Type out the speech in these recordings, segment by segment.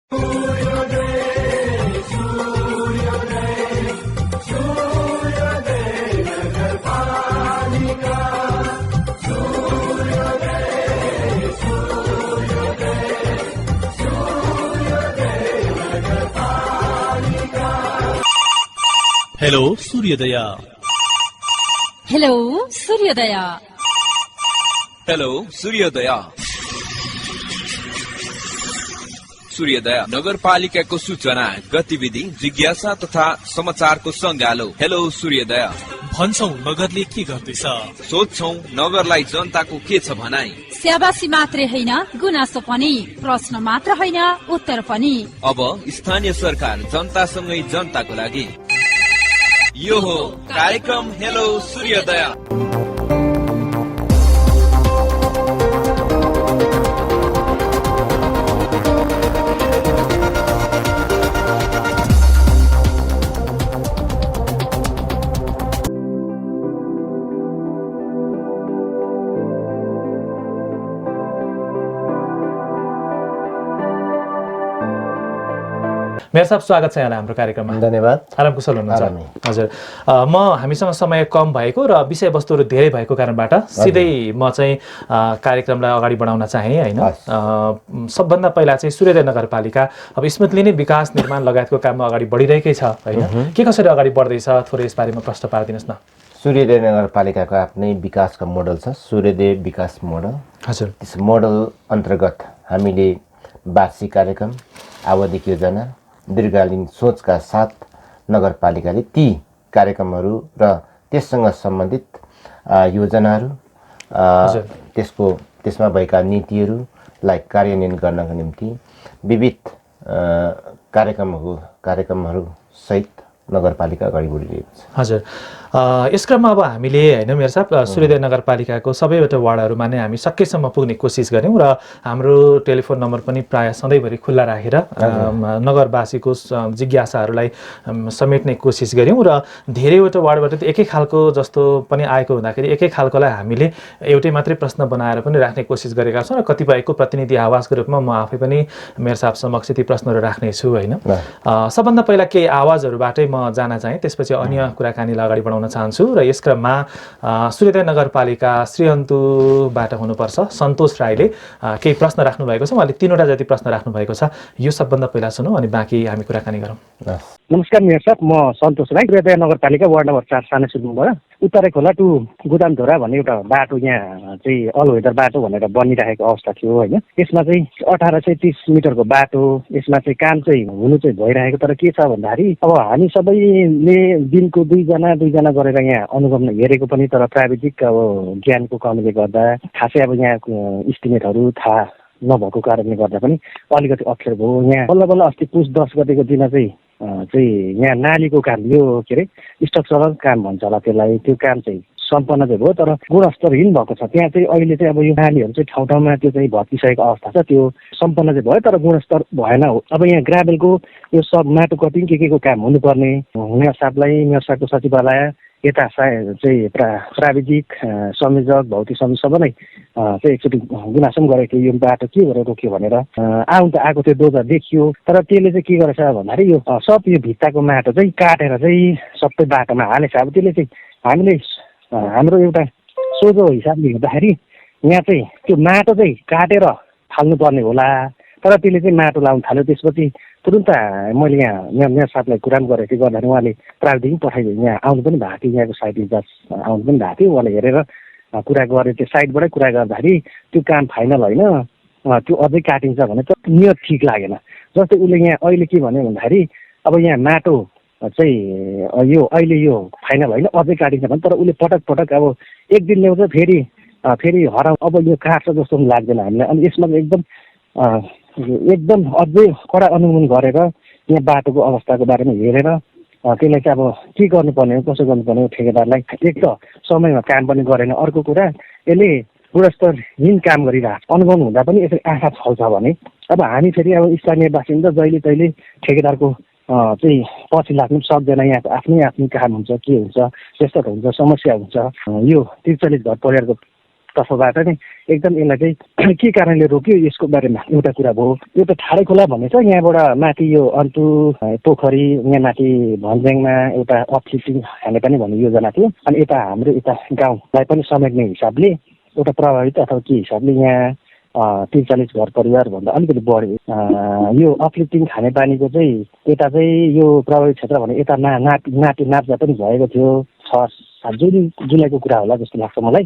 Hello सूर्योदय। Hello सूर्योदय। Hello सूर्योदय। सूर्योदय नगरपालिकाको सूचना, गतिविधि, जिज्ञासा तथा समाचारको संगालो। हेलो सूर्योदय। भन्छौ नगरले के गर्दैछ, सोध्छौ नगरलाई जनताको के छ भनाइ। स्याबासी मात्रै होइन, गुनासो पनि, प्रश्न मात्र होइन, उत्तर पनि। अब स्थानीय सरकार जनतासँगै जनताको लागि। यो हो कार्यक्रम हेलो सूर्योदय। मेयर साहब, स्वागत छ यहाँलाई हाम्रो कार्यक्रममा। धन्यवाद। आराम कुशल हुनुहुन्छ? हजुर, हामीसँग समय कम भएको र विषयवस्तुहरू धेरै भएको कारणबाट सिधै म चाहिँ कार्यक्रमलाई अगाडि बढाउन चाहेँ होइन। सबभन्दा पहिला चाहिँ सूर्योदय नगरपालिका अब स्मृतिले नै विकास निर्माण लगायतको काममा अगाडि बढिरहेकै छ होइन। के कसरी अगाडि बढ्दैछ, थोरै यस बारेमा प्रश्न पारिदिनुहोस् न। सूर्योदय नगरपालिकाको आफ्नै विकासको मोडल छ, सूर्योदय विकास मोडल। हजुर, त्यस मोडल अन्तर्गत हामीले वार्षिक कार्यक्रम, आवधिक योजना, दीर्घकालीन सोचका साथ नगरपालिकाले ती कार्यक्रमहरू र त्यससँग सम्बन्धित योजनाहरू, त्यसमा भएका नीतिहरूलाई कार्यान्वयन गर्नका निम्ति विविध कार्यक्रमहरू सहित नगरपालिका अगाडि बढिरहेको छ। हजुर, यस क्रममा अब हामीले होइन मेयर साहब, सूर्योदय नगरपालिकाको सबैवटा वार्डहरूमा नै हामी सकेसम्म पुग्ने कोसिस गऱ्यौँ र हाम्रो टेलिफोन नम्बर पनि प्रायः सधैँभरि खुल्ला राखेर नगरवासीको जिज्ञासाहरूलाई समेट्ने कोसिस गऱ्यौँ र धेरैवटा वार्डबाट एकै खालको जस्तो पनि आएको हुँदाखेरि एकै खालकोलाई हामीले एउटै मात्रै प्रश्न बनाएर पनि राख्ने कोसिस गरेका छौँ र कतिपयको प्रतिनिधि आवाजको रूपमा म आफै पनि मेयर साहब समक्ष ती प्रश्नहरू राख्नेछु होइन। सबभन्दा पहिला केही आवाजहरूबाटै म जान चाहेँ, त्यसपछि अन्य कुराकानीलाई अगाडि बढाउन चाहन्छु र यस क्रममा सूर्योदय नगरपालिका श्रीअन्तुबाट हुनुपर्छ सन्तोष राईले केही प्रश्न राख्नु भएको छ। उहाँले 3वटा जति प्रश्न राख्नु भएको छ। यो सबभन्दा पहिला सुनौँ अनि बाँकी हामी कुराकानी गरौँ। नमस्कार मेयर साहब, म सन्तोष राई, सूर्योदय नगरपालिका वार्ड नम्बर 4 साना सुरुङबाट। उत्तरे खोला टु गोदामधोरा भन्ने एउटा बाटो यहाँ चाहिँ अल वेदर बाटो भनेर बनिरहेको अवस्था थियो होइन। यसमा चाहिँ 1830 मिटरको बाटो, यसमा चाहिँ काम चाहिँ हुनु चाहिँ भइरहेको, तर के छ भन्दाखेरि अब हामी सबैले दिनको दुईजना गरेर यहाँ अनुगमन हेरेको पनि, तर प्राविधिक अब ज्ञानको कमीले गर्दा खासै अब यहाँ इस्टिमेटहरू थाहा नभएको कारणले गर्दा पनि अलिकति अप्ठ्यारो भयो। यहाँ बल्ल बल्ल अस्ति पुस 10 गतेको दिन चाहिँ यहाँ नालीको काम, यो के अरे स्ट्रक्चरल काम भन्छ होला त्यसलाई, त्यो काम चाहिँ सम्पन्न चाहिँ भयो, तर गुणस्तरहीन भएको छ। त्यहाँ चाहिँ अहिले चाहिँ अब यो नालीहरू चाहिँ ठाउँ ठाउँमा त्यो चाहिँ भत्किसकेको अवस्था छ, त्यो सम्पन्न चाहिँ भयो तर गुणस्तर भएन। अब यहाँ ग्राभेलको यो सब माटो कटिङ के को काम हुनुपर्ने, मेयर साहबको सचिवालय यता चाहिँ प्राविधिक संयोजक भौतिक संयोजक सबैलाई चाहिँ एकचोटि गुनासो पनि गरेको थियो, यो बाटो के गरेर रोक्यो भनेर। आउनु त आएको त्यो डोजर देखियो, तर त्यसले चाहिँ के गरेछ भन्दाखेरि यो सब यो भित्ताको माटो चाहिँ काटेर चाहिँ सबै बाटोमा हालेछ। अब त्यसले चाहिँ हामीले हाम्रो एउटा सोझो हिसाबले हेर्दाखेरि यहाँ चाहिँ त्यो माटो चाहिँ काटेर फाल्नुपर्ने होला, तर त्यसले चाहिँ माटो लाउनु थाल्यो। त्यसपछि तुरुन्त मैले यहाँ मेयर साहबलाई कुरा पनि गरेको थिएँ, गर्दाखेरि उहाँले प्राविधिक पठाइदियो, यहाँ आउनु पनि भएको थियो, यहाँको साइड इन्चार्ज आउनु पनि भएको थियो, उहाँले हेरेर कुरा गरेर त्यो साइडबाटै कुरा गर्दाखेरि त्यो काम फाइनल होइन, त्यो अझै काटिन्छ भने त नियत ठिक लागेन। जस्तै उसले यहाँ अहिले के भन्यो भन्दाखेरि अब यहाँ माटो चाहिँ यो अहिले यो फाइनल होइन, अझै काटिन्छ भने, तर उसले पटक अब एक दिन ल्याउँछ फेरि हराउ, अब यो काट्छ जस्तो पनि लाग्दैन हामीलाई। अनि यसमा एकदम अझै कडा अनुगमन गरेर यहाँ बाटोको अवस्थाको बारेमा हेरेर त्यसलाई चाहिँ अब के गर्नुपर्ने हो, कसो गर्नुपर्ने हो, ठेकेदारलाई एक त समयमा काम पनि गरेन, अर्को कुरा यसले गुणस्तरहीन काम गरिरहेको अनुगमन हुँदा पनि यसरी आँखा छल्छ भने अब हामी फेरि अब स्थानीय बासिन्दा जहिले तहिले ठेकेदारको चाहिँ पछि लाग्नु सक्दैन। यहाँको आफ्नै काम हुन्छ, के हुन्छ, त्यस्तो हुन्छ, समस्या हुन्छ। यो 43 घर परिवारको तर्फबाट नै एकदम यसलाई चाहिँ के कारणले रोक्यो यसको बारेमा एउटा कुरा भयो। एउटा ठाडे खोला भन्ने छ, यहाँबाट माथि यो अन्तु पोखरी यहाँ माथि भन्ज्याङमा एउटा अपलिफ्टिङ खानेपानी भन्ने योजना थियो। अनि यता हाम्रो यता गाउँलाई पनि समेट्ने हिसाबले एउटा प्रभावित अथवा के हिसाबले यहाँ 43 घर परिवार भन्दा अलिकति बढ्यो। यो अपलिफ्टिङ खानेपानीको चाहिँ यता चाहिँ यो प्रभावित क्षेत्र भने यता नाप्जा पनि भएको थियो 6-7 जुलाईको कुरा होला जस्तो लाग्छ मलाई।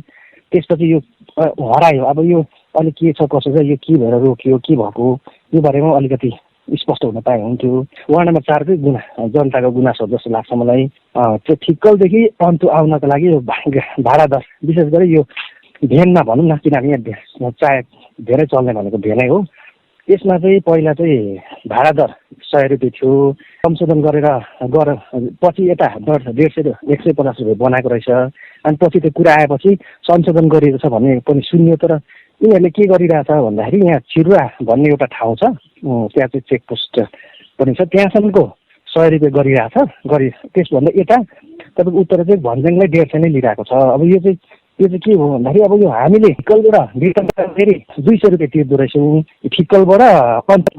त्यसपछि यो हरायो। अब यो अलिक के छ कसो छ, यो के भएर रोकियो, के भएको यो बारेमा अलिकति स्पष्ट हुन पाए हुन्थ्यो। वार्ड नम्बर 4 कै जनताको गुनासो जस्तो लाग्छ मलाई। त्यो ठिक्कलदेखि अन्तु आउनको लागि यो भाडा दर विशेष गरी यो भेनमा भनौँ न, किनभने यहाँ चाहे धेरै चल्ने भनेको भेनै हो। यसमा चाहिँ पहिला चाहिँ भाडा दर 100 रुपियाँ थियो, संशोधन गरेर पछि यता दर 150 रुपियाँ बनाएको रहेछ। अनि पछि त्यो कुरा आएपछि संशोधन गरिएको छ भन्ने पनि सुनियो। तर यिनीहरूले के गरिरहेछ भन्दाखेरि यहाँ चिरुवा भन्ने एउटा ठाउँ छ, त्यहाँ चाहिँ चेकपोस्ट पनि छ, त्यहाँसम्मको 100 रुपियाँ गरिरहेछ। त्यसभन्दा यता तपाईँको उत्तर चाहिँ भन्ज्याङलाई 150 नै लिइरहेको छ। अब यो चाहिँ के हो भन्दाखेरि अब यो हामीले फिक्कलबाट बिटामा फेरि 200 रुपियाँ तिर्दो रहेछौँ। फिक्कलबाट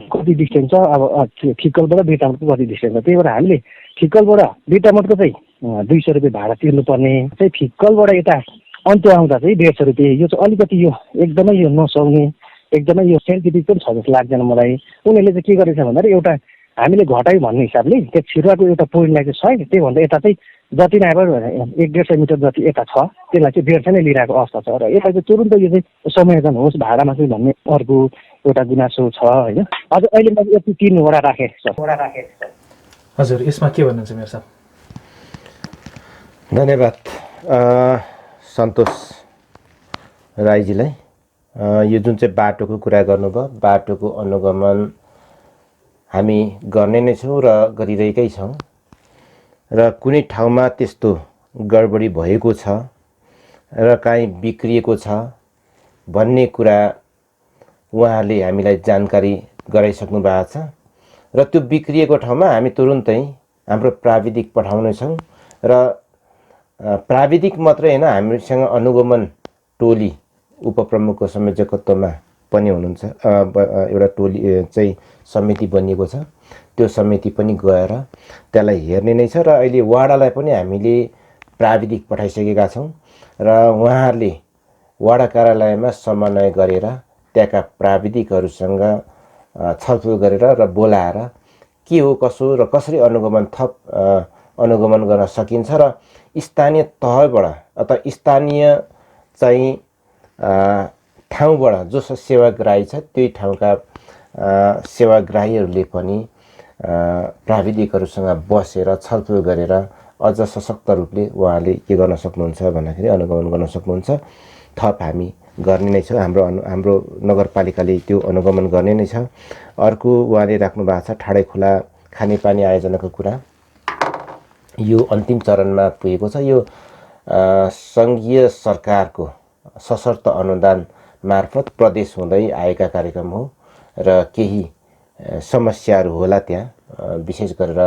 कति डिस्टेन्स छ, अब फिक्कलबाट बिटामटको कति डिस्टेन्स छ, त्यही भएर हामीले फिक्कलबाट बिटामटको चाहिँ 200 रुपियाँ भाडा तिर्नुपर्ने चाहिँ फिक्कलबाट यता अन्त्य आउँदा चाहिँ 150 रुपियाँ। यो चाहिँ अलिकति यो एकदमै यो नसुहाउने, एकदमै यो सेन्सिटिभ पनि छ जस्तो लाग्दैन मलाई। उनीहरूले चाहिँ के गरेछ भन्दाखेरि एउटा हामीले घटायो भन्ने हिसाबले त्यो छिरुवाको एउटा पोइन्टलाई चाहिँ 100, त्योभन्दा यता चाहिँ जति नै अब 150 मिटर जति यता छ त्यसलाई चाहिँ 150 नै लिइरहेको अवस्था छ। र यसलाई चाहिँ तुरुन्त यो चाहिँ समायोजन होस् भाडामा चाहिँ भन्ने अर्को एउटा गुनासो छ होइन। अझ अहिले मैले यति 3 वडा राखेँ। हजुर, यसमा के भन्नुहुन्छ मेयर साहब? धन्यवाद सन्तोष राईजीलाई। यो जुन चाहिँ बाटोको कुरा गर्नुभयो, बाटोको अनुगमन हामी गर्ने नै छौँ र गरिरहेकै छौँ। र कुनै ठाउँमा त्यस्तो गडबडी भएको छ र काहीँ बिग्रिएको छ भन्ने कुरा उहाँहरूले हामीलाई जानकारी गराइसक्नु भएको छ। र त्यो बिग्रिएको ठाउँमा हामी तुरुन्तै हाम्रो प्राविधिक पठाउनेछौँ। र प्राविधिक मात्रै होइन, हामीसँग अनुगमन टोली उपप्रमुखको संयोजकत्वमा पनि हुनुहुन्छ, एउटा टोली चाहिँ समिति बनिएको छ। त्यो समिति पनि गएर त्यसलाई हेर्ने नै छ। र अहिले वाडालाई पनि हामीले प्राविधिक पठाइसकेका छौँ र उहाँहरूले वाडा कार्यालयमा समन्वय गरेर त्यहाँका प्राविधिकहरूसँग छलफल गरेर र बोलाएर के हो कसो र कसरी अनुगमन गर्न सकिन्छ र स्थानीय तहबाट अथवा स्थानीय चाहिँ ठाउँबाट जो सेवाग्राही छ त्यही ठाउँका सेवाग्राहीहरूले पनि प्राविधिकहरूसँग बसेर छलफल गरेर अझ सशक्त रूपले उहाँले के गर्न सक्नुहुन्छ भन्दाखेरि अनुगमन गर्न सक्नुहुन्छ। थप हामी गर्ने नै छ, हाम्रो नगरपालिकाले त्यो अनुगमन गर्ने नै छ। अर्को उहाँले राख्नु भएको छ ठाडे खोला खानेपानी आयोजनाको कुरा। यो अन्तिम चरणमा पुगेको छ। यो सङ्घीय सरकारको सशर्त अनुदान मार्फत प्रदेश हुँदै आएका कार्यक्रम हो र केही समस्याहरू होला त्यहाँ, विशेष गरेर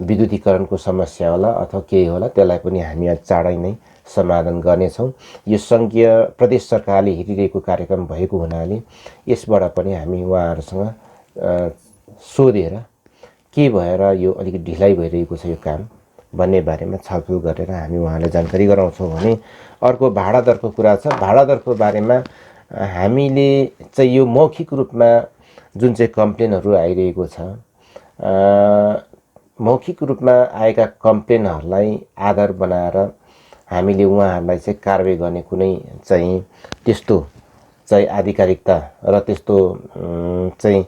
विद्युतीकरणको समस्या होला अथवा केही होला, त्यसलाई पनि हामी चाँडै नै समाधान गर्नेछौँ। यो सङ्घीय प्रदेश सरकारले हेरिरहेको कार्यक्रम भएको हुनाले यसबाट पनि हामी उहाँहरूसँग सोधेर के भएर यो अलिकति ढिलाइ भइरहेको छ यो काम भन्ने बारेमा छलफल गरेर हामी उहाँलाई जानकारी गराउँछौँ भने अर्को भाडा दरको कुरा छ। भाडा दरको बारेमा हामीले चाहिँ यो मौखिक रूपमा जुन चाहिँ कम्प्लेनहरू आइरहेको छ, मौखिक रूपमा आएका कम्प्लेनहरूलाई आधार बनाएर हामीले उहाँहरूलाई चाहिँ कारबाही गर्ने कुनै चाहिँ त्यस्तो चाहिँ आधिकारिकता र त्यस्तो चाहिँ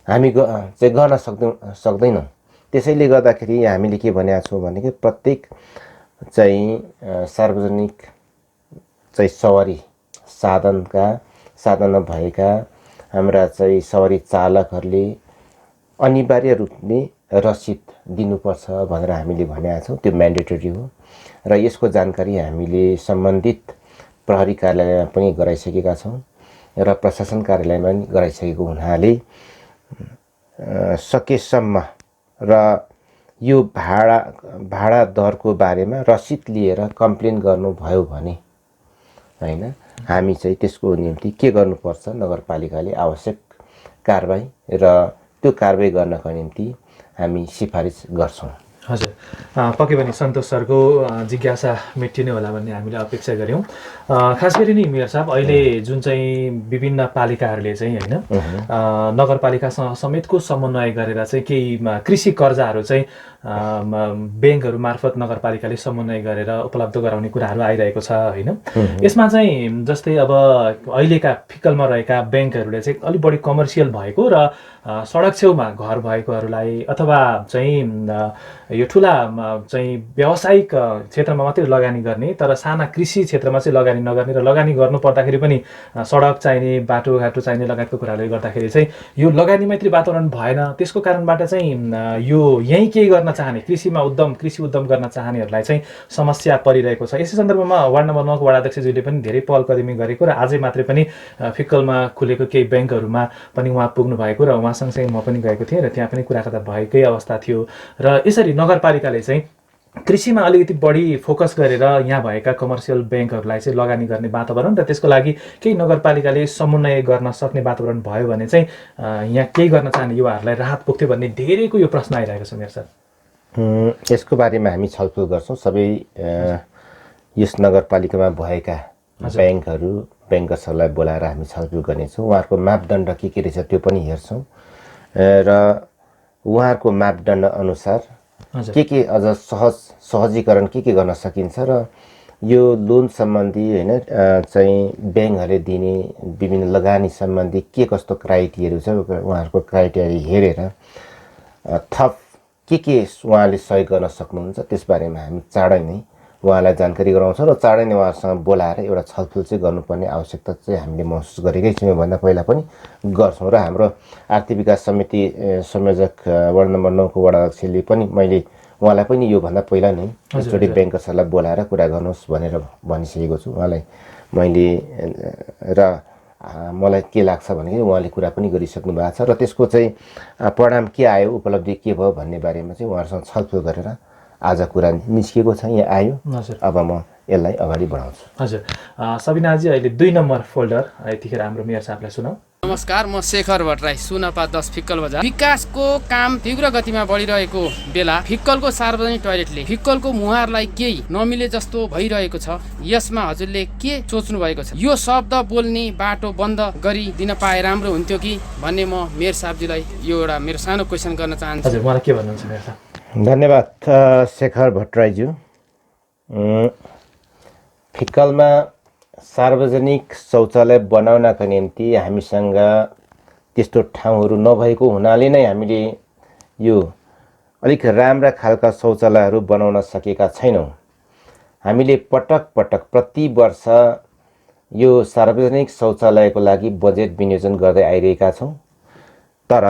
हामी चाहिँ गर्न सक्दैनौँ। त्यसैले गर्दाखेरि हामीले के भनेका छौँ भनेको प्रत्येक चाहिँ सार्वजनिक चाहिँ सवारी साधनमा भएका हाम्रा चाहिँ सवारी चालकहरूले अनिवार्य रूपले रसिद दिनुपर्छ भनेर हामीले भनेका छौँ। त्यो म्यान्डेटरी हो र यसको जानकारी हामीले सम्बन्धित प्रहरी कार्यालयमा पनि गराइसकेका छौँ र प्रशासन कार्यालयमा पनि गराइसकेको हुनाले सकेसम्म र यो भाडा दरको बारेमा रसिद लिएर कम्प्लेन गर्नुभयो भने होइन। हामी चाहिँ त्यसको निम्ति के गर्नुपर्छ, नगरपालिकाले आवश्यक कारबाही र त्यो कारबाही गर्नको निम्ति हामी सिफारिस गर्छौँ। हजुर, पक्कै पनि सन्तोष सरको जिज्ञासा मेटिने होला भन्ने हामीले अपेक्षा गऱ्यौँ। खास गरी नि मेयर साहब, अहिले जुन चाहिँ विभिन्न पालिकाहरूले चाहिँ होइन नगरपालिकासँग समेतको समन्वय गरेर चाहिँ केही कृषि कर्जाहरू चाहिँ ब्याङ्कहरू मार्फत नगरपालिकाले समन्वय गरेर उपलब्ध गराउने कुराहरू आइरहेको छ होइन। यसमा चाहिँ जस्तै अब अहिलेका फिक्कलमा रहेका ब्याङ्कहरूले चाहिँ अलिक बढी कमर्सियल भएको र सडक छेउमा घर भएकोहरूलाई अथवा चाहिँ यो ठुला चाहिँ व्यावसायिक क्षेत्रमा मात्रै लगानी गर्ने तर साना कृषि क्षेत्रमा चाहिँ लगानी नगर्ने र लगानी गर्नु पर्दाखेरि पनि सडक चाहिने, बाटोघाटो चाहिने लगायतको कुराहरूले गर्दाखेरि चाहिँ यो लगानी मैत्री वातावरण भएन। त्यसको कारणबाट चाहिँ यो यहीँ केही गर्न चाहने कृषि उद्यम गर्न चाहनेहरूलाई चाहिँ समस्या परिरहेको छ। यसै सन्दर्भमा वार्ड नम्बर 9 को वडा अध्यक्षज्यूले पनि धेरै पहल कदमी गरेको र आजै मात्रै पनि फिक्कलमा खुलेको केही ब्याङ्कहरूमा पनि उहाँ पुग्नु भएको र उहाँसँगसँगै म पनि गएको थिएँ र त्यहाँ पनि कुराकानी भएकै अवस्था थियो। र यसरी नगरपालिकाले चाहिँ कृषिमा अलिकति बढी फोकस गरेर यहाँ भएका कमर्सियल ब्याङ्कहरूलाई चाहिँ लगानी गर्ने वातावरण र त्यसको लागि केही नगरपालिकाले समन्वय गर्न सक्ने वातावरण भयो भने चाहिँ यहाँ केही गर्न चाहने युवाहरूलाई राहत पुग्थ्यो भन्ने धेरैको यो प्रश्न आइरहेको छ मेयर साहब। यसको बारेमा हामी छलफल गर्छौँ। सबै यस नगरपालिकामा भएका ब्याङ्कर्सहरूलाई बोलाएर हामी छलफल गर्नेछौँ। उहाँहरूको मापदण्ड के रहेछ त्यो पनि हेर्छौँ र उहाँहरूको मापदण्ड अनुसार के अझ सहजीकरण के गर्न सकिन्छ र यो लोन सम्बन्धी होइन चाहिँ ब्याङ्कहरूले दिने विभिन्न लगानी सम्बन्धी के कस्तो क्राइटेरियाहरू छ उहाँहरूको क्राइटेरिया हेरेर थप के उहाँले सहयोग गर्न सक्नुहुन्छ त्यसबारेमा हामी चाँडै नै उहाँलाई जानकारी गराउँछौँ र चाँडै नै उहाँहरूसँग बोलाएर एउटा छलफल चाहिँ गर्नुपर्ने आवश्यकता चाहिँ हामीले महसुस गरेकै छौँ। योभन्दा पहिला पनि गर्छौँ र हाम्रो आर्थिक विकास समिति संयोजक वार्ड नम्बर 9 को वडा अध्यक्षले पनि मैले उहाँलाई पनि योभन्दा पहिला नै एकचोटि ब्याङ्कर्सहरूलाई बोलाएर कुरा गर्नुहोस् भनेर भनिसकेको छु उहाँलाई मैले। र मलाई के लाग्छ भने उहाँले कुरा पनि गरिसक्नु भएको छ र त्यसको चाहिँ परिणाम के आयो, उपलब्धि के भयो भन्ने बारेमा चाहिँ उहाँहरूसँग छलफल गरेर आज कुरा निस्किएको छ, यहाँ आयो। अब म यसलाई अगाडि बढाउँछु। हजुर, सबिनाजी अहिले 2 नम्बर फोल्डर यतिखेर हाम्रो मेयर साहबलाई सुनाऊ। नमस्कार, म शेखर भट्टराई, सुनपा 10 फिक्कल बजार। विकासको काम तीव्र गतिमा बढिरहेको बेला फिक्कलको सार्वजनिक टोयलेटले फिक्कलको मुहारलाई केही नमिले जस्तो भइरहेको छ। यसमा हजुरले के सोच्नु भएको छ? यो शब्द बोल्ने बाटो बन्द गरिदिन पाए राम्रो हुन्थ्यो कि भन्ने म मेयर साहबजीलाई यो एउटा मेरो सानो क्वेसन गर्न चाहन्छु। हजुर, मलाई के भन्नुहुन्छ मेयर साहब? धन्यवाद शेखर भट्टराईज्यू। फिक्कलमा सार्वजनिक शौचालय बनाउनका निम्ति हामीसँग त्यस्तो ठाउँहरू नभएको हुनाले नै हामीले यो अलिक राम्रा खालका शौचालयहरू बनाउन सकेका छैनौँ। हामीले पटक प्रति वर्ष यो सार्वजनिक शौचालयको लागि बजेट विनियोजन गर्दै आइरहेका छौँ तर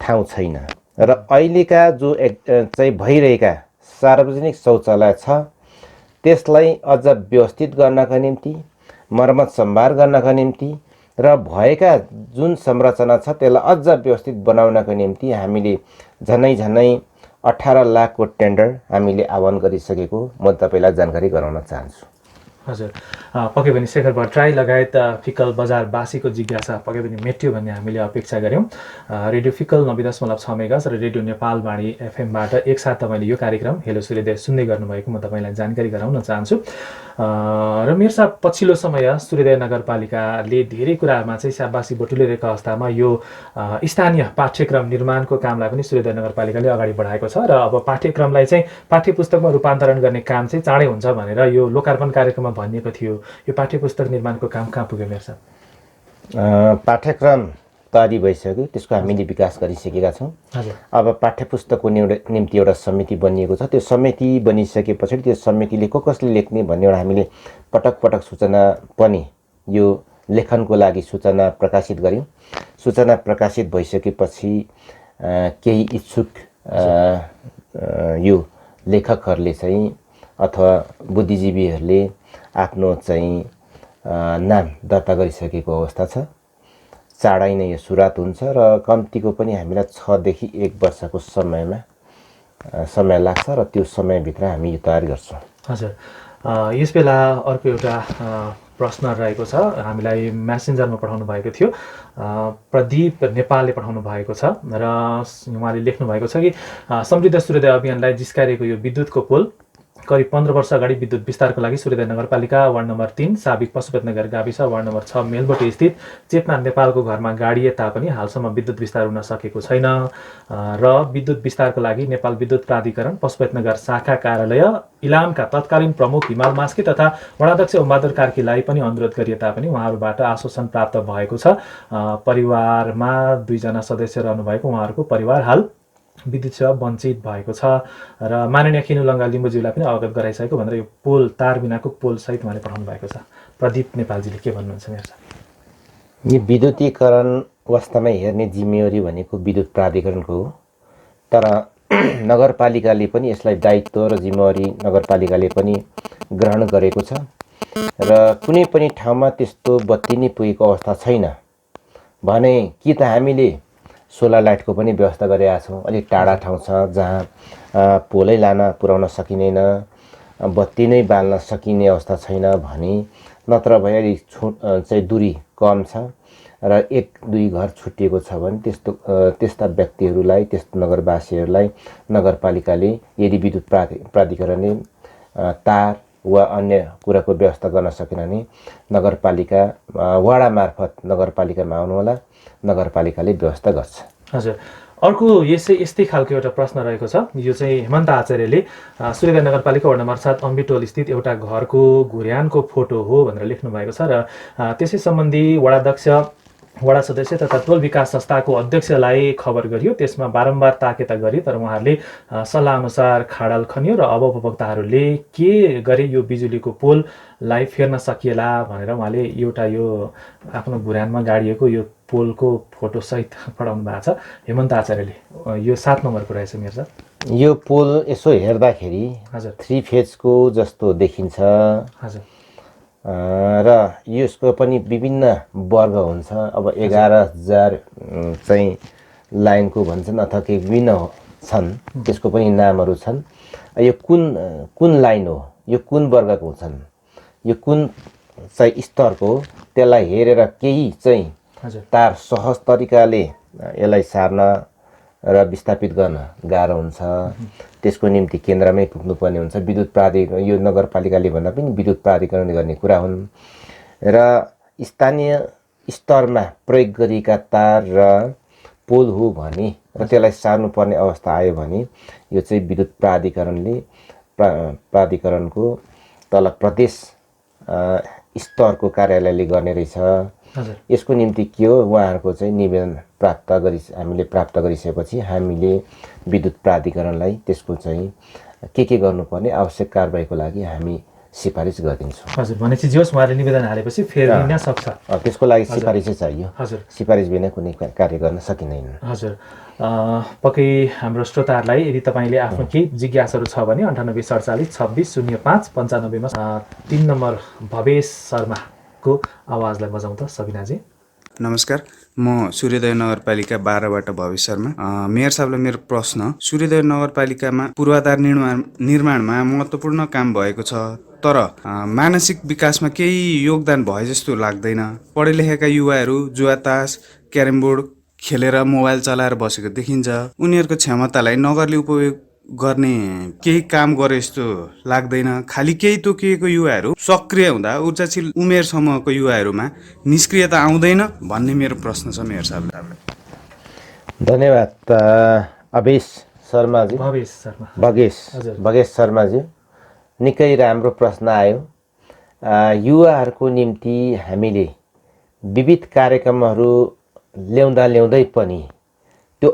ठाउँ छैन र अहिलेका जो चाहिँ भइरहेका सार्वजनिक शौचालय छ त्यसलाई अझ व्यवस्थित गर्नका निम्ति, मर्मत सम्भार गर्नका निम्ति र भएका जुन संरचना छ त्यसलाई अझ व्यवस्थित बनाउनका निम्ति हामीले झनै 18 लाखको टेन्डर हामीले आह्वान गरिसकेको म तपाईँलाई जानकारी गराउन चाहन्छु। हजुर, पक्कै पनि शेखर भट्टराई लगायत फिक्कल बजारवासीको जिज्ञासा पक्कै पनि मेट्यो भन्ने हामीले अपेक्षा गऱ्यौँ। रेडियो फिक्कल 90.6 मेगाहर्ज र रेडियो नेपालवाणी एफएमबाट एकसाथ तपाईँले यो कार्यक्रम हेलो सूर्योदय सुन्दै गर्नुभएको म तपाईँलाई जानकारी गराउन चाहन्छु। र मेयर साहब, पछिल्लो समय सूर्योदय नगरपालिकाले धेरै कुरामा चाहिँ स्याबासी बटुलिरहेको अवस्थामा यो स्थानीय पाठ्यक्रम निर्माणको कामलाई पनि सूर्योदय नगरपालिकाले अगाडि बढाएको छ र अब पाठ्यक्रमलाई चाहिँ पाठ्यपुस्तकमा रूपान्तरण गर्ने काम चाहिँ चाँडै हुन्छ भनेर यो लोकार्पण कार्यक्रममा भनिएको थियो। यो पाठ्यपुस्तक निर्माणको काम कहाँ पुग्यो मेयर साहब? पाठ्यक्रम तयारी भइसक्यो, त्यसको हामीले विकास गरिसकेका छौँ। अब पाठ्यपुस्तकको निम्ति एउटा समिति बनिएको छ। त्यो समिति बनिसके पछाडि त्यो समितिले कसले लेख्ने भन्ने एउटा हामीले पटक सूचना पनि यो लेखनको लागि सूचना प्रकाशित गऱ्यौँ। सूचना प्रकाशित भइसकेपछि केही इच्छुक यो लेखकहरूले चाहिँ अथवा बुद्धिजीवीहरूले आफ्नो चाहिँ नाम दर्ता गरिसकेको अवस्था छ। चाँडै नै यो सुरुवात हुन्छ र कम्तीको पनि हामीलाई 6 देखि 1 वर्षको समय लाग्छ र त्यो समयभित्र हामी यो तयार गर्छौँ। हजुर, यस बेला अर्को एउटा प्रश्न रहेको छ, हामीलाई म्यासेन्जरमा पठाउनु भएको थियो। प्रदीप नेपालले पठाउनु भएको छ र उहाँले लेख्नु भएको छ कि समृद्ध सूर्योदय अभियानलाई जिस्कारिएको यो विद्युतको पोल करिब 15 वर्ष अगाडि विद्युत विस्तारको लागि सूर्योदय नगरपालिका वार्ड नम्बर 3 साबिक पशुपतिनगर गाविस वार्ड नम्बर 6 मेलबोटे स्थित चेतना नेपालको घरमा गाडिए तापनि हालसम्म विद्युत विस्तार हुन सकेको छैन र विद्युत विस्तारको लागि नेपाल विद्युत प्राधिकरण पशुपतिनगर शाखा कार्यालय इलामका तत्कालीन प्रमुख हिमाल मास्की तथा वडाध्यक्ष उमादर कार्कीलाई पनि अनुरोध गरिए तापनि उहाँहरूबाट आश्वासन प्राप्त भएको छ। परिवारमा 2 जना सदस्य रहनुभएको उहाँहरूको परिवार हाल विद्युत सेवा वञ्चित भएको छ र माननीय खिनु लङ्गा लिम्बुज्यूलाई पनि अवगत गराइसकेको भनेर यो पोल तार बिनाको पोल सहित उहाँले पठाउनु भएको छ। प्रदीप नेपालजीले के भन्नुहुन्छ मेरो साथी? यो विद्युतीकरण वास्तवमै हेर्ने जिम्मेवारी भनेको विद्युत प्राधिकरणको हो, तर नगरपालिकाले पनि यसलाई दायित्व र जिम्मेवारी नगरपालिकाले पनि ग्रहण गरेको छ र कुनै पनि ठाउँमा त्यस्तो बत्ती नै पुगेको अवस्था छैन भने कि त हामीले सोलर लाइटको पनि व्यवस्था गरेका छौँ। अलिक टाढा ठाउँ छ जहाँ पोलै पुर्याउन सकिँदैन, बत्ती नै बाल्न सकिने अवस्था छैन भने, नत्र भए अलिक चाहिँ दूरी कम छ र 1-2 घर छुट्टिएको छ भने त्यस्ता व्यक्तिहरूलाई, त्यस्तो नगरवासीहरूलाई नगरपालिकाले यदि विद्युत प्राधिकरणले तार वा अन्य कुराको व्यवस्था गर्न सकेन भने नगरपालिका वडा मार्फत नगरपालिकामा आउनुहोला, नगरपालिकाले व्यवस्था गर्छ। हजुर, अर्को यस्तै खालको एउटा प्रश्न रहेको छ। यो चाहिँ हेमन्त आचार्यले सूर्योदय नगरपालिका वडा नम्बर 7 अम्बिटोल स्थित एउटा घरको घुर्यानको फोटो हो भनेर लेख्नु भएको छ र त्यसै सम्बन्धी वडाध्यक्ष, वडा सदस्य तथा टोल विकास संस्थाको अध्यक्षलाई खबर गरियो। त्यसमा बारम्बार ताकेता गरे तर उहाँहरूले सल्लाह अनुसार खाडल खनियो र अब उपभोक्ताहरूले के गरे यो बिजुलीको पोललाई फेर्न सकिएला भनेर उहाँले एउटा यो आफ्नो घुर्यानमा गाडिएको यो पोलको फोटो सहित पठाउनु भएको छ। हेमन्त आचार्यले यो 7 नम्बरको रहेछ मेरो साथ। यो पोल यसो हेर्दाखेरि हजुर 3 फेजको जस्तो देखिन्छ हजुर र यसको पनि विभिन्न वर्ग हुन्छ। अब 11,000 चाहिँ लाइनको भन्छन् अथवा केही विभिन्न छन्, त्यसको पनि नामहरू छन्। यो कुन लाइन हो, यो कुन वर्गको छन्, यो कुन चाहिँ स्तरको, त्यसलाई हेरेर केही चाहिँ तार सहज तरिकाले यसलाई सार्न र विस्थापित गर्न गाह्रो हुन्छ। त्यसको निम्ति केन्द्रमै पुग्नुपर्ने हुन्छ। विद्युत प्राधिकरण, यो नगरपालिकाले भन्दा पनि विद्युत प्राधिकरणले गर्ने कुरा हुन् र स्थानीय स्तरमा प्रयोग गरिएका तार र पोल हो भने र त्यसलाई सार्नुपर्ने अवस्था आयो भने यो चाहिँ विद्युत प्राधिकरणको तल प्रदेश स्तरको कार्यालयले गर्ने रहेछ। यसको निम्ति के हो, उहाँहरूको चाहिँ निवेदन हामीले प्राप्त गरिसकेपछि हामीले विद्युत प्राधिकरणलाई त्यसको चाहिँ के गर्नुपर्ने आवश्यक कारबाहीको लागि हामी सिफारिस गरिदिन्छौँ। हजुर, भनेपछि जस उहाँले निवेदन हालेपछि फेरिन सक्छ, त्यसको लागि सिफारिसै चाहियो। हजुर, सिफारिस बिना कुनै कार्य गर्न सकिँदैन। हजुर, पक्कै हाम्रो श्रोताहरूलाई यदि तपाईँले आफ्नो केही जिज्ञासाहरू छ भने 98 47 26 05 95 मा 3 नम्बर भवेश शर्माको आवाजलाई बजाउँ त सबिनाजी। नमस्कार, म सूर्योदय नगरपालिका 12बाट भवेश शर्मा। मेयर साहबलाई मेरो प्रश्न, सूर्योदय नगरपालिकामा पूर्वाधार निर्माणमा महत्त्वपूर्ण काम भएको छ तर मानसिक विकासमा केही योगदान भए जस्तो लाग्दैन। पढे लेखेका युवाहरू जुवातास, क्यारम बोर्ड खेलेर मोबाइल चलाएर बसेको देखिन्छ। उनीहरूको क्षमतालाई नगरले उपयोग गर्ने केही काम गरे जस्तो लाग्दैन। खालि केही तोकिएको युवाहरू सक्रिय हुँदा ऊर्जाशील उमेर समूहको युवाहरूमा निष्क्रियता आउँदैन भन्ने मेरो प्रश्न छ मेयर साहबलाई। धन्यवाद अवेश शर्माजी। भगेश शर्माजी, निकै राम्रो प्रश्न आयो। युवाहरूको निम्ति हामीले विविध कार्यक्रमहरू ल्याउँदै पनि त्यो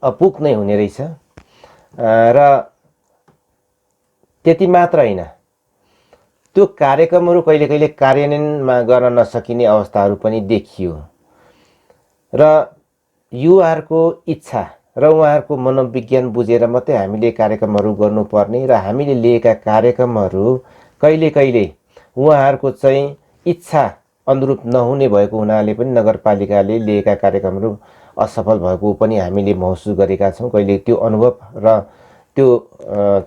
अपुग नै हुने रहेछ र त्यति मात्र होइन, त्यो कार्यक्रमहरू कहिले कार्यान्वयनमा गर्न नसकिने अवस्थाहरू पनि देखियो र युवाहरूको इच्छा र उहाँहरूको मनोविज्ञान बुझेर मात्रै हामीले कार्यक्रमहरू गर्नुपर्ने र हामीले लिएका कार्यक्रमहरू कहिले उहाँहरूको चाहिँ इच्छा अनुरूप नहुने भएको हुनाले पनि नगरपालिकाले लिएका कार्यक्रमहरू असफल भएको पनि हामीले महसुस गरेका छौँ। कहिले त्यो अनुभव र त्यो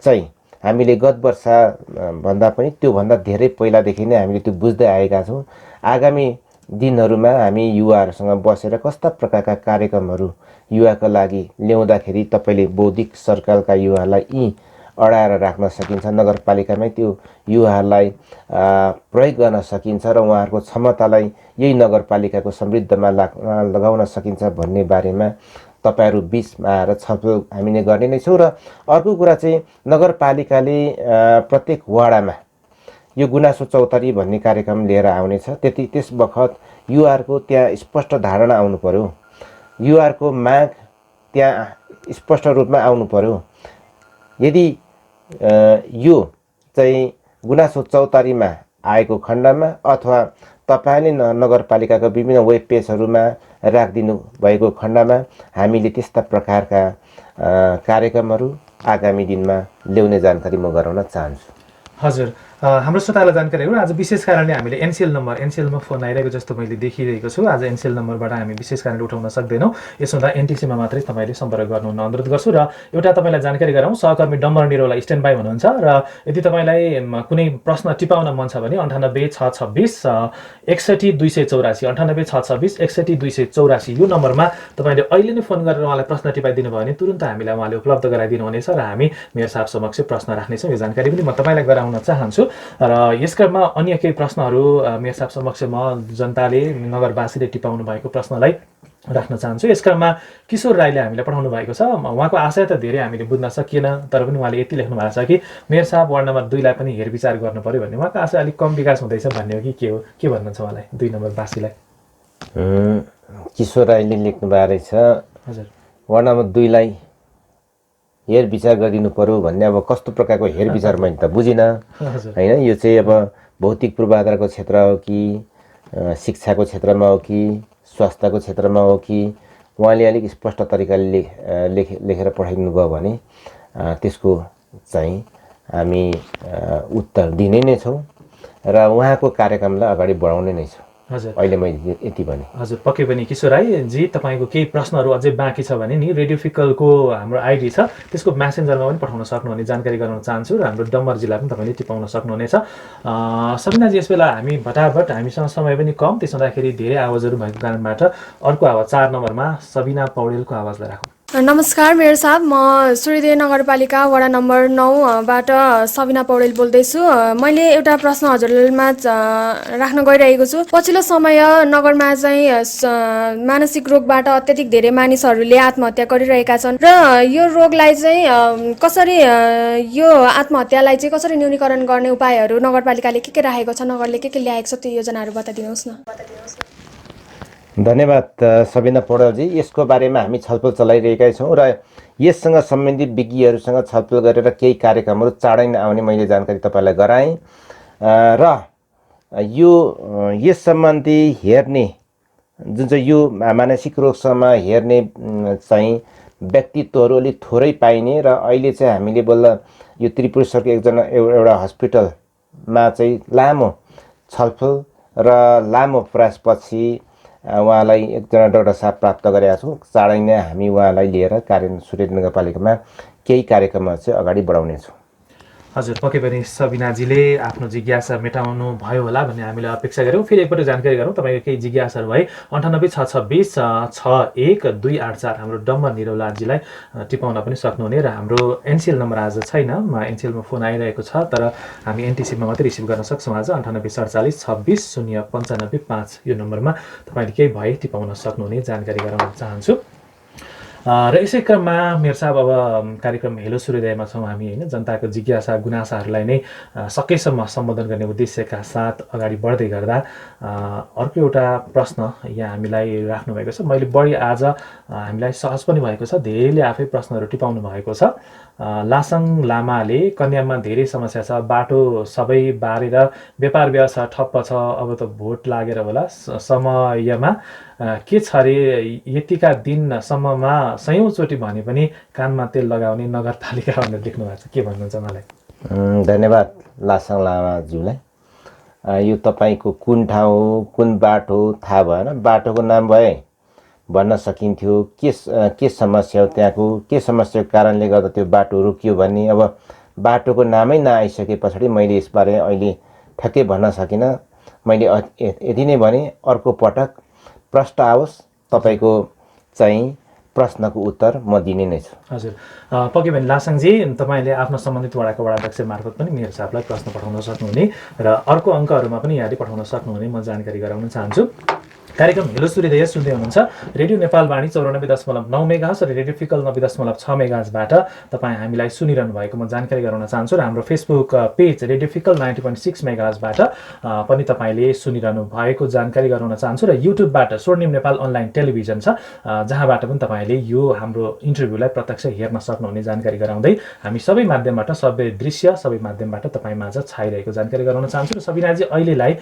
चाहिँ हामीले गत वर्ष भन्दा पनि त्योभन्दा धेरै पहिलादेखि नै हामीले त्यो बुझ्दै आएका छौँ। आगामी दिनहरूमा हामी युवाहरूसँग बसेर कस्ता प्रकारका कार्यक्रमहरू युवाका लागि ल्याउँदाखेरि तपाईँले बौद्धिक सर्कलका युवाहरूलाई यी अडाएर राख्न सकिन्छ, नगरपालिकामै त्यो युवाहरूलाई प्रयोग गर्न सकिन्छ र उहाँहरूको क्षमतालाई यही नगरपालिकाको समृद्धमा लगाउन सकिन्छ भन्ने बारेमा तपाईँहरू बिचमा आएर छलफल हामीले गर्ने नै छौँ। र अर्को कुरा चाहिँ नगरपालिकाले प्रत्येक वाडामा यो गुनासो चौतारी भन्ने कार्यक्रम लिएर आउनेछ। त्यस बखत युवाहरूको त्यहाँ स्पष्ट धारणा आउनु पर्यो, युवाहरूको माग त्यहाँ स्पष्ट रूपमा आउनु पर्यो। यदि यो चाहिँ गुनासो चौतारीमा आएको खण्डमा अथवा तपाईँले नगरपालिकाको विभिन्न वेब पेजहरूमा राखिदिनु भएको खण्डमा हामीले त्यस्ता प्रकारका कार्यक्रमहरू आगामी दिनमा ल्याउने जानकारी म गराउन चाहन्छु। हजुर, हाम्रो श्रोतालाई जानकारी हो, आज विशेष कारणले हामीले एनसिएलमा फोन आइरहेको जस्तो मैले देखिरहेको छु। आज एनसिएल नम्बरबाट हामी विशेष कारणले उठाउन सक्दैनौँ। यसो हुँदा एनटिसीमा मात्रै तपाईँले सम्पर्क गर्नुहुन अनुरोध गर्छु। र एउटा तपाईँलाई जानकारी गराउँ, सहकर्मी डम्बर निरौला स्ट्यान्ड बाई हुनुहुन्छ र यदि तपाईँलाई कुनै प्रश्न टिपाउन मन छ भने 98 626 61 284 98 626 61 284 यो नम्बरमा तपाईँले अहिले नै फोन गरेर उहाँलाई प्रश्न टिपाइदिनु भयो भने तुरुन्त हामीलाई उहाँले उपलब्ध गराइदिनु हुनेछ र हामी मेयर साहब समक्ष प्रश्न राख्नेछौँ। यो जानकारी पनि म तपाईँलाई गराउन चाहन्छु। र यस क्रममा अन्य केही प्रश्नहरू मेयर साहब समक्ष म जनताले नगरवासीले टिपाउनु भएको प्रश्नलाई राख्न चाहन्छु। यस क्रममा किशोर राईले हामीलाई पठाउनु भएको छ। उहाँको आशय त धेरै हामीले बुझ्न सकिएन, तर पनि उहाँले यति लेख्नु भएको छ कि मेयर साहब वार्ड नम्बर 2 लाई पनि हेरविचार गर्नु पर्यो भन्ने। उहाँको आशय अलिक कम विकास हुँदैछ भन्ने हो कि के हो, के भन्नुहुन्छ उहाँलाई 2 नम्बर वासीलाई? किशोर राईले लेख्नु भएको रहेछ, हजुर, वार्ड नम्बर 2 लाई हेरविचार गरिदिनु पर्यो भन्ने। अब कस्तो प्रकारको हेरविचार मैले त बुझिनँ होइन। यो चाहिँ अब भौतिक पूर्वाधारको क्षेत्र हो कि शिक्षाको क्षेत्रमा हो कि स्वास्थ्यको क्षेत्रमा हो कि उहाँले अलिक स्पष्ट तरिकाले लेखेर पठाइदिनु भयो भने त्यसको चाहिँ हामी उत्तर दिने नै छौँ र उहाँको कार्यक्रमलाई अगाडि बढाउने नै छौँ। हजुर, अहिले मैले यति भने। हजुर, पक्कै पनि किशोर राईजी तपाईँको केही प्रश्नहरू अझै बाँकी छ भने नि रेडियो फिकलको हाम्रो आइडी छ त्यसको म्यासेन्जरमा पनि पठाउन सक्नुहुने जानकारी गराउन चाहन्छु र हाम्रो डम्बर जिल्ला पनि तपाईँले टिपाउन सक्नुहुनेछ। सबिनाजी, यस बेला हामी भटाभट हामीसँग समय पनि कम, त्यसो हुँदाखेरि धेरै आवाजहरू भएको कारणबाट अर्को आवाज 4 नम्बरमा सबिना पौडेलको आवाजलाई राखौँ। नमस्कार मेयर साहब, म सूर्यदेव नगरपालिका वडा नम्बर 9 बाट सबिना पौडेल बोल्दैछु। मैले एउटा प्रश्न हजुरमा राख्न गइरहेको छु। पछिल्लो समय नगरमा चाहिँ मानसिक रोगबाट अत्यधिक धेरै मानिसहरूले आत्महत्या गरिरहेका छन् र यो रोगलाई चाहिँ कसरी यो आत्महत्यालाई चाहिँ कसरी न्यूनीकरण गर्ने उपायहरू नगरपालिकाले के राखेको छ, नगरले के ल्याएको छ, त्यो योजनाहरू बताइदिनुहोस् न। धन्यवाद सबिना पौडेलजी। यसको बारेमा हामी छलफल चलाइरहेका छौँ र यससँग सम्बन्धित विज्ञहरूसँग छलफल गरेर केही कार्यक्रमहरू चाँडै नै आउने मैले जानकारी तपाईँलाई गराएँ र यस सम्बन्धी हेर्ने जुन चाहिँ यो मानसिक रोगसँग हेर्ने चाहिँ व्यक्तित्वहरू अलिक थोरै पाइने र अहिले चाहिँ हामीले बल्ल यो त्रिपुरेश्वरको एउटा हस्पिटलमा चाहिँ लामो छलफल र लामो प्रयासपछि उहाँलाई एकजना डाक्टर साहब प्राप्त गरेका छौँ। चाँडै नै हामी उहाँलाई लिएर सूर्यदेव नगरपालिकामा केही कार्यक्रमहरू चाहिँ अगाडि बढाउनेछौँ। हजुर, पक्कै पनि सबिनाजीले आफ्नो जिज्ञासा मेटाउनु भयो होला भन्ने हामीले अपेक्षा गऱ्यौँ। फेरि एकपल्ट जानकारी गरौँ, तपाईँको केही जिज्ञासाहरू भए 98 626 61 284 हाम्रो डम्बर निरौलाजीलाई टिपाउन पनि सक्नुहुने र हाम्रो एनसिएल नम्बर आज छैन, एनसिएलमा फोन आइरहेको छ तर हामी एनटिसीमा मात्रै रिसिभ गर्न सक्छौँ आज 98 47 26 095 5 यो नम्बरमा तपाईँले केही भए टिपाउन सक्नुहुने जानकारी गराउन चाहन्छु। र यसै क्रममा मेयर साहब अब कार्यक्रम हेलो सूर्योदयमा छौँ हामी होइन। जनताको जिज्ञासा गुनासाहरूलाई नै सकेसम्म सम्बोधन गर्ने उद्देश्यका साथ अगाडि बढ्दै गर्दा अर्को एउटा प्रश्न यहाँ हामीलाई राख्नुभएको छ। मैले बढी आज हामीलाई सहज पनि भएको छ, धेरैले आफै प्रश्नहरू टिपाउनु भएको छ। लासाङ लामाले कन्याममा धेरै समस्या छ, बाटो सबै बारेर व्यापार व्यवसाय ठप्प छ, अब त भोट लागेर होला समयमा के छ अरे यतिका दिनसम्ममा 100 चोटि भने पनि कानमा तेल लगाउने नगरपालिका भनेर लेख्नु भएको छ, के भन्नुहुन्छ मलाई? धन्यवाद लासाङ लामाज्यूलाई। यो तपाईँको कुन ठाउँ कुन बाटो थाहा भएन, बाटोको नाम भए भन्न सकिन्थ्यो, के समस्या हो त्यहाँको, के समस्याको कारणले गर्दा त्यो बाटो रोकियो भन्ने। अब बाटोको नामै नआइसके पछाडि मैले यसबारे अहिले ठ्याक्कै भन्न सकिनँ। मैले यति नै भने अर्को पटक प्रश्न आओस् तपाईँको चाहिँ प्रश्नको उत्तर म दिने नै छु। हजुर पक्कै पनि लासाङजी तपाईँले आफ्नो सम्बन्धित वडाको वडाध्यक्ष मार्फत पनि मेयर साहबलाई प्रश्न पठाउन सक्नुहुने र अर्को अङ्कहरूमा पनि यहाँले पठाउन सक्नुहुने म जानकारी गराउन चाहन्छु। कार्यक्रम हेलो सूर्योदय सुन्दै हुनुहुन्छ रेडियो नेपाल वाणी 94.9 मेगाहर्ज र रेडियो फिकल 90.6 मेगाहर्जबाट तपाईँ हामीलाई सुनिरहनु भएको म जानकारी गराउन चाहन्छु र हाम्रो फेसबुक पेज रेडियो फिकल 90.6 मेगाहर्जबाट पनि तपाईँले सुनिरहनु भएको जानकारी गराउन चाहन्छु र युट्युबबाट स्वर्णिम नेपाल अनलाइन टेलिभिजन छ जहाँबाट पनि तपाईँले यो हाम्रो इन्टरभ्यूलाई प्रत्यक्ष हेर्न सक्नुहुने जानकारी गराउँदै हामी सबै माध्यमबाट सबै दृश्य सबै माध्यमबाट तपाईँ माझ छाइरहेको जानकारी गराउन चाहन्छु र सबिनाजी अहिलेलाई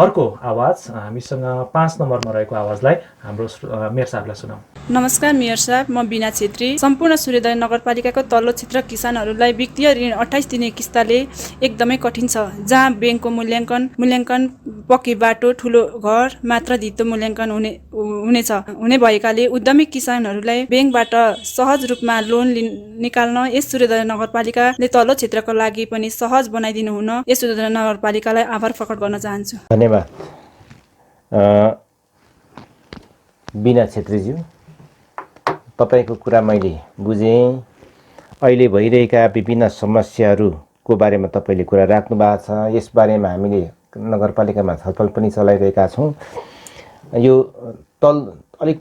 अर्को आवाज हामीसँग 5 नम्बरमा रहेको आवाजलाई हाम्रो मेयर साहबलाई सुनाऊ। नमस्कार मेयर साहब, म बिना छेत्री। सम्पूर्ण सूर्योदय नगरपालिकाको तल्लो क्षेत्र किसानहरूलाई वित्तीय ऋण 28 दिने किस्ताले एकदमै कठिन छ, जहाँ ब्याङ्कको मूल्याङ्कन पक्की बाटो ठुलो घर मात्र धितो मूल्याङ्कन हुने भएकाले उद्यमी किसानहरूलाई ब्याङ्कबाट सहज रूपमा लोन निकाल्न यस सूर्योदय नगरपालिकाले तल्लो क्षेत्रको लागि पनि सहज बनाइदिनु हुन यस सूर्योदय नगरपालिकालाई आभार प्रकट गर्न चाहन्छु। धन्यवाद बिना छेत्रीज्यू, तपाईँको कुरा मैले बुझेँ। अहिले भइरहेका विभिन्न समस्याहरूको बारेमा तपाईँले कुरा राख्नु भएको छ। यसबारेमा हामीले नगरपालिकामा छलफल पनि चलाइरहेका छौँ। यो अलिक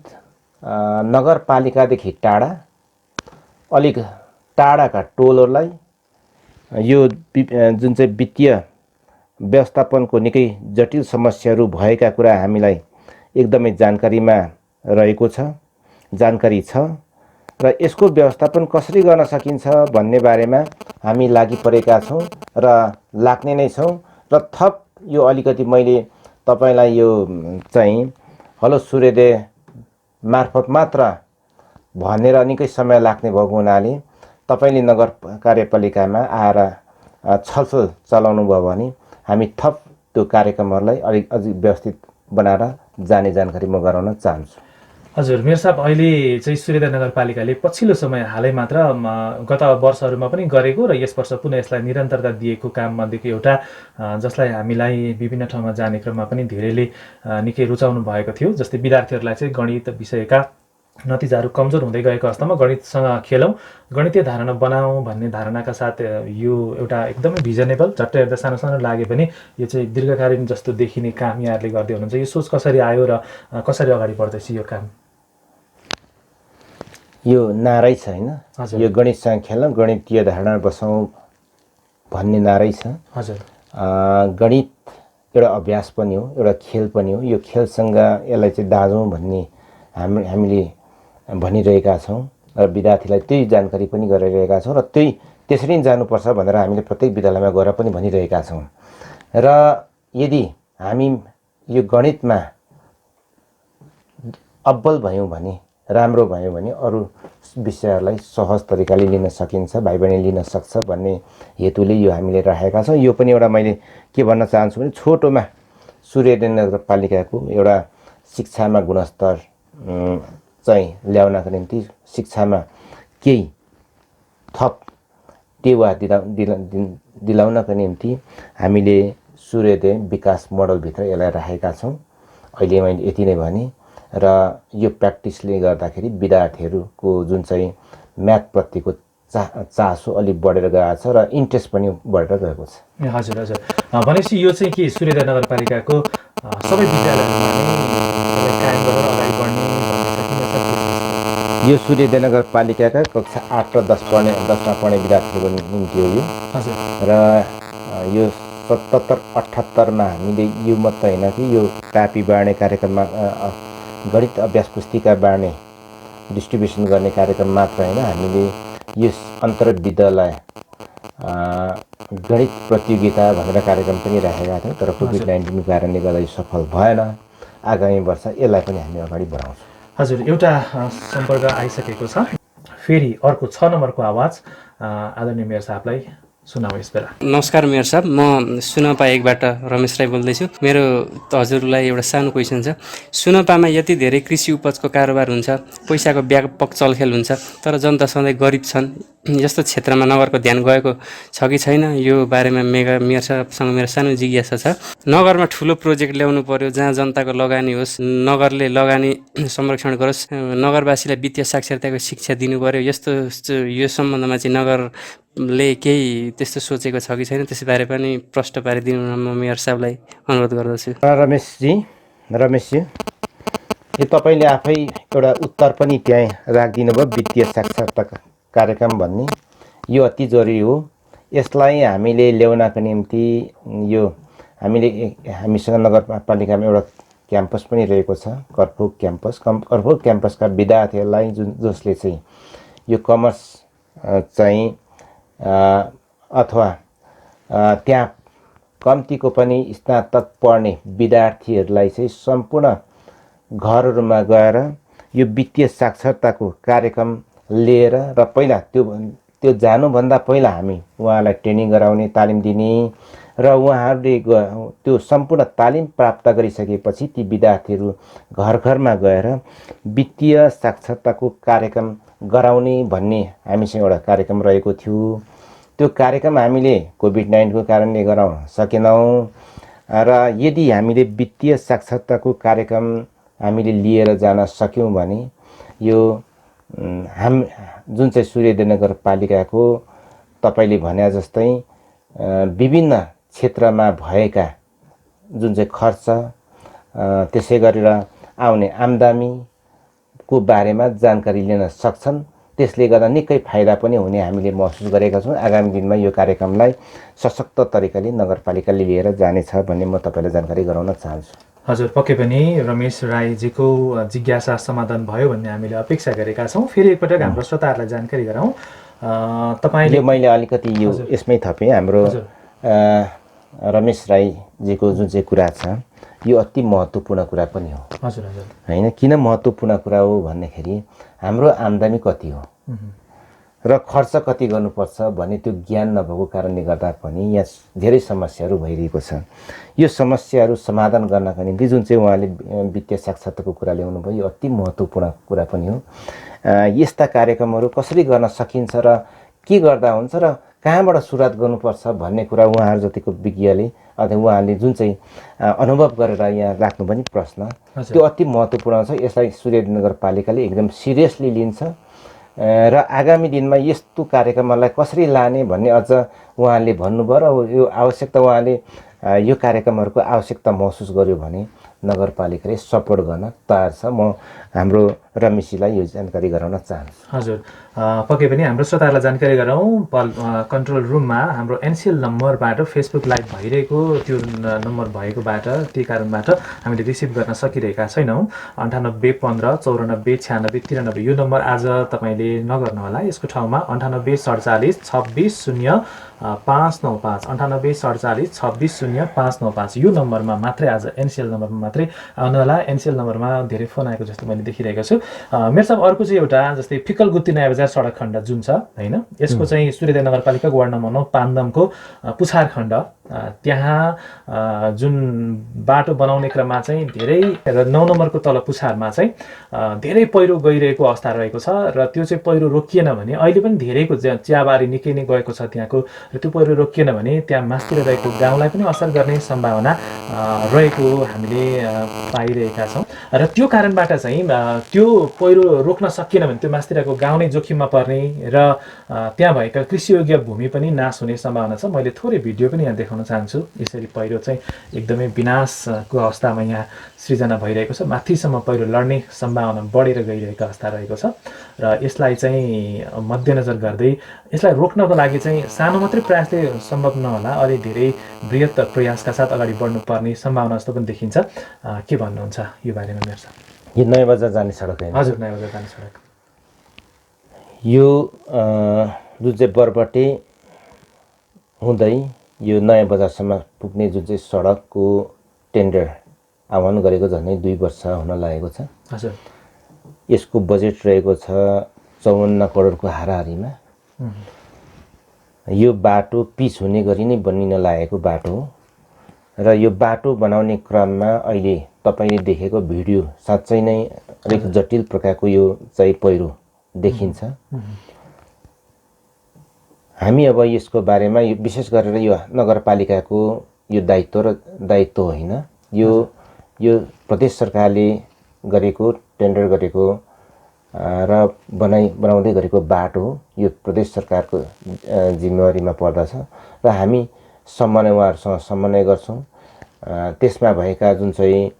नगरपालिकादेखि टाढा अलिक टाढाका टोलहरूलाई यो जुन चाहिँ वित्तीय व्यवस्थापनको निकै जटिल समस्याहरू भएका कुरा हामीलाई एकदमै जानकारीमा रहेको छ, जानकारी छ र यसको व्यवस्थापन कसरी गर्न सकिन्छ भन्ने बारेमा हामी लागि परेका छौँ र लाग्ने नै छौँ। र थप यो अलिकति मैले तपाईँलाई यो चाहिँ हेलो सूर्योदय मार्फत मात्र भनेर निकै समय लाग्ने भएको हुनाले तपाईँले नगर कार्यपालिकामा आएर छलफल चलाउनु भयो भने हामी थप त्यो कार्यक्रमहरूलाई अझ व्यवस्थित बनाएर जाने जानकारी म गराउन चाहन्छु। हजुर मेयर साहब, अहिले चाहिँ सूर्योदय नगरपालिकाले पछिल्लो समय हालै मात्र गत वर्षहरूमा पनि गरेको र यस वर्ष पुनः यसलाई निरन्तरता दिएको काममध्येको एउटा जसलाई हामीलाई विभिन्न ठाउँमा जाने क्रममा पनि धेरैले निकै रुचाउनु भएको थियो, जस्तै विद्यार्थीहरूलाई चाहिँ गणित विषयका नतिजाहरू कमजोर हुँदै गएको अवस्थामा गणितसँग खेलौँ, गणितीय धारणा बनाऊ भन्ने धारणाका साथ यो एउटा एकदमै भिजनेबल झट्टै हेर्दा सानो सानो लागे पनि यो चाहिँ दीर्घकालीन जस्तो देखिने काम यहाँहरूले गर्दै हुनुहुन्छ। यो सोच कसरी आयो र कसरी अगाडि बढ्दैछ यो काम? यो नारै छ होइन, यो गणितसँग खेलौँ, गणितीय धारणा बसाउँ भन्ने नारै छ। हजुर, गणित एउटा अभ्यास पनि हो, एउटा खेल पनि हो। यो खेलसँग यसलाई चाहिँ दाजौँ भन्ने हामीले भनिरहेका छौँ र विद्यार्थीलाई त्यही जानकारी पनि गराइरहेका छौँ र त्यसरी नै जानुपर्छ भनेर हामीले प्रत्येक विद्यालयमा गएर पनि भनिरहेका छौँ। र यदि हामी यो गणितमा अब्बल भयौँ भने, राम्रो भयो भने अरू विषयहरूलाई सहज तरिकाले लिन सकिन्छ, भाइ बहिनी लिन सक्छ भन्ने हेतुले यो हामीले राखेका छौँ। यो पनि एउटा मैले के भन्न चाहन्छु भने छोटोमा सूर्योदय नगरपालिकाको एउटा शिक्षामा गुणस्तर चाहिँ ल्याउनका निम्ति, शिक्षामा केही थप टेवा दिलाउनका निम्ति हामीले सूर्योदय विकास मोडलभित्र यसलाई राखेका छौँ। अहिले मैले यति नै भने र यो प्र्याक्टिसले गर्दाखेरि विद्यार्थीहरूको जुन चाहिँ म्याथप्रतिको चासो अलिक बढेर गएको छ र इन्ट्रेस्ट पनि बढेर गएको छ। हजुर हजुर, भनेपछि यो चाहिँ के सूर्योदय नगरपालिकाको सबै विद्यालयहरूमा नै कायम गरेर अगाडि बढ्ने भन्ने सकिन्छ? यो सूर्योदय नगरपालिकाका कक्षा 8 र 10मा पढ्ने विद्यार्थीहरूको निम्ति हो यो। हजुर, र यो 77-78मा हामीले यो मात्र होइन कि यो कापी बाँड्ने कार्यक्रममा गणित अभ्यास पुस्तिका बाँड्ने डिस्ट्रिब्युसन गर्ने कार्यक्रम मात्र होइन, हामीले यो अन्तर्विद्यालय गणित प्रतियोगिता भनेर कार्यक्रम पनि राखेका थियौँ। तर कोभिड-19को कारणले गर्दा यो सफल भएन। आगामी वर्ष यसलाई पनि हामी अगाडि बढाउँछौँ। हजुर, एउटा सम्पर्क आइसकेको छ। फेरि अर्को 6 नम्बरको आवाज आदरणीय मेयर साहबलाई सुनाऊ यस बेला। नमस्कार मेयर साहब, म सुनपा 1बाट रमेश राई बोल्दैछु। मेरो हजुरलाई एउटा सानो क्वेसन छ। सुनपामा यति धेरै कृषि उपजको कारोबार हुन्छ, पैसाको व्यापक चलखेल हुन्छ, तर जनता सधैँ गरिब छन्। यस्तो क्षेत्रमा नगरको ध्यान गएको छ कि छैन, यो बारेमा मेयर साहबसँग मेरो सानो जिज्ञासा छ। नगरमा ठुलो प्रोजेक्ट ल्याउनु पर्यो जहाँ जनताको लगानी होस्, नगरले लगानी संरक्षण गरोस्, नगरवासीलाई वित्तीय साक्षरताको शिक्षा दिनु पर्यो। यो सम्बन्धमा चाहिँ नगरले केही त्यस्तो सोचेको छ कि छैन, त्यसबारे पनि प्रश्न पारिदिनु म मेयर साहबलाई अनुरोध गर्दछु। रमेशजी, यो तपाईँले आफै एउटा उत्तर पनि त्यहाँ राखिदिनु भयो, वित्तीय साक्षरता कार्यक्रम भन्ने। यो अति जरुरी हो। यसलाई हामीले ल्याउनको निम्ति यो हामीसँग नगरपालिकामा एउटा क्याम्पस पनि रहेको छ, कर्फोक क्याम्पस। कर्फोक क्याम्पसका विद्यार्थीहरूलाई जसले चाहिँ यो कमर्स चाहिँ अथवा त्यहाँ कम्तीको पनि स्नातक पढ्ने विद्यार्थीहरूलाई चाहिँ सम्पूर्ण घरहरूमा गएर यो वित्तीय साक्षरताको कार्यक्रम लिएर र पहिला त्यो जानुभन्दा पहिला हामी उहाँलाई ट्रेनिङ गराउने, तालिम दिने र उहाँहरूले त्यो सम्पूर्ण तालिम प्राप्त गरिसकेपछि ती विद्यार्थीहरू घर घरमा गएर वित्तीय साक्षरताको कार्यक्रम गराउने भन्ने हामीसँग एउटा कार्यक्रम रहेको थियो। त्यो कार्यक्रम हामीले कोभिड-19को कारणले गराउन सकेनौँ र यदि हामीले वित्तीय साक्षरताको कार्यक्रम हामीले लिएर जान सक्यौँ भने यो जुन चाहिँ सूर्योदय नगरपालिकाको तपाईँले भने जस्तै विभिन्न क्षेत्रमा भएका जुन चाहिँ खर्च, त्यसै गरेर आउने आम्दानीको बारेमा जानकारी लिन सक्छन्। त्यसले गर्दा निकै फाइदा पनि हुने हामीले महसुस गरेका छौँ। आगामी दिनमा यो कार्यक्रमलाई सशक्त तरिकाले नगरपालिकाले लिएर जानेछ भन्ने म तपाईँलाई जानकारी गराउन चाहन्छु। हजुर, पक्कै पनि रमेश राईजीको जिज्ञासा समाधान भयो भन्ने हामीले अपेक्षा गरेका छौँ। फेरि एकपटक हाम्रो श्रोताहरूलाई जानकारी गराउँ। तपाईँले मैले अलिकति यो यसमै थपेँ। हाम्रो रमेश राईजीको जुन चाहिँ कुरा छ यो अति महत्त्वपूर्ण कुरा पनि हो। हजुर हजुर, होइन, किन महत्त्वपूर्ण कुरा हो भन्दाखेरि हाम्रो आम्दानी कति हो र खर्च कति गर्नुपर्छ भन्ने त्यो ज्ञान नभएको कारणले गर्दा पनि यहाँ धेरै समस्याहरू भइरहेको छ। यो समस्याहरू समाधान गर्नका निम्ति जुन चाहिँ उहाँले वित्तीय साक्षरताको कुरा ल्याउनु भयो, यो अति महत्त्वपूर्ण कुरा पनि हो। यस्ता कार्यक्रमहरू कसरी गर्न सकिन्छ र के गर्दा हुन्छ र कहाँबाट सुरुवात गर्नुपर्छ भन्ने कुरा उहाँहरू जतिको विज्ञले अथवा उहाँले जुन चाहिँ अनुभव गरेर यहाँ राख्नु पनि प्रश्न, त्यो अति महत्त्वपूर्ण छ। यसलाई सूर्योदय नगरपालिकाले एकदम सिरियसली लिन्छ र आगामी दिनमा यस्तो कार्यक्रमहरूलाई कसरी लाने भन्ने अझ उहाँले भन्नुभयो र यो आवश्यकता उहाँले यो कार्यक्रमहरूको आवश्यकता महसुस गर्यो भने नगरपालिकाले सपोर्ट गर्न तयार छ। म हाम्रो रमेशजीलाई यो जानकारी गराउन चाहन्छु। हजुर, पक्कै पनि हाम्रो श्रोताहरूलाई जानकारी गराउँ। कन्ट्रोल रुममा हाम्रो एनसिएल नम्बरबाट फेसबुक लाइभ भइरहेको त्यो नम्बर भएकोबाट त्यही कारणबाट हामीले रिसिभ गर्न सकिरहेका छैनौँ। 98 15 94 96 93 यो नम्बर आज तपाईँले नगर्नुहोला। यसको ठाउँमा 98 47 26 0 595 98 47 26 0 595 यो नम्बरमा मात्रै आज एनसिएल नम्बरमा मात्रै आउनुहोला। एनसिएल नम्बरमा धेरै फोन आएको जस्तो मैले देखिरहेको छु। मेरो साहब, अर्को चाहिँ एउटा जस्तै फिक्कल गुत्ती नयाँ बजार सडक खण्ड जुन छ होइन, यसको चाहिँ सूर्योदय नगरपालिकाको वार्ड नम्बर 9 पान्दमको पुछार खण्ड, त्यहाँ जुन बाटो बनाउने क्रममा चाहिँ धेरै र 9 नम्बरको तल पुछारमा चाहिँ धेरै पहिरो गइरहेको अवस्था रहेको छ र त्यो चाहिँ पहिरो रोकिएन भने अहिले पनि धेरैको चियाबारी निकै नै गएको छ त्यहाँको, र त्यो पहिरो रोकिएन भने त्यहाँ मास्तिर रहेको गाउँलाई पनि असर गर्ने सम्भावना रहेको हामीले पाइरहेका छौँ। र त्यो कारणबाट चाहिँ त्यो पहिरो रोक्न सकिएन भने त्यो मास्तिरको गाउँ नै जोखिममा पर्ने र त्यहाँ भएका कृषियोग्य भूमि पनि नाश हुने सम्भावना छ। मैले थोरै भिडियो पनि यहाँ देखाउन चाहन्छु। यसरी पहिरो चाहिँ एकदमै विनाशको अवस्थामा यहाँ सृजना भइरहेको छ। माथिसम्म पहिरो लड्ने सम्भावना बढेर गइरहेको अवस्था रहेको छ र यसलाई चाहिँ मध्यनजर गर्दै यसलाई रोक्नको लागि चाहिँ सानो मात्रै प्रयासले सम्भव नहोला, अलि धेरै बृहत प्रयासका साथ अगाडि बढ्नुपर्ने सम्भावना जस्तो पनि देखिन्छ। के भन्नुहुन्छ यो बारेमा मेरो साहब? यो नयाँ बजार जाने सडक होइन? हजुर, नयाँ बजार जाने सडक। यो जुन चाहिँ बरबटे हुँदै यो नयाँ बजारसम्म पुग्ने जुन चाहिँ सडकको टेन्डर आह्वान गरेको झन्डै 2 वर्ष हुन लागेको छ। हजुर, यसको बजेट रहेको छ 54 करोडको हाराहारीमा यो बाटो पिच हुने गरी नै बनिन लागेको बाटो हो र यो बाटो बनाउने क्रममा अहिले तपाईले देखेको भिडियो साँच्चै नै अलिक जटिल प्रकारको यो चाहिँ पहिरो देखिन्छ। हामी अब यसको बारेमा विशेष गरेर यो नगरपालिकाको यो दायित्व होइन, यो प्रदेश सरकारले गरेको टेन्डर गरेको र बनाउँदै गरेको बाटो हो। यो प्रदेश सरकारको जिम्मेवारीमा पर्दछ र हामी उहाँहरूसँग समन्वय गर्छौँ। त्यसमा भएका जुन चाहिँ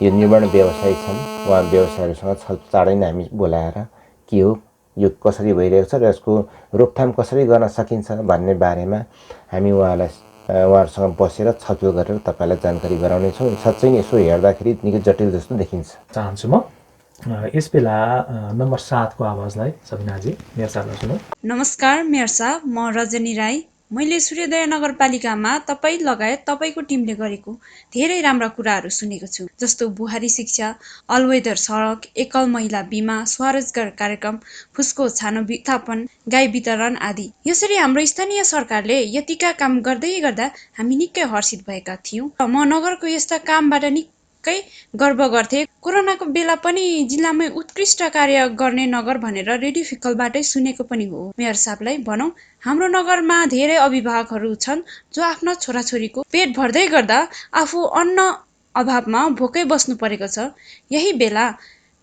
यो निर्माण व्यवसायी छन् उहाँ व्यवसायीहरूसँग चाँडै नै हामी बोलाएर के हो यो कसरी भइरहेको छ र यसको रोकथाम कसरी गर्न सकिन्छ भन्ने बारेमा हामी उहाँहरूसँग बसेर छलफल गरेर तपाईँलाई जानकारी गराउनेछौँ। साँच्चै नै यसो हेर्दाखेरि निकै जटिल जस्तो देखिन्छ। चाहन्छु म यस बेला नम्बर 7 को आवाजलाई सबिनाजी मेयर साहबलाई सुनौ। नमस्कार मेयर साहब, म रजनी राई। मैले सूर्योदय नगरपालिकामा तपाईँ लगायत तपाईँको टिमले गरेको धेरै राम्रा कुराहरू सुनेको छु, जस्तो बुहारी शिक्षा, अलवेदर सडक, एकल महिला बिमा, स्वरोजगार कार्यक्रम, फुसको छानो विस्थापन, गाई वितरण आदि। यसरी हाम्रो स्थानीय सरकारले यतिका काम गर्दै गर्दा हामी निकै हर्षित भएका थियौँ। म नगरको यस्ता कामबाट निकै गर्व गर्थे। कोरोनाको बेला पनि जिल्लामै उत्कृष्ट कार्य गर्ने नगर भनेर रेडियो फिक्कलबाटै सुनेको पनि हो। मेयर साहबलाई भनौँ, हाम्रो नगरमा धेरै अभिभावकहरू छन् जो आफ्ना छोराछोरीको पेट भर्दै गर्दा आफू अन्न अभावमा भोकै बस्नु परेको छ। यही बेला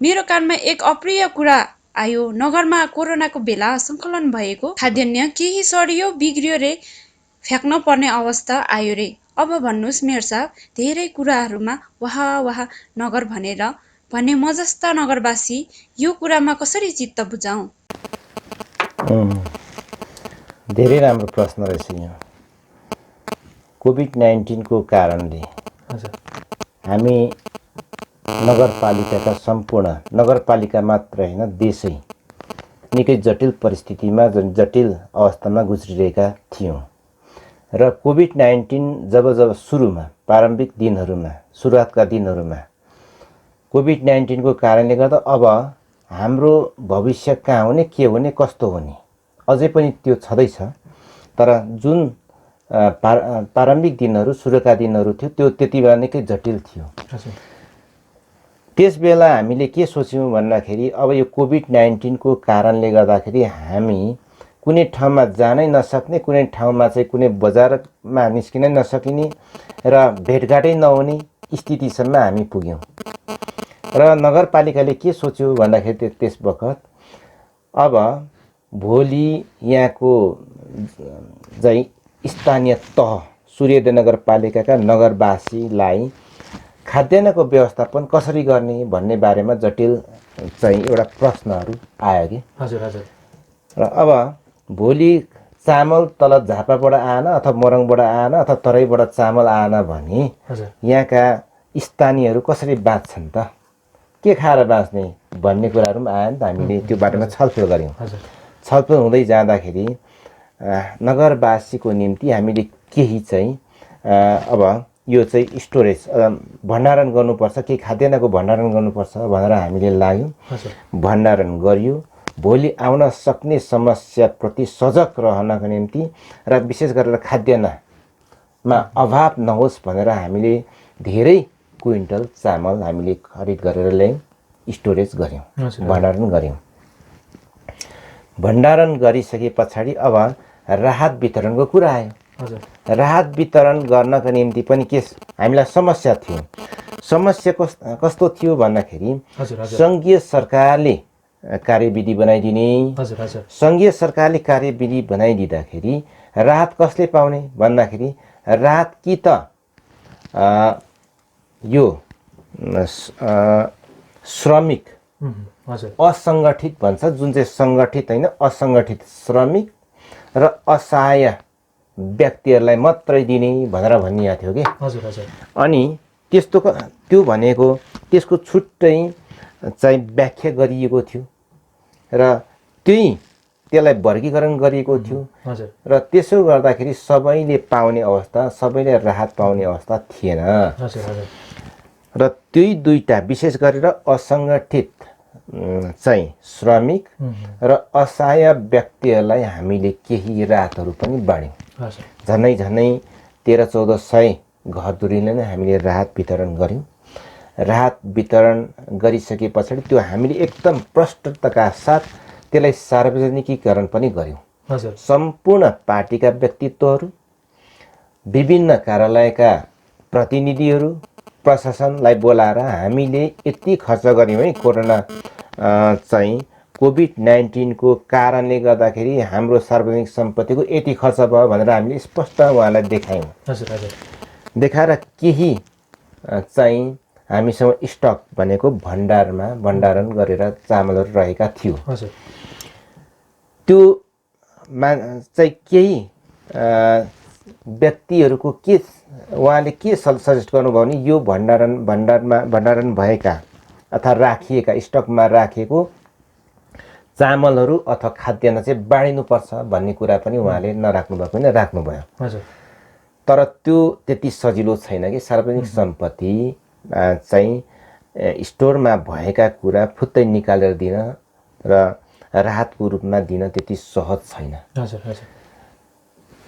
मेरो कानमा एक अप्रिय कुरा आयो। नगरमा कोरोनाको बेला सङ्कलन भएको खाद्यान्न केही सडियो बिग्रियो रे, फ्याँक्न पर्ने अवस्था आयो रे। अब भन्नुहोस् मेयर साहब, धेरै कुराहरूमा वाह नगर भने म जस्ता नगरवासी यो कुरामा कसरी चित्त बुझाउँ? धेरै राम्रो प्रश्न रहेछ यो। कोभिड-19 को कारणले हामी नगरपालिकाका सम्पूर्ण नगरपालिका मात्र होइन देशै निकै जटिल परिस्थितिमा जटिल अवस्थामा गुज्रिरहेका थियौँ र कोभिड-19 जब सुरुमा प्रारम्भिक दिनहरूमा सुरुवातका दिनहरूमा कोभिड-19 को कारणले गर्दा अब हाम्रो भविष्य कहाँ हुने, के हुने, कस्तो हुने अझै पनि त्यो छँदैछ। तर जुन प्रारम्भिक दिनहरू सुरुका दिनहरू थियो त्यो त्यति बेला निकै जटिल थियो। त्यस बेला हामीले के सोच्यौँ भन्दाखेरि अब यो कोभिड-19 को कारणले गर्दाखेरि हामी कुनै ठाउँमा जानै नसक्ने, कुनै ठाउँमा चाहिँ कुनै बजारमा निस्किनै नसकिने र भेटघाटै नहुने स्थितिसम्म हामी पुग्यौँ। र नगरपालिकाले के सोच्यो भन्दाखेरि त्यस बखत अब भोलि यहाँको चाहिँ स्थानीय तह सूर्योदय नगरपालिकाका नगरवासीलाई खाद्यान्नको व्यवस्थापन कसरी गर्ने भन्ने बारेमा जटिल चाहिँ एउटा प्रश्नहरू आयो कि। हजुर। र अब भोलि चामल तल झापाबाट आएन अथवा मोरङबाट आएन अथवा तराईबाट चामल आएन भने यहाँका स्थानीयहरू कसरी बाँच्छन् त, के खाएर बाँच्ने भन्ने कुराहरू पनि आयो नि त। हामीले त्यो बारेमा छलफल गऱ्यौँ। छलफल हुँदै जाँदाखेरि नगरवासीको निम्ति हामीले केही चाहिँ अब यो चाहिँ स्टोरेज भण्डारण गर्नुपर्छ, केही खाद्यान्नको भण्डारण गर्नुपर्छ भनेर हामीले लाग्यौँ। भण्डारण गरियो। भोलि आउन सक्ने समस्याप्रति सजग रहनको निम्ति र विशेष गरेर खाद्यान्नमा अभाव नहोस् भनेर हामीले धेरै क्विन्टल चामल हामीले खरिद गरेर ल्यायौँ, स्टोरेज गऱ्यौँ, भण्डारण गऱ्यौँ। भण्डारण गरिसके पछाडि अब राहत वितरणको कुरा आयो। राहत वितरण गर्नको निम्ति पनि के हामीलाई समस्या थियो। समस्या कस्तो थियो भन्दाखेरि सङ्घीय सरकारले कार्यविधि बनाइदिने। सङ्घीय सरकारले कार्यविधि बनाइदिँदाखेरि राहत कसले पाउने भन्दाखेरि राहत कि त यो श्रमिक असङ्गठित भन्छ, जुन चाहिँ सङ्गठित होइन असङ्गठित श्रमिक र असहाय व्यक्तिहरूलाई मात्रै दिने भनेर भनिएको थियो कि। अनि त्यो भनेको त्यसको छुट्टै चाहिँ व्याख्या गरिएको थियो र त्यसलाई वर्गीकरण गरिएको थियो र त्यसो गर्दाखेरि सबैले पाउने अवस्था, सबैले राहत पाउने अवस्था थिएन। र त्यही दुईटा विशेष गरेर असङ्गठित चाहिँ श्रमिक र असहाय व्यक्तिहरूलाई हामीले केही राहतहरू पनि बाँड्यौँ। झन्डै झन्डै 13-1400 घरधुरीले नै हामीले राहत वितरण गऱ्यौँ। राहत वितरण गरिसके पछाडि त्यो हामीले एकदम प्रष्टताका साथ त्यसलाई सार्वजनिकीकरण पनि गऱ्यौँ। सम्पूर्ण पार्टीका व्यक्तित्वहरू, विभिन्न कार्यालयका प्रतिनिधिहरू, प्रशासनलाई बोलाएर हामीले यति खर्च गऱ्यौँ है। कोरोना चाहिँ कोभिड-19 को कारणले गर्दाखेरि हाम्रो सार्वजनिक सम्पत्तिको यति खर्च भयो भनेर हामीले स्पष्ट उहाँलाई देखायौँ। देखाएर केही चाहिँ हामीसँग स्टक भनेको भण्डारमा भण्डारण गरेर चामलहरू रहेका थियो। त्यो चाहिँ केही व्यक्तिहरूको के उहाँले के सजेस्ट गर्नुभयो भने यो भण्डारण भएका अथवा राखिएका स्टकमा राखेको चामलहरू अथवा खाद्यान्न चाहिँ बाँडिनुपर्छ भन्ने कुरा पनि उहाँले नराख्नु भएको होइन, राख्नुभयो। तर त्यो त्यति सजिलो छैन कि सार्वजनिक सम्पत्ति चाहिँ स्टोरमा भएका कुरा फुत्तै निकालेर दिन र राहतको रूपमा दिन त्यति सहज छैन।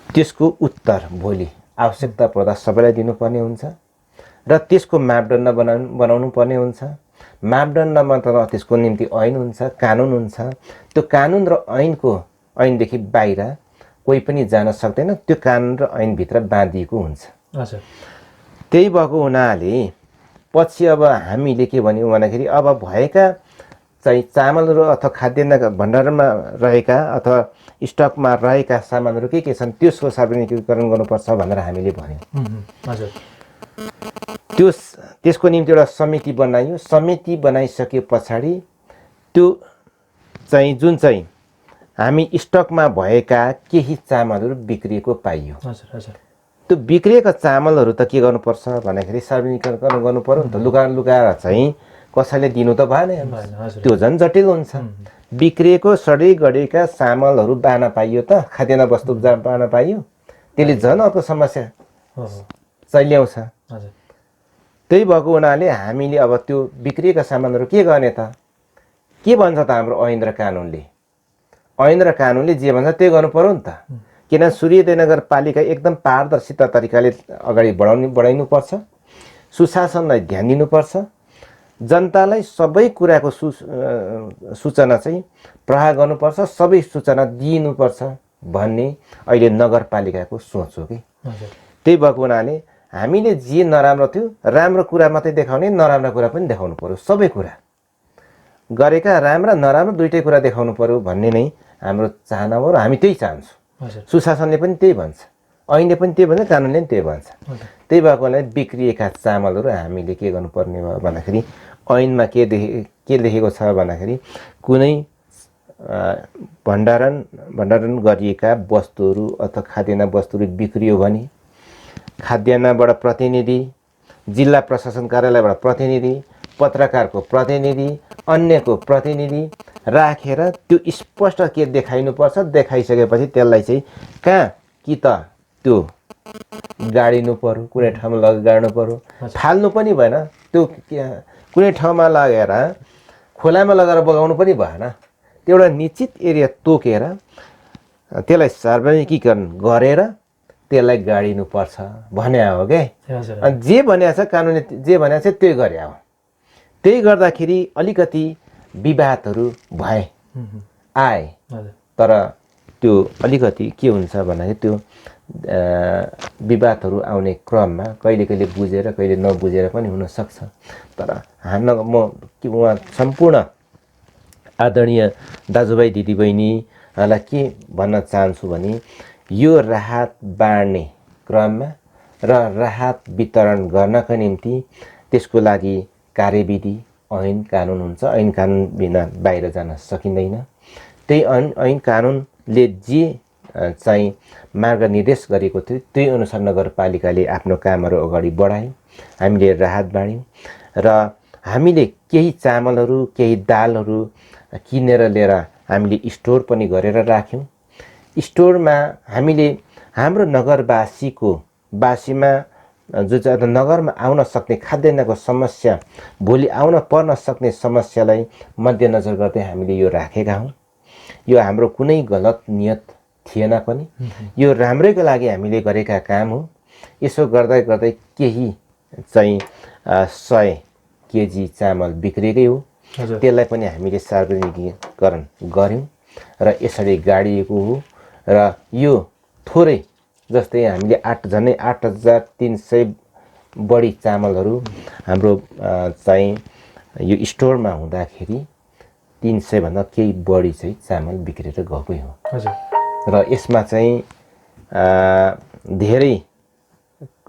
त्यसको उत्तर भोलि आवश्यकता पर्दा सबैलाई दिनुपर्ने हुन्छ र त्यसको मापदण्ड बनाउनु पर्ने हुन्छ। मापदण्डमा त त्यसको निम्ति ऐन हुन्छ, कानुन हुन्छ। त्यो कानुन र ऐनदेखि बाहिर कोही पनि जान सक्दैन। त्यो कानुन र ऐनभित्र बाँधिएको हुन्छ। त्यही भएको हुनाले पछि अब हामीले के भन्यौँ भन्दाखेरि अब भएका चाहिँ चामलहरू अथवा खाद्यान्नका भण्डारमा रहेका अथवा स्टकमा रहेका सामानहरू के छन् त्यसको सार्वजनिकीकरण गर्नुपर्छ भनेर हामीले भन्यौँ। त्यसको निम्ति एउटा समिति बनाइयो। समिति बनाइसके पछाडि त्यो चाहिँ जुन चाहिँ हामी स्टकमा भएका केही चामलहरू बिग्रिएको पाइयो। त्यो बिग्रिएका चामलहरू त के गर्नुपर्छ भन्दाखेरि सार्वजनिकीकरण गर्नु पर्यो नि त। लुकाएर चाहिँ कसैले दिनु त भएन, त्यो झन् जटिल हुन्छ। बिग्रिएको सडै गडेका चामलहरू बाँड्न पाइयो त, खाद्यान्न वस्तु बाँड्न पाइयो, त्यसले झन् अर्को समस्या चाहिँ ल्याउँछ। त्यही भएको हुनाले हामीले अब त्यो बिग्रिएका सामानहरू के गर्ने त? के भन्छ त हाम्रो ऐन र कानुनले? ऐन र कानुनले जे भन्छ त्यही गर्नु पर्यो नि त। किन सूर्योदय नगरपालिका एकदम पारदर्शिता तरिकाले अगाडि बढाइनुपर्छ, सुशासनलाई ध्यान दिनुपर्छ, जनतालाई सबै कुराको सूचना चाहिँ प्रहार गर्नुपर्छ, सबै सूचना दिनुपर्छ भन्ने अहिले नगरपालिकाको सोच हो कि। त्यही भएको हुनाले हामीले जे नराम्रो थियो राम्रो कुरा मात्रै देखाउने, नराम्रो कुरा पनि देखाउनु पर्यो। सबै कुरा गरेका राम्रा नराम्रो दुइटै कुरा देखाउनु पर्यो भन्ने नै हाम्रो चाहना हो र हामी त्यही चाहन्छौँ। सुशासनले पनि त्यही भन्छ, ऐनले पनि त्यही भन्छ, कानुनले पनि त्यही भन्छ। त्यही भएको हुनाले बिग्रिएका चामलहरू हामीले के गर्नुपर्ने भयो भन्दाखेरि ऐनमा के लेखेको छ भन्दाखेरि कुनै भण्डारण गरिएका वस्तुहरू अथवा खाद्यान्न वस्तुहरू बिग्रियो भने खाद्यान्नबाट प्रतिनिधि, जिल्ला प्रशासन कार्यालयबाट प्रतिनिधि, पत्रकारको प्रतिनिधि, अन्यको प्रतिनिधि राखेर त्यो स्पष्ट के देखाइनुपर्छ। देखाइसकेपछि त्यसलाई चाहिँ कहाँ कि त त्यो गाडिनु पर्यो, कुनै ठाउँमा लगेर गाड्नु पर्यो। फाल्नु पनि भएन, त्यो कुनै ठाउँमा लगेर खोलामा लगेर बगाउनु पनि भएन। त्यो एउटा निश्चित एरिया तोकेर त्यसलाई सार्वजनिकीकरण गरेर त्यसलाई गाडिनु पर्छ भने हो के। अनि जे भनेको छ कानुनले जे भनेको छ त्यही गरे हो। त्यही गर्दाखेरि अलिकति विवादहरू आए, तर त्यो अलिकति के हुन्छ भन्दाखेरि त्यो विवादहरू आउने क्रममा कहिले कहिले बुझेर कहिले नबुझेर पनि हुनसक्छ। तर उहाँ सम्पूर्ण आदरणीय दाजुभाइ दिदीबहिनीहरूलाई के भन्न चाहन्छु भने यो राहत बाँड्ने क्रममा र राहत वितरण गर्नका निम्ति त्यसको लागि कार्यविधि ऐन कानुन हुन्छ। ऐन कानुन बिना बाहिर जान सकिँदैन। त्यही ऐन कानुनले जे चाहिँ मार्गनिर्देश गरेको थियो त्यही अनुसार नगरपालिकाले आफ्नो कामहरू अगाडि बढायो। हामीले राहत बाँड्यौँ र हामीले केही चामलहरू केही दालहरू किनेर लिएर हामीले स्टोर पनि गरेर राख्यौँ। स्टोरमा हामीले हाम्रो नगरवासीमा जो चाहिँ नगरमा आउन सक्ने खाद्यान्नको समस्या, भोलि आउन पर्न सक्ने समस्यालाई मध्यनजर गर्दै हामीले यो राखेका हौँ। यो हाम्रो कुनै गलत नियत थिएन पनि, यो राम्रैको लागि हामीले गरेका काम हो। यसो गर्दै गर्दै केही चाहिँ 100 केजी चामल बिग्रेकै हो, त्यसलाई पनि हामीले सार्वजनिकीकरण गऱ्यौँ र यसरी गाडिएको हो। र यो थोरै जस्तै हामीले झन्डै 8300 बढी चामलहरू हाम्रो चाहिँ यो स्टोरमा हुँदाखेरि 300 भन्दा केही बढी चाहिँ चामल बिग्रेर गएकै हो। र यसमा चाहिँ धेरै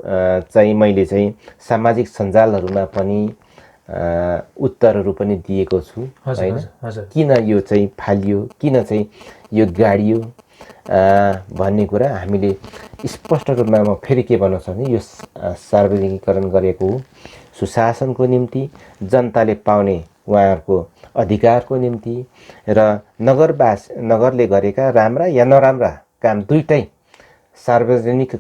चाहिँ मैले चाहिँ सामाजिक सञ्जालहरूमा पनि उत्तरहरू पनि दिएको छु हैन, किन यो चाहिँ फालियो, किन चाहिँ यो गाडियो भन्ने कुरा हामीले स्पष्ट रूपमा म फेरि के भन्न सक्ने, यो सार्वजनिकीकरण गरेको हो सुशासनको निम्ति, जनताले पाउने उहाँहरूको अधिकारको निम्ति र नगरले गरेका राम्रा या नराम्रा काम दुईटै सार्वजनिक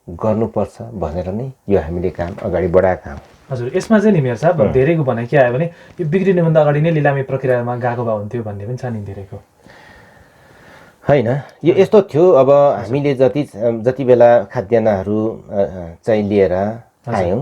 गर्नुपर्छ भनेर नै यो हामीले काम अगाडि बढाएका हौँ। हजुर, यसमा चाहिँ नि मेयर साहब धेरैको भनाइ के आयो भने यो बिग्रिनुभन्दा अगाडि नै लिलामी प्रक्रियामा गएको भए हुन्थ्यो भन्ने पनि छ नि धेरैको। होइन, यो यस्तो थियो, अब हामीले जति बेला खाद्यान्नहरू चाहिँ लिएर आयौँ,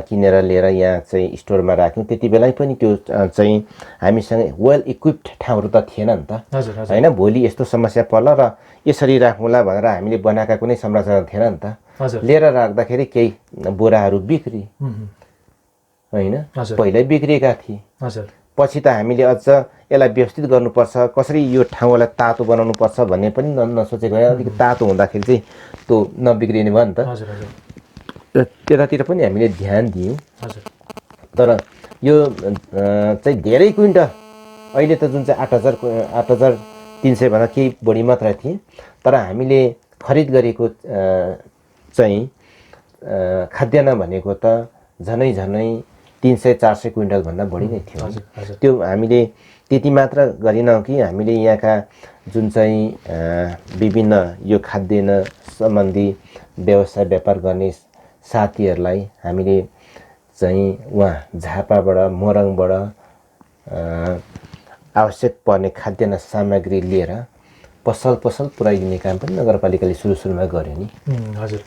किनेर लिएर यहाँ चाहिँ स्टोरमा राख्यौँ, त्यति बेला पनि त्यो चाहिँ हामीसँग वेल इक्विप्ड ठाउँहरू त थिएन नि त होइन। भोलि यस्तो समस्या पर्ला र यसरी राखौँला भनेर हामीले बनाएका कुनै संरचना थिएन नि त। लिएर राख्दाखेरि केही बोराहरू बिग्री होइन, पहिल्यै बिग्रिएका थिए। पछि त हामीले अझ यसलाई व्यवस्थित गर्नुपर्छ, कसरी यो ठाउँलाई तातो बनाउनुपर्छ भन्ने पनि नसोचेको होइन। अलिक तातो हुँदाखेरि चाहिँ त्यो नबिग्रिने भयो नि त। त्यतातिर पनि हामीले ध्यान दियौँ। तर यो चाहिँ धेरै क्विन्टल, अहिले त जुन चाहिँ 8300 भन्दा केही बढी मात्रा थिए, तर हामीले खरिद गरेको चाहिँ खाद्यान्न भनेको त झनै 300-400 क्विन्टल भन्दा बढी नै थियो। त्यो हामीले त्यति मात्र गरिनौँ कि हामीले यहाँका जुन चाहिँ विभिन्न यो खाद्यान्न सम्बन्धी व्यवसाय व्यापार गर्ने साथीहरूलाई हामीले चाहिँ उहाँ झापाबाट, मोरङबाट आवश्यक पर्ने खाद्यान्न सामग्री लिएर पसल पुर्याइदिने काम पनि नगरपालिकाले सुरुमा गर्यो नि। हजुर,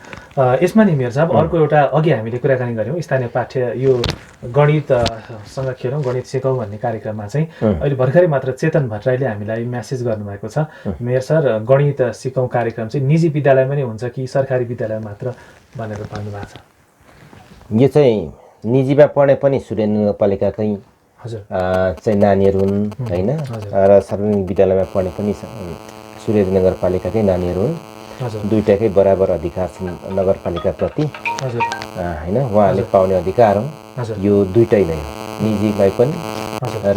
यसमा नि मेयर साहब अर्को एउटा अघि हामीले कुराकानी गऱ्यौँ स्थानीय पाठ्य यो गणितसँग खेलौँ, गणित सिकौँ भन्ने कार्यक्रममा चाहिँ अहिले भर्खरै मात्र चेतन भट्टराईले हामीलाई म्यासेज गर्नुभएको छ, मेयर सर गणित सिकौँ कार्यक्रम चाहिँ निजी विद्यालयमा नै हुन्छ कि सरकारी विद्यालय मात्र भनेर भन्नुभएको छ। यो चाहिँ निजीमा पढ्ने पनि सुरेन्द्र नगरपालिकाकै चाहिँ नानीहरू हुन् होइन, र सार्वजनिक विद्यालयमा पढ्ने पनि सुरेन्द्र नगरपालिकाकै नानीहरू हुन्। दुईटाकै बराबर अधिकार छन् नगरपालिकाप्रति होइन, उहाँहरूले पाउने अधिकार हो। यो दुईटै नै हो, निजीलाई पनि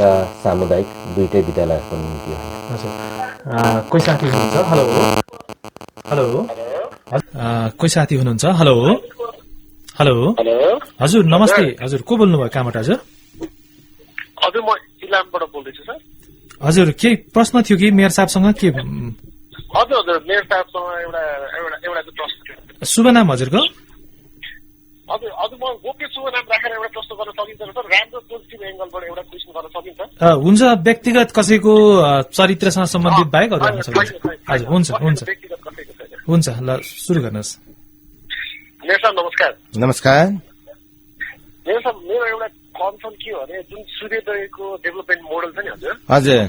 र सामुदायिक दुईटै विद्यालयहरूको निम्ति हो। कोही साथी हुनुहुन्छ? हेलो हेलो, कोही साथी हुनुहुन्छ? हेलो हेलो, हजुर नमस्ते, हजुर को बोल्नुभयो, कहाँबाट हजुर? हजुर, म इलामबाट बोल्दैछु सर। हजुर, केही प्रश्न थियो कि मेयर साहबसँग? के? हजुर, मेयर साहबसँग एउटा प्रश्न थियो। शुभ नाम हजुरको? हजुर, म गोप्य शुभ नाम राखेर एउटा प्रश्न गर्न सकिन्छ सर? राम्रो पोजिटिभ एङ्गलबाट एउटा क्वेसन गर्न सकिन्छ? हुन्छ, व्यक्तिगत कसैको चरित्रसँग सम्बन्धित बाहेक अरू हुन्छ? हजुर, हुन्छ, ल सुरु गर्नुहोस्। मेयर साहब नमस्कार। नमस्कार। मेयर साहब, मेरो एउटा कन्सर्न के हो भने जुन सूर्योदयको डेभलपमेन्ट मोडल छ नि हजुर,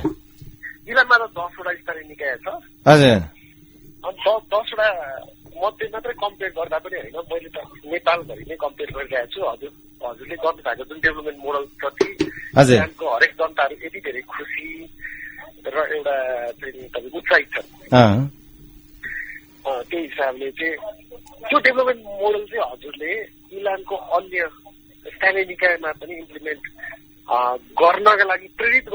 इलाममा त 10वटा स्तरीय निकाय छ। हजुर, अनि 10वटा मध्ये मात्रै कम्पेयर गर्दा पनि होइन, मैले त नेपालभरि नै कम्पेयर गरिरहेको छु। हजुरले गर्नु भएको जुन डेभलपमेन्ट मोडल प्रति इलामको हरेक जनताहरू यति धेरै खुसी र एउटा चाहिँ तपाईँको उत्साहित छन्। त्यही हिसाबले चाहिँ त्यो डेभलपमेन्ट मोडल चाहिँ हजुरले इलामको अन्य स्थानीय निकायमा पनि इम्प्लिमेन्ट गर्नका लागि प्रेरित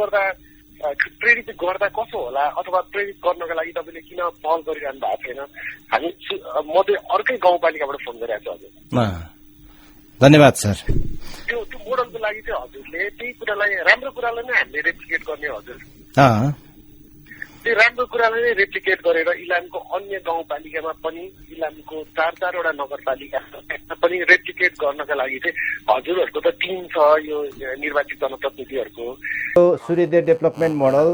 गर्दा कसो होला, अथवा प्रेरित गर्नका लागि तपाईँले किन पहल गरिरहनु भएको छैन? हामी मध्ये अर्कै गाउँपालिकाबाट फोन गरिरहेको छु हजुर। धन्यवाद सर। त्यो मोडलको लागि चाहिँ हजुरले त्यही कुरालाई, राम्रो कुरालाई नै हामीले रेप्लिकेट गर्ने हजुर। त्यो राम्रो कुरालाई नै रेप्लिकेट गरेर इलामको अन्य गाउँपालिकामा पनि इलामको 4-4वटा नगरपालिकामा पनि रेप्लिकेट गर्नका लागि चाहिँ हजुरहरूको त टिम छ यो निर्वाचित जनप्रतिनिधिहरूको। सूर्योदय डेभलपमेन्ट मोडल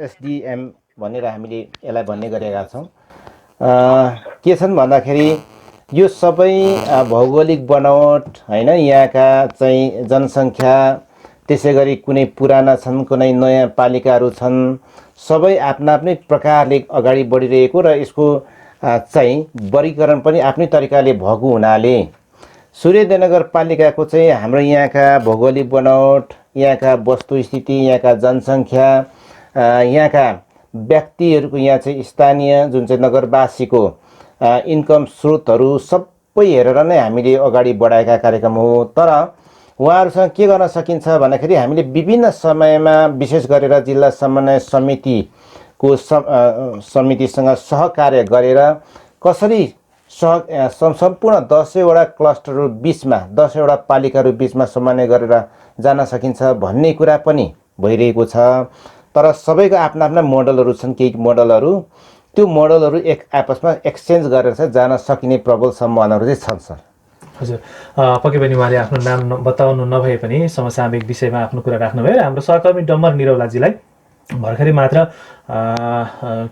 एसडिएम भनेर हामीले यसलाई भन्ने गरेका छौँ। के छन् भन्दाखेरि यो सबै भौगोलिक बनावट होइन, यहाँका चाहिँ जनसङ्ख्या, त्यसै गरी कुनै पुराना छन्, कुनै नयाँ पालिकाहरू छन्, सबै आफ्ना आफ्नै प्रकारले अगाडि बढिरहेको र यसको चाहिँ वर्गीकरण पनि आफ्नै तरिकाले भएको हुनाले सूर्योदय नगरपालिकाको चाहिँ हाम्रो यहाँका भौगोलिक बनावट, यहाँका वस्तुस्थिति, यहाँका जनसङ्ख्या, यहाँका व्यक्तिहरूको, यहाँ चाहिँ स्थानीय जुन चाहिँ नगरवासीको इन्कम स्रोतहरू सबै हेरेर नै हामीले अगाडि बढाएका कार्यक्रम हो। तर उहाँहरूसँग के गर्न सकिन्छ भन्दाखेरि हामीले विभिन्न समयमा विशेष गरेर जिल्ला समन्वय समितिको समितिसँग सहकार्य गरेर कसरी सम्पूर्ण 10वटा क्लस्टरहरू बिचमा, 10वटा पालिकाहरू बिचमा समन्वय गरेर जान सकिन्छ भन्ने कुरा पनि भइरहेको छ। तर सबैको आफ्ना आफ्ना मोडलहरू छन्। केही मोडलहरू, त्यो मोडलहरू आपसमा एक्सचेन्ज गरेर चाहिँ जान सकिने प्रबल सम्भावनाहरू चाहिँ छन् सर। हजुर, पक्कै पनि उहाँले आफ्नो नाम बताउनु नभए पनि समसामयिक विषयमा आफ्नो कुरा राख्नुभयो। हाम्रो सहकर्मी डम्बर निरौलाजीलाई भर्खरै मात्र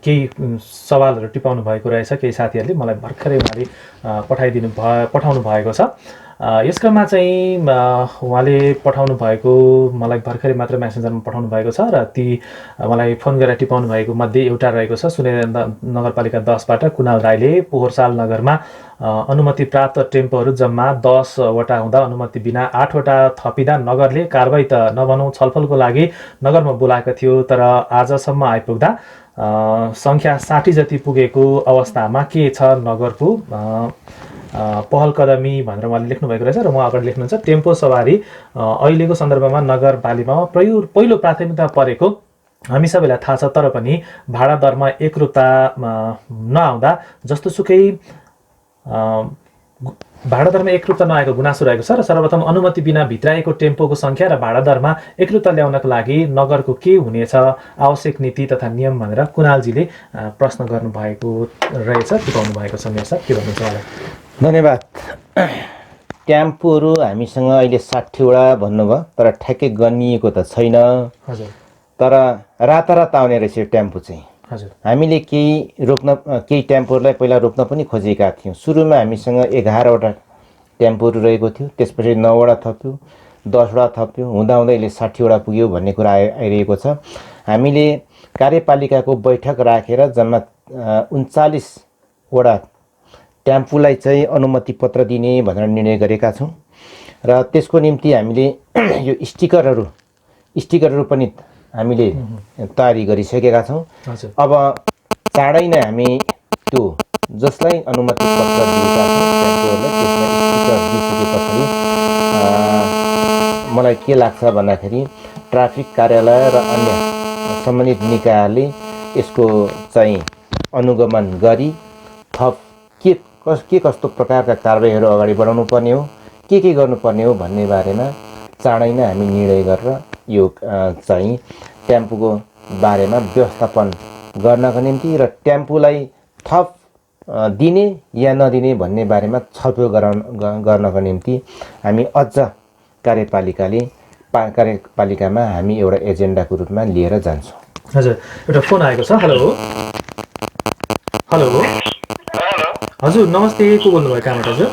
केही सवालहरू टिपाउनु भएको रहेछ केही साथीहरूले, मलाई भर्खरै उहाँले पठाउनु भएको छ। यसकामा चाहिँ उहाँले पठाउनु भएको मलाई भर्खरै मात्र मेसेन्जरमा पठाउनु भएको छ र ती मलाई फोन गरेर टिपाउनु भएको मध्ये एउटा रहेको छ। सूर्योदय नगरपालिका 10बाट कुणाल राईले पोहोरसाल नगरमा अनुमति प्राप्त टेम्पोहरू जम्मा 10वटा हुँदा अनुमति बिना 8वटा थपिँदा नगरले कारबाही त नभनौँ छलफलको लागि नगरमा बोलाएको थियो, तर आजसम्म आइपुग्दा सङ्ख्या 60 जति पुगेको अवस्थामा के छ नगरको पहल कदमी भनेर उहाँले लेख्नुभएको रहेछ। र उहाँ अगाडि लेख्नुहुन्छ, टेम्पो सवारी अहिलेको सन्दर्भमा नगरपालिकामा पहिलो प्राथमिकता परेको हामी सबैलाई थाहा छ, तर पनि भाडा दरमा एकरूपता नआउँदा जस्तोसुकै भाडा दरमा एकरूपता नआएको गुनासो रहेको छ र सर्वप्रथम अनुमति बिना भित्राएको टेम्पोको सङ्ख्या र भाडा दरमा एकरूपता ल्याउनको लागि नगरको के हुनेछ आवश्यक नीति तथा नियम भनेर कुणालजीले प्रश्न गर्नुभएको रहेछ, टिपाउनु भएको छ। मेरो साथ के भन्नुहुन्छ उहाँलाई? धन्यवाद। टेम्पोहरू हामीसँग अहिले 60वटा भन्नुभयो, तर ठ्याक्कै गनिएको त छैन। हजुर, तर रातारात आउने रहेछ टेम्पो चाहिँ। हजुर, हामीले केही टेम्पोहरूलाई पहिला रोक्न पनि खोजेका थियौँ। सुरुमा हामीसँग 11वटा टेम्पोहरू रहेको थियो, त्यसपछि 9वटा थप्यो, 10वटा थप्यो, हुँदाहुँदै अहिले 60वटा पुग्यो भन्ने कुरा आइरहेको छ। हामीले कार्यपालिकाको बैठक राखेर जम्मा 39वटा टेम्पोलाई चाहिँ अनुमति पत्र दिने भनेर निर्णय गरेका छौँ र त्यसको निम्ति हामीले यो स्टिकरहरू पनि हामीले तयारी गरिसकेका छौँ। अब चाँडै नै हामी त्यो जसलाई अनुमति पत्र दिएका छौँ टेम्पोहरूलाई त्यसमा स्टिकर दिइसके पछाडि मलाई के लाग्छ भन्दाखेरि ट्राफिक कार्यालय र अन्य सम्बन्धित निकायले यसको चाहिँ अनुगमन गरी थप के कस्तो प्रकारका कारबाहीहरू अगाडि बढाउनु पर्ने हो, के गर्नुपर्ने हो भन्ने बारेमा चाँडै नै हामी निर्णय गरेर यो चाहिँ टेम्पोको बारेमा व्यवस्थापन गर्नको निम्ति र टेम्पोलाई थप दिने या नदिने भन्ने बारेमा छलफल गर्नको निम्ति हामी अझ कार्यपालिकामा हामी एउटा एजेन्डाको रूपमा लिएर जान्छौँ। हजुर, एउटा फोन आएको छ। हेलो हेलो हजुर, नमस्ते, को बोल्नुभयो कहाँबाट हजुर?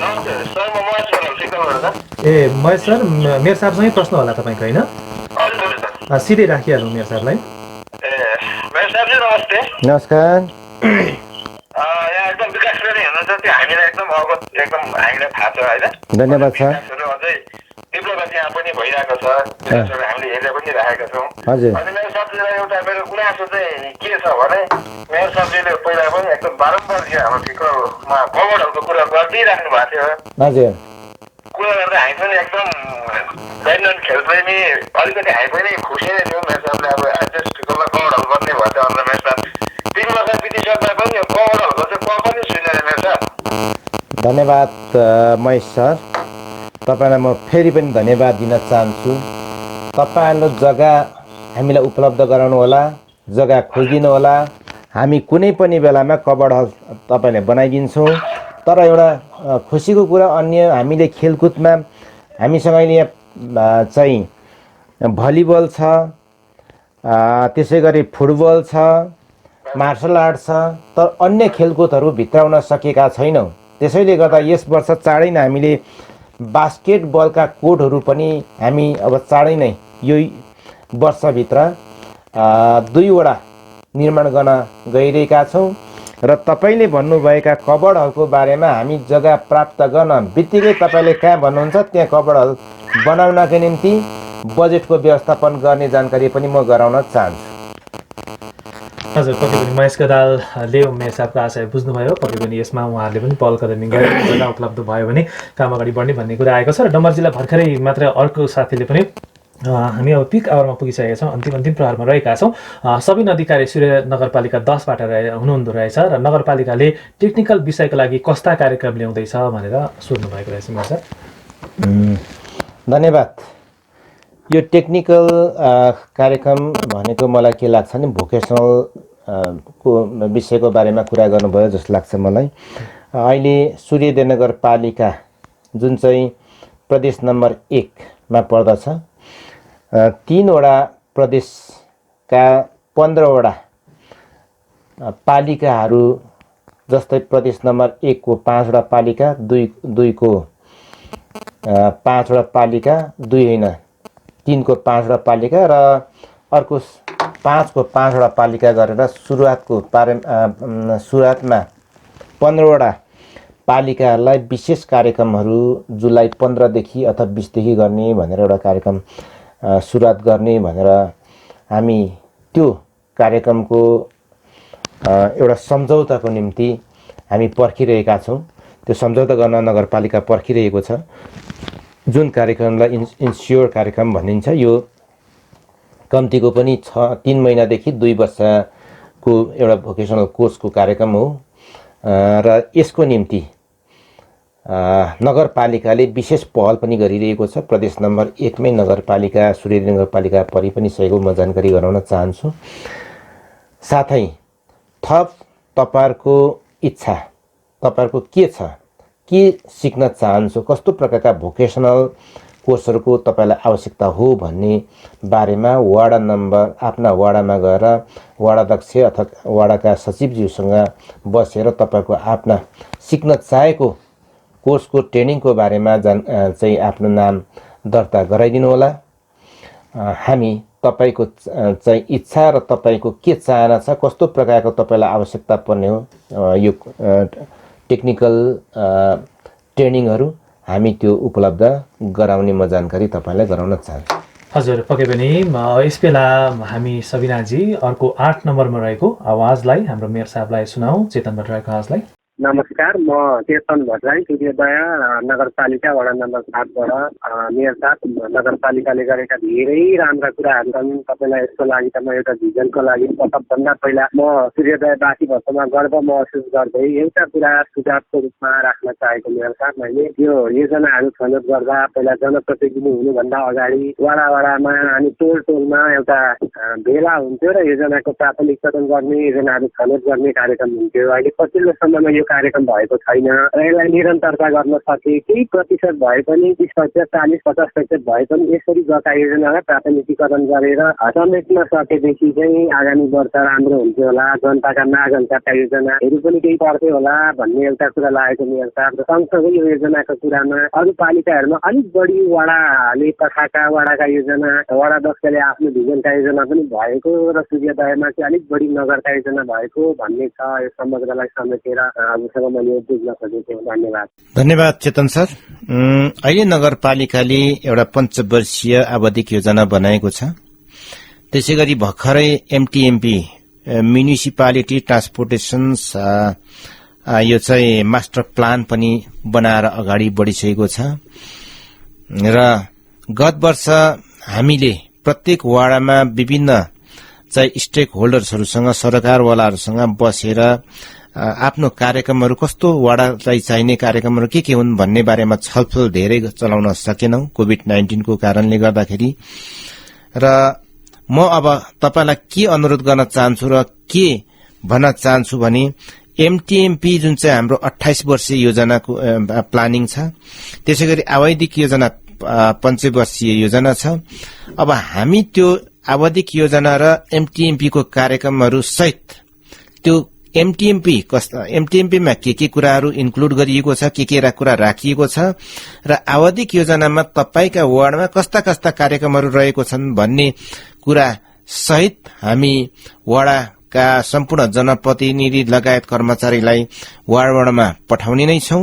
ए महेश सर, मेरो साहबसँगै प्रश्न होला तपाईँको होइन? सिधै राखिहालौँ मेरो साहबलाई। नमस्कार। एकदम विकास प्रेमी हुनुहुन्छ, त्यो हामीलाई एकदम अवगत, एकदम हामीलाई थाहा छ होइन। धन्यवाद सर। अझै तीव्र गति यहाँ पनि भइरहेको छ, हामीले हेरेर पनि राखेका छौँ। हजुर, अनि मेरो साथीलाई एउटा मेरो गुनासो चाहिँ के छ भने मेरो साथीले पहिला पनि एकदम बारम्बार हाम्रो फिकरमा कभरहरूको कुरा गरिदिइराख्नु भएको थियो। हजुर, कुरा गर्दा हामी पनि एकदम ब्याडमिन्टन खेलप्रेमी अलिकति हामी पनि खुसी नै थियौँ। मेरो साथीले अब एडजस्ट फिकरमा कभरहरू गर्ने भएको थियो। अन्त मेरो साथ 3 वर्ष बितिसक्दा पनि यो कभरहरूको चाहिँ पनि सुनेर मेरो साथ। धन्यवाद महेश सर, तपाईँलाई म फेरि पनि धन्यवाद दिन चाहन्छु। तपाईँहरूको जग्गा हामीलाई उपलब्ध गराउनु होला जग्गा खोजिदिनु होला। हामी कुनै पनि बेलामा कबड हल तपाईँले बनाइदिन्छौँ। तर एउटा खुसीको कुरा अन्य हामीले खेलकुदमा हामीसँग अहिले चाहिँ भलिबल छ, त्यसै गरी फुटबल छ, मार्सल आर्ट छ, तर अन्य खेलकुदहरू भित्राउन सकेका छैनौँ। त्यसैले गर्दा यस वर्ष चाँडै नै हामीले बास्केटबलका कोर्टहरू पनि हामी अब चाँडै नै यो वर्षभित्र 2वटा निर्माण गर्न गइरहेका छौँ। र तपाईँले भन्नुभएका कबड हलको बारेमा हामी जग्गा प्राप्त गर्न बित्तिकै तपाईँले कहाँ भन्नुहुन्छ त्यहाँ कबड हल बनाउनका निम्ति बजेटको व्यवस्थापन गर्ने जानकारी पनि म गराउन चाहन्छु। हजुर, पक्कै पनि महेश गदालले उमेश साहबको आशय बुझ्नुभयो। पक्कै पनि यसमा उहाँहरूले पनि पहल कदमी गरेर जग्गा उपलब्ध भयो भने काम अगाडि बढ्ने भन्ने कुरा आएको छ। र डम्बर जिल्ला भर्खरै मात्र अर्को साथीले पनि हामी अब पिक आवरमा पुगिसकेका छौँ, अन्तिम प्रहरमा रहेका छौँ। सबै अधिकारी सूर्य नगरपालिका 10बाट हुनुहुँदो रहेछ र नगरपालिकाले टेक्निकल विषयको लागि कस्ता कार्यक्रम ल्याउँदैछ भनेर सोध्नु भएको रहेछ मेरो सर। धन्यवाद। यो टेक्निकल कार्यक्रम भनेको मलाई के लाग्छ भने भोकेसनल को विषयको बारेमा कुरा गर्नुभयो जस्तो लाग्छ मलाई। अहिले सूर्योदय नगरपालिका जुन चाहिँ प्रदेश नम्बर 1 मा पर्दछ, 3वटा प्रदेशका 15वटा पालिकाहरू जस्तै प्रदेश नम्बर 1 को 5वटा पालिका, 2 को 5वटा पालिका, 2 होइन 3 को 5वटा पालिका र अर्को 5 को 5वटा पालिका गरेर सुरुवातमा 15वटा पालिकाहरूलाई विशेष कार्यक्रमहरू जुलाई 15 देखि अथवा 20 देखि गर्ने भनेर एउटा कार्यक्रम सुरुवात गर्ने भनेर हामी त्यो कार्यक्रमको एउटा सम्झौताको निम्ति हामी पर्खिरहेका छौँ। त्यो सम्झौता गर्न नगरपालिका पर्खिरहेको छ। जुन कार्यक्रमलाई इन्स्योर कार्यक्रम भनिन्छ, यो कम्तीको पनि 3 महिनादेखि 2 वर्षको एउटा भोकेसनल कोर्सको कार्यक्रम हो र यसको निम्ति नगरपालिकाले विशेष पहल पनि गरिरहेको छ। प्रदेश नम्बर 1 मै नगरपालिका सूर्योदय नगरपालिका परि पनि सकेको म जानकारी गराउन चाहन्छु। साथै थप तपाईहरुको इच्छा, तपाईहरुको के छ, के सिक्न चाहन्छु, कस्तो प्रकारका भोकेसनल कोर्सहरूको तपाईलाई आवश्यकता हो भन्ने बारेमा वार्ड नम्बर आफ्ना वार्डमा गएर वार्डाध्यक्ष अथवा वार्डका सचिवज्यूसँग बसेर तपाईको आफ्ना सिक्न चाहेको कोर्सको ट्रेनिङको बारेमा चाहिँ आफ्नो नाम दर्ता गराइदिनु होला। हामी तपाईको चाहिँ इच्छा र तपाईको के चाहना छ, कस्तो प्रकारको तपाईलाई आवश्यकता पर्ने हो, यो टेक्निकल ट्रेनिङहरू हामी त्यो उपलब्ध गराउने म जानकारी तपाईलाई गराउन चाहन्छु। हजुर, पक्कै पनि यस बेला हामी सबिनाजी अर्को 8 नम्बरमा रहेको आवाजलाई हाम्रो मेयर साहबलाई सुनाऊ। चेतनबाट रहेको आवाजलाई। नमस्कार, म चेतन भट्टराई, सूर्योदय नगरपालिका वडा नम्बर 7बाट। मेयर साहब, नगरपालिकाले गरेका धेरै राम्रा कुराहरू छन्। तपाईँलाई यसको लागि त म एउटा भिजनको लागि सबभन्दा पहिला म सूर्योदयवासी भएकोमा गर्व महसुस गर्दै एउटा कुरा सुझावको रूपमा राख्न चाहेको मेयर साहब, मैले यो योजनाहरू छनौट गर्दा पहिला जनप्रतिनिधि हुनुभन्दा अगाडि वडामा अनि टोलमा एउटा भेला हुन्थ्यो र योजनाको प्राथमिकता गर्ने, योजनाहरू छनौट गर्ने कार्यक्रम हुन्थ्यो। अहिले पछिल्लो समयमा यो कार्यक्रम भएको छैन र यसलाई निरन्तरता गर्न सके केही प्रतिशत भए पनि 30%, 40%, 50% भए पनि यसरी गएका योजनालाई प्राथमिकीकरण गरेर समेट्न सकेदेखि चाहिँ आगामी वर्ष राम्रो हुन्थ्यो होला। जनताका माग अनुसारका योजनाहरू पनि केही पर्थ्यो होला भन्ने एउटा कुरा लागेको मेयर साहब। र सँगसँगै यो योजनाको कुरामा अरू पालिकाहरूमा अलिक बढी वडाले पठाएका वडाका योजना, वडाध्यक्षले आफ्नो भिजनका योजना पनि भएको र सूर्योदयमा चाहिँ अलिक बढी नगरका योजना भएको भन्ने छ। यो समग्रलाई समेटेर धन्यवाद चेतन सर। अहिले नगरपालिकाले एउटा पञ्चवर्षीय आवधिक योजना बनाएको छ। त्यसै गरी भर्खरै एमटिएमपी म्युनिसिपालिटी ट्रान्सपोर्टेसन यो चाहिँ मास्टर प्लान पनि बनाएर अगाडि बढिसकेको छ र गत वर्ष हामीले प्रत्येक वार्डमा विभिन्न चाहिँ स्टेक होल्डर्सहरूसँग, सरकारवालाहरूसँग बसेर आफ्नो कार्यक्रमहरू कस्तो वार्डलाई चाहिने कार्यक्रमहरू के हुन् भन्ने बारेमा छलफल धेरै चलाउन सकेनौं कोभिड-19 को कारणले गर्दाखेरि। र म अब तपाईलाई के अनुरोध गर्न चाहन्छु र के भन्न चाहन्छु भने एमटीएमपी जुन चाहिँ हाम्रो 28 वर्षीय योजनाको प्लानिङ छ, त्यसैगरी आवधिक योजना 5वर्षीय योजना छ। अब हामी त्यो आवधिक योजना र एमटीएमपी को कार्यक्रमहरू सहित त्यो एमटीएमपी मा के कुराहरू इन्क्लुड गरिएको छ, के कुरा राखिएको छ र आवधिक योजनामा तपाईका वार्डमा कस्ता कस्ता कार्यक्रमहरू रहेको छन् भन्ने कुरा सहित हामी वडाका सम्पूर्ण जनप्रतिनिधि लगायत कर्मचारीलाई वार्डमा पठाउने नै छौं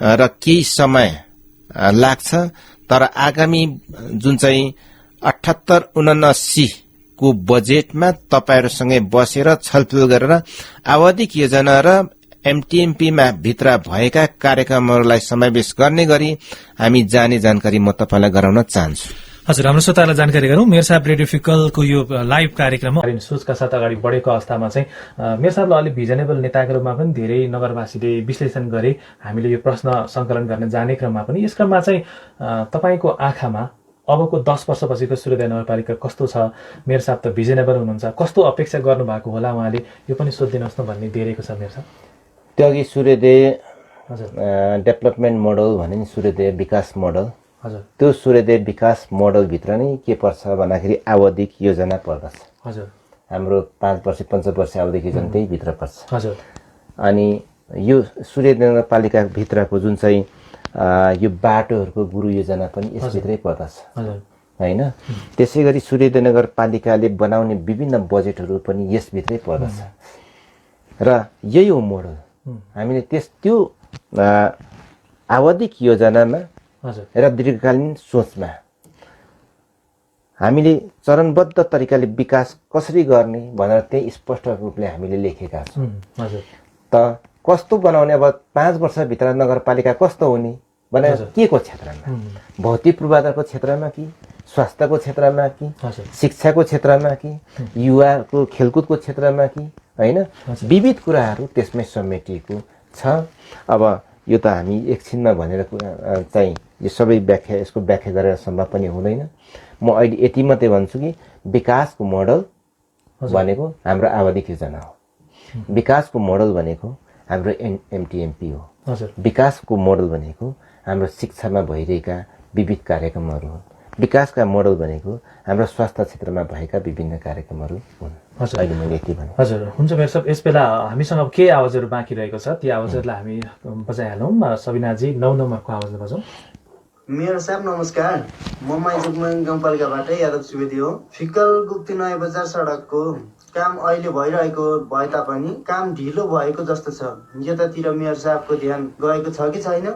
र केही समय लाग्छ, तर आगामी जुन चाहिँ 78-79 को बजेटमा तपाईहरुसँगै बसेर छलफल गरेर आवधिक योजना र एमटीएमपी मा भित्र भएका कार्यक्रमहरूलाई समावेश गर्ने गरी हामी जाने जानकारी म तपाईलाई गराउन चाहन्छु। हजुर, हाम्रो श्रोतालाई जानकारी गरौं। मेयर साहब रेडियो फिकलको यो लाइभ कार्यक्रममा सोचका साथ अगाडि बढेको अवस्थामा चाहिँ मेयर साहबले अलि भिजनेबल नेताको रूपमा पनि धेरै नगरवासीले विश्लेषण गरे। हामीले यो प्रश्न संकलन गर्न जाने क्रममा पनि यस क्रममा चाहिँ तपाईको आँखामा अबको 10 वर्षपछिको सूर्योदय नगरपालिका कस्तो छ? मेयर साहब त भिजनेबल हुनुहुन्छ, कस्तो अपेक्षा गर्नु भएको होला उहाँले, यो पनि सोधिदिनुहोस् न भन्ने दिएको छ मेयर साहब। त्यो अघि सूर्योदय डेभलपमेन्ट मोडल भने नि सूर्योदय विकास मोडल, हजुर, त्यो सूर्योदय विकास मोडल भित्र नै के पर्छ भन्दाखेरि आवधिक योजना पर्दछ। हजुर, हाम्रो 5 वर्ष 5 वर्ष आवधिक योजना त्यही भित्र पर्छ। हजुर, अनि यो सूर्योदय नगरपालिका भित्रको जुन चाहिँ यो बाटोहरूको गुरु योजना पनि यसभित्रै पर्दछ हैन। त्यसैगरी सूर्योदय नगरपालिकाले बनाउने विभिन्न बजेटहरू पनि यसभित्रै पर्दछ र यही हो मोडल। हामीले त्यो आवधिक योजनामा र दीर्घकालीन सोचमा हामीले चरणबद्ध तरिकाले विकास कसरी गर्ने भनेर त्यही स्पष्ट रूपले हामीले लेखेका छौं। त कस्तो बनाउने, अब 5 वर्षभित्र नगरपालिका कस्तो हुने भनेर के को क्षेत्रमा, भौतिक पूर्वाधारको क्षेत्रमा कि स्वास्थ्यको क्षेत्रमा कि शिक्षाको क्षेत्रमा कि युवाको खेलकुदको क्षेत्रमा कि हैन, विविध कुराहरू त्यसमै समेटिएको छ। अब यो त हामी एकछिनमा भनेर चाहिँ यो सबै व्याख्या यसको व्याख्या गरेर सम्भव पनि हुँदैन। म अहिले यति मात्रै भन्छु कि विकासको मोडल भनेको हाम्रो आवधिक योजना हो, विकासको मोडल भनेको हाम्रो एमटीएमपी हो, विकासको मोडल भनेको हाम्रो शिक्षामा भइरहेका विविध कार्यक्रमहरू हुन्, विकासका मोडल भनेको हाम्रो स्वास्थ्य क्षेत्रमा भएका विभिन्न कार्यक्रमहरू हुन्। अहिले मैले यति भने। हजुर, हुन्छ मेयर साहब, यस बेला हामीसँग के आवाजहरू बाँकी रहेको छ ती आवाजहरूलाई हामी बजाइहालौँ। सबिनाजी 9 नम्बरको आवाजले बजाउँ। मेयर साहब नमस्कार, म माइजोकमान गाउँपालिकाबाट यादव सुवेदी हो। फिक्कल गुप्ती नयाँ बजार सडकको काम अहिले भइरहेको भए तापनि काम ढिलो भएको जस्तो छ। यतातिर मेयर साहबको ध्यान गएको छ कि छैन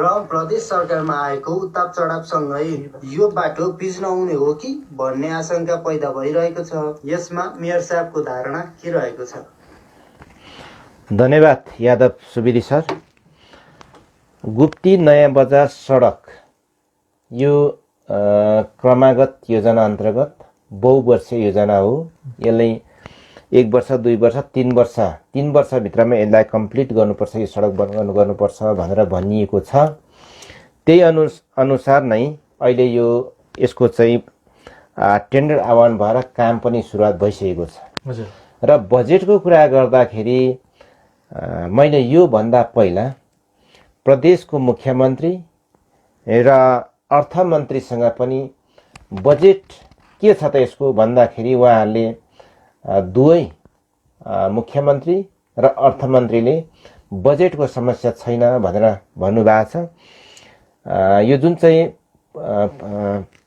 र प्रदेश सरकारमा आएको उताप चढावसँगै यो बाटो पिच नहुने हो कि भन्ने आशंका पैदा भइरहेको छ। यसमा मेयर साहबको धारणा के रहेको छ? धन्यवाद यादव सुवेदी सर। गुप्ती नयाँ बजार सडक यो क्रमागत योजना अन्तर्गत बहुवर्षीय योजना हो। यसलाई 1 वर्ष 2 वर्ष 3 वर्षभित्रमा यसलाई कम्प्लिट गर्नुपर्छ, यो सडक गर्नुपर्छ भनेर भनिएको छ। त्यही अनुसार नै अहिले यसको चाहिँ टेन्डर आह्वान भएर काम पनि सुरुवात भइसकेको छ। र बजेटको कुरा गर्दाखेरि मैले यो भन्दा पहिला प्रदेशको मुख्यमन्त्री र अर्थमन्त्रीसँग पनि बजेट के छ त यसको भन्दाखेरि उहाँहरूले दुवै मुख्यमन्त्री र अर्थमन्त्रीले बजेटको समस्या छैन भनेर भन्नुभएको छ। यो जुन चाहिँ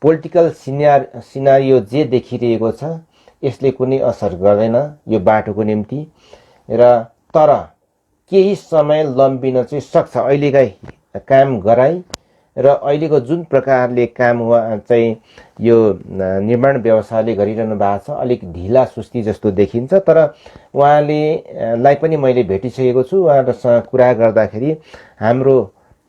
पोलिटिकल सिनारियो जे देखिरहेको छ यसले कुनै असर गर्दैन यो बाटोको निम्ति, र तर केही समय लम्बिन चाहिँ सक्छ। अहिलेकै काम गराई र अहिलेको जुन प्रकारले काम चाहिँ यो निर्माण व्यवसायले गरिरहनु भएको छ अलिक ढिला सुस्ती जस्तो देखिन्छ। तर उहाँलाई पनि मैले भेटिसकेको छु। उहाँहरूसँग कुरा गर्दाखेरि हाम्रो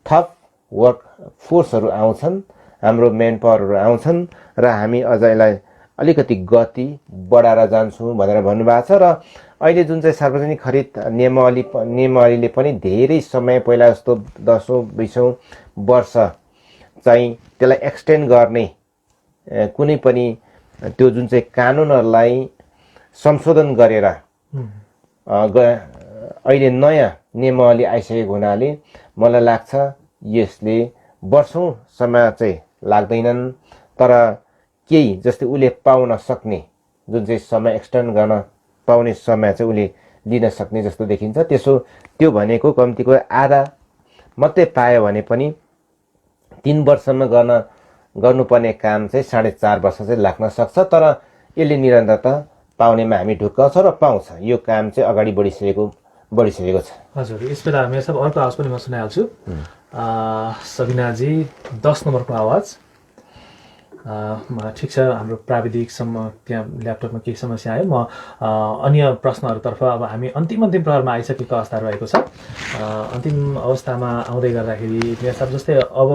थप वर्क फोर्सहरू आउँछन्, हाम्रो मेन पावरहरू आउँछन् र हामी अझ यसलाई अलिकति गति बढाएर जान्छौँ भनेर भन्नुभएको छ। र अहिले जुन चाहिँ सार्वजनिक खरिद नियमावलीले पनि धेरै समय पहिला जस्तो 10औं-20औं वर्ष चाहिँ त्यसलाई एक्सटेन्ड गर्ने कुनै पनि त्यो जुन चाहिँ कानुनहरूलाई संशोधन गरेर अहिले नयाँ नियमावली आइसकेको हुनाले मलाई लाग्छ यसले वर्षौँसम्म चाहिँ लाग्दैनन्, तर केही जस्तै उसले पाउन सक्ने जुन चाहिँ समय एक्सटेन्ड गर्न पाउने समय चाहिँ उसले लिन सक्ने जस्तो देखिन्छ। त्यो भनेको कम्तीको आधा मात्रै पायो भने पनि 3 वर्षमा गर्नुपर्ने काम चाहिँ 4.5 वर्ष चाहिँ लाग्न सक्छ। तर यसले निरन्तरता पाउनेमा हामी ढुक्क छ र पाउँछ। यो काम चाहिँ अगाडि बढिसकेको छ। हजुर, यस बेला मेरो सब अर्को आवाज पनि म सुनाइहाल्छु। सबिनाजी 10 नम्बरको आवाज। ठिक छ, हाम्रो प्राविधिकसम्म त्यहाँ ल्यापटपमा केही समस्या आयो। म अन्य प्रश्नहरूतर्फ अब हामी अन्तिम प्रहरमा आइसकेको अवस्था रहेको छ। अन्तिम अवस्थामा आउँदै गर्दाखेरि मेरो साहब जस्तै अब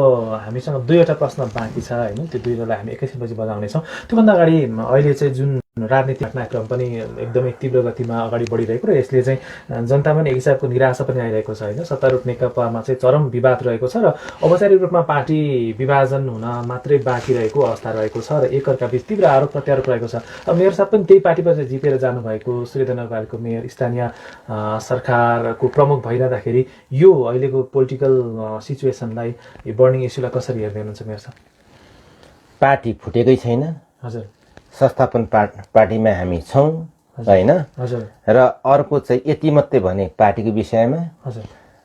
हामीसँग 2वटा प्रश्न बाँकी छ होइन, त्यो 2वटालाई हामी एकैछिनपछि बजाउनेछौँ। त्योभन्दा अगाडि अहिले चाहिँ जुन राजनीतिक घटनाक्रम पनि एकदमै तीव्र गतिमा अगाडि बढिरहेको र यसले चाहिँ जनतामा पनि एक हिसाबको निराशा पनि आइरहेको छ होइन। सत्तारूढ नेकपामा चाहिँ चरम विवाद रहेको छ र औपचारिक रूपमा पार्टी विभाजन हुन मात्रै बाँकी रहेको अवस्था रहेको छ र एकअर्काबीच तीव्र आरोप प्रत्यारोप रहेको छ। अब मेयर साहब पनि त्यही पार्टीबाट जितेर जानुभएको सूर्यदेव नगरपालिकाको मेयर स्थानीय सरकारको प्रमुख भइरहँदाखेरि यो अहिलेको पोलिटिकल सिचुएसनलाई, यो बर्निङ इस्युलाई कसरी हेर्दै हुनुहुन्छ मेयर साहब? पार्टी फुटेकै छैन। हजुर, संस्थापन पार्टीमा हामी छौँ होइन। र अर्को चाहिँ यति मात्रै भने पार्टीको विषयमा,